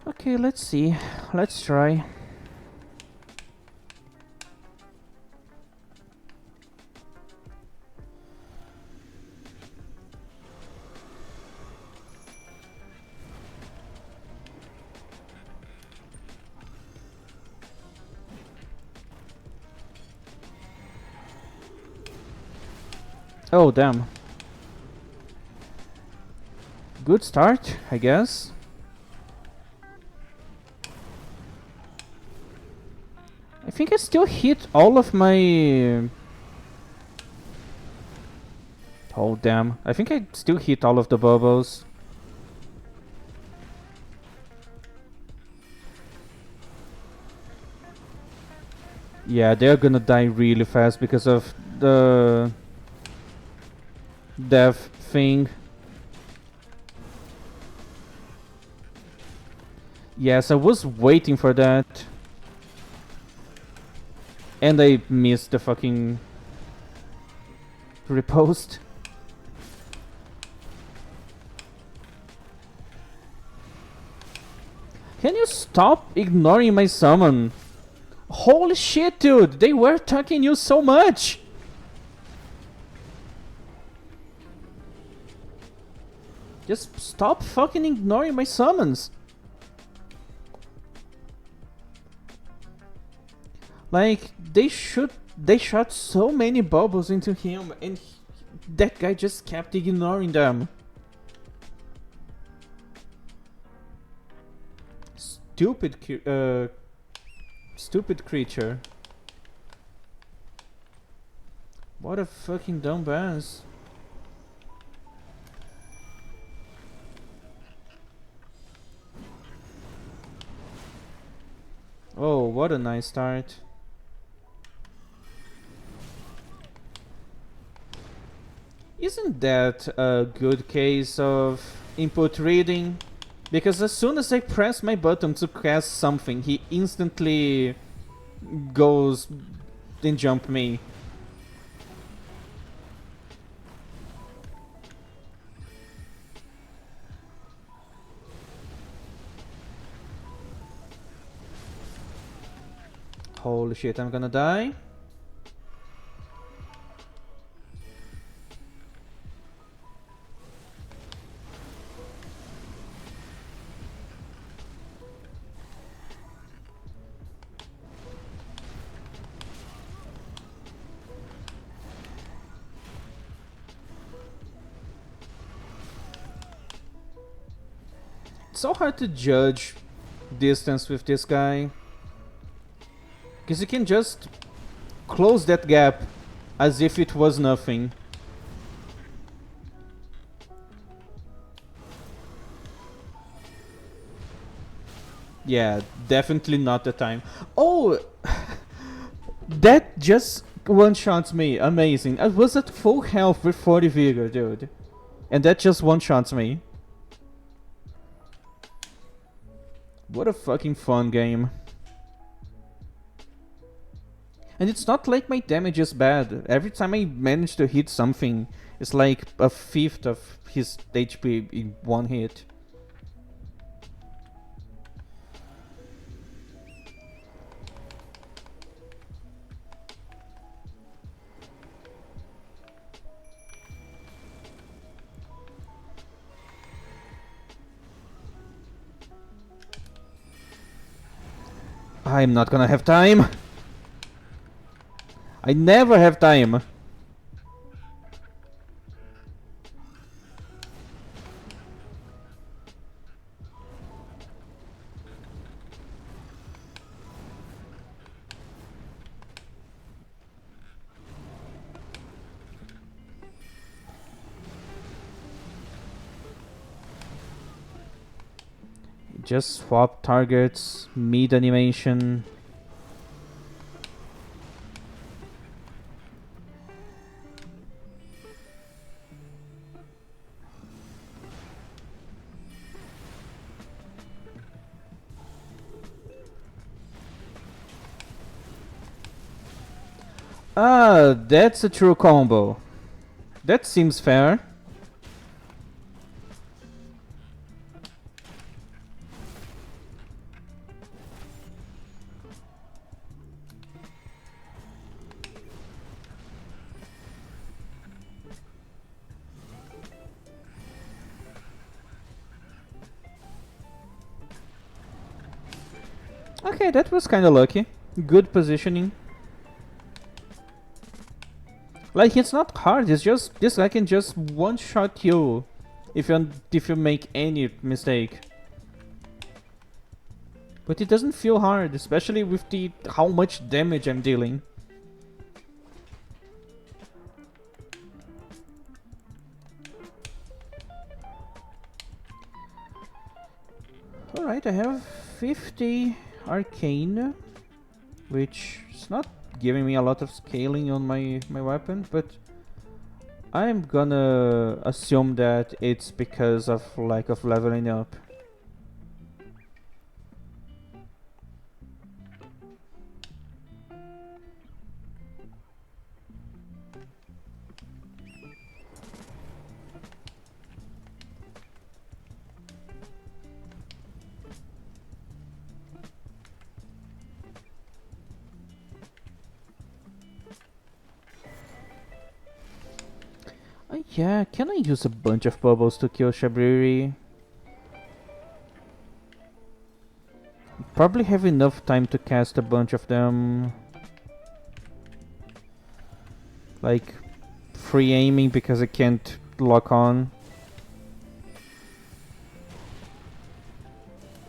Okay, let's see. Let's try. Oh, damn. Good start, I guess. I think I still hit all of my... Oh, damn. I think I still hit all of the bubbles. Yeah, they're gonna die really fast because of the death thing. Yes, I was waiting for that. And I missed the fucking repost. Can you stop ignoring my summon? Holy shit, dude! They were attacking you so much! Just stop fucking ignoring my summons! Like, they shot so many bubbles into him and that guy just kept ignoring them. Stupid creature. What a fucking dumbass. Oh, what a nice start. Isn't that a good case of input reading? Because as soon as I press my button to cast something, he instantly goes and jump me. Holy shit, I'm gonna die. It's so hard to judge distance with this guy. Because you can just close that gap as if it was nothing. Yeah, definitely not the time. Oh! That just one-shots me. Amazing. I was at full health with 40 vigor, dude. And that just one-shots me. What a fucking fun game. And it's not like my damage is bad. Every time I manage to hit something, it's like a fifth of his HP in one hit. I'm not gonna have time. I never have time. Just swap targets, mid animation. Ah, that's a true combo. That seems fair. Okay, that was kinda lucky. Good positioning. Like, it's not hard, it's just this guy can just one-shot you if you make any mistake. But it doesn't feel hard, especially with the how much damage I'm dealing. Alright, I have 50 arcane, which is not giving me a lot of scaling on my weapon, but I'm gonna assume that it's because of lack of leveling up. Yeah, can I use a bunch of bubbles to kill Shabriri? Probably have enough time to cast a bunch of them. Like, free aiming because I can't lock on.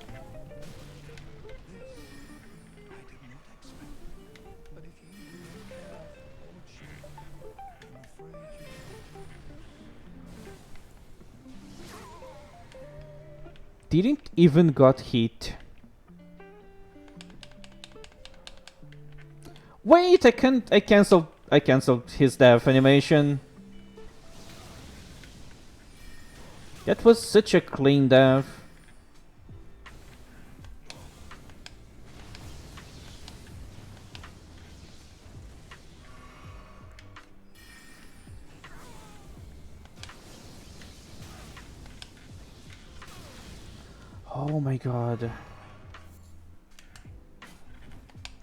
I did not expect. But if you really care for Lordship, I'm afraid you Didn't even got hit. Wait, I canceled his death animation. That was such a clean death. Oh my god.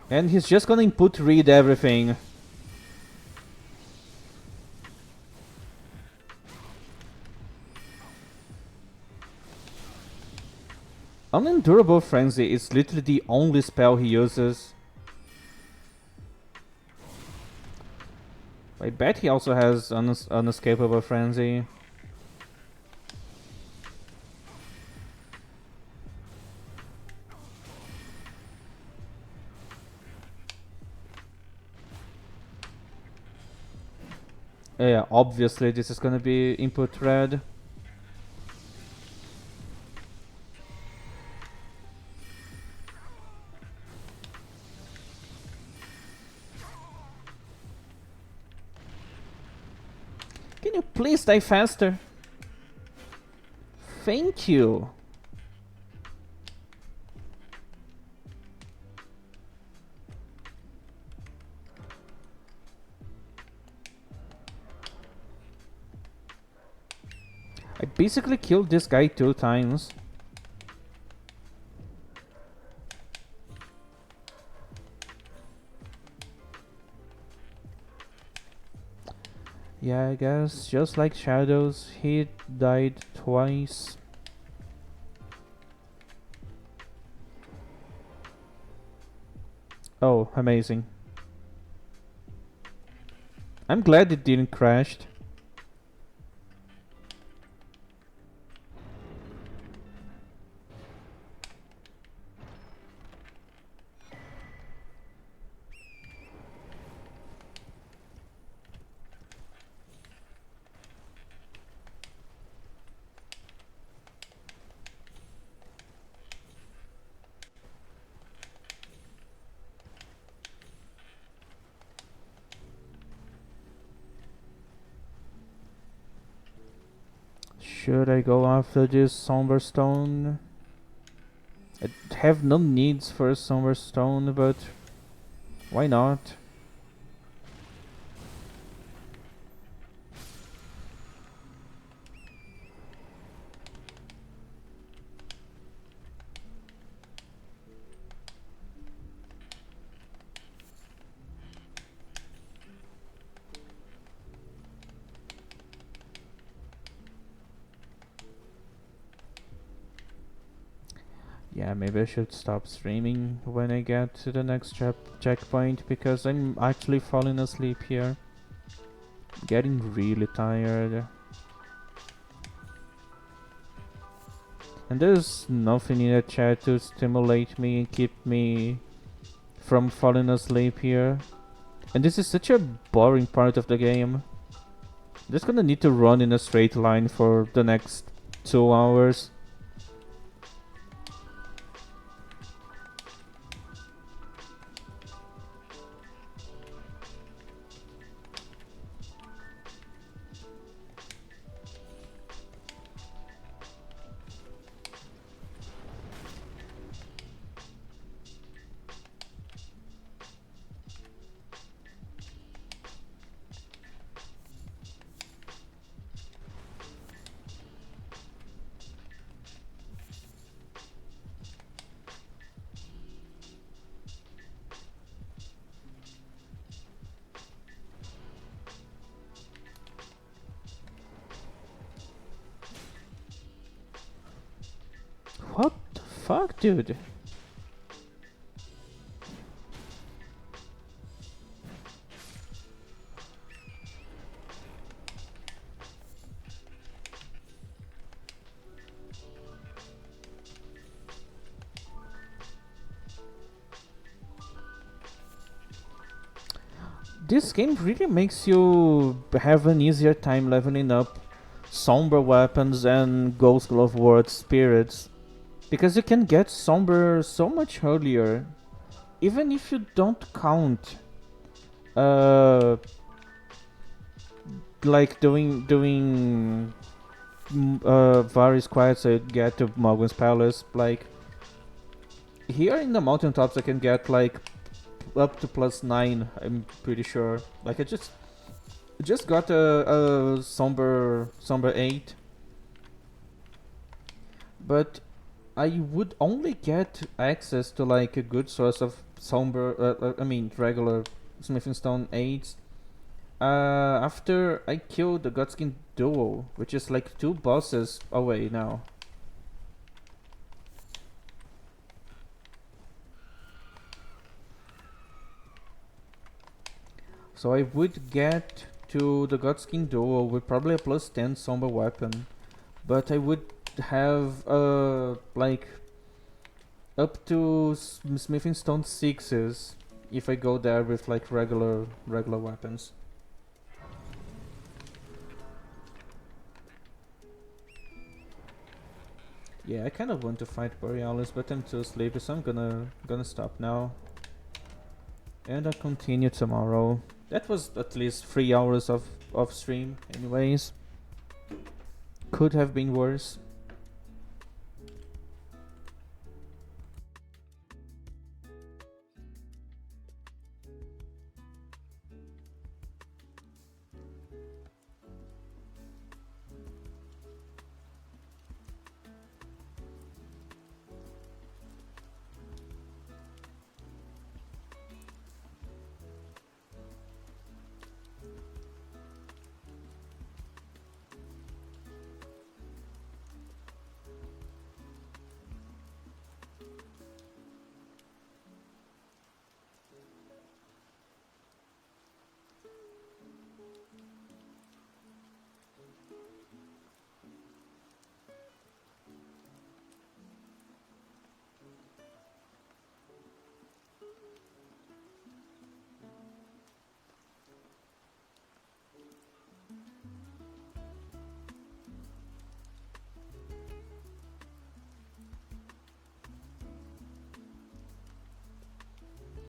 And he's just gonna input read everything. Unendurable Frenzy is literally the only spell he uses. I bet he also has Unescapable Frenzy. Yeah, obviously this is gonna be input red. Can you please die faster? Thank you. I basically killed this guy 2 times. Yeah, I guess just like Shadows, he died twice. Oh, amazing. I'm glad it didn't crash. Should I go after this Somber Stone? I have no needs for a Somber Stone, but why not? Yeah, maybe I should stop streaming when I get to the next checkpoint because I'm actually falling asleep here. Getting really tired. And there's nothing in the chat to stimulate me and keep me from falling asleep here. And this is such a boring part of the game. I'm just gonna need to run in a straight line for the next 2 hours. fuck, dude? This game really makes you have an easier time leveling up somber weapons and Ghost Glove Ward spirits, because you can get somber so much earlier, even if you don't count uh like doing various quests I get to Morgan's Palace. Like here in the mountaintops I can get like up to +9, I'm pretty sure. Like I just got a somber 8, but I would only get access to like a good source of somber I mean regular Smithing Stone 8s after I killed the Godskin Duo, which is like 2 bosses away now. So I would get to the Godskin Duo with probably a +10 somber weapon, but I would have like up to Smithing Stone 6s if I go there with like regular weapons. Yeah, I kind of want to fight Borealis, but I'm too sleepy, so I'm gonna stop now. And I'll continue tomorrow. That was at least 3 hours of stream anyways. Could have been worse.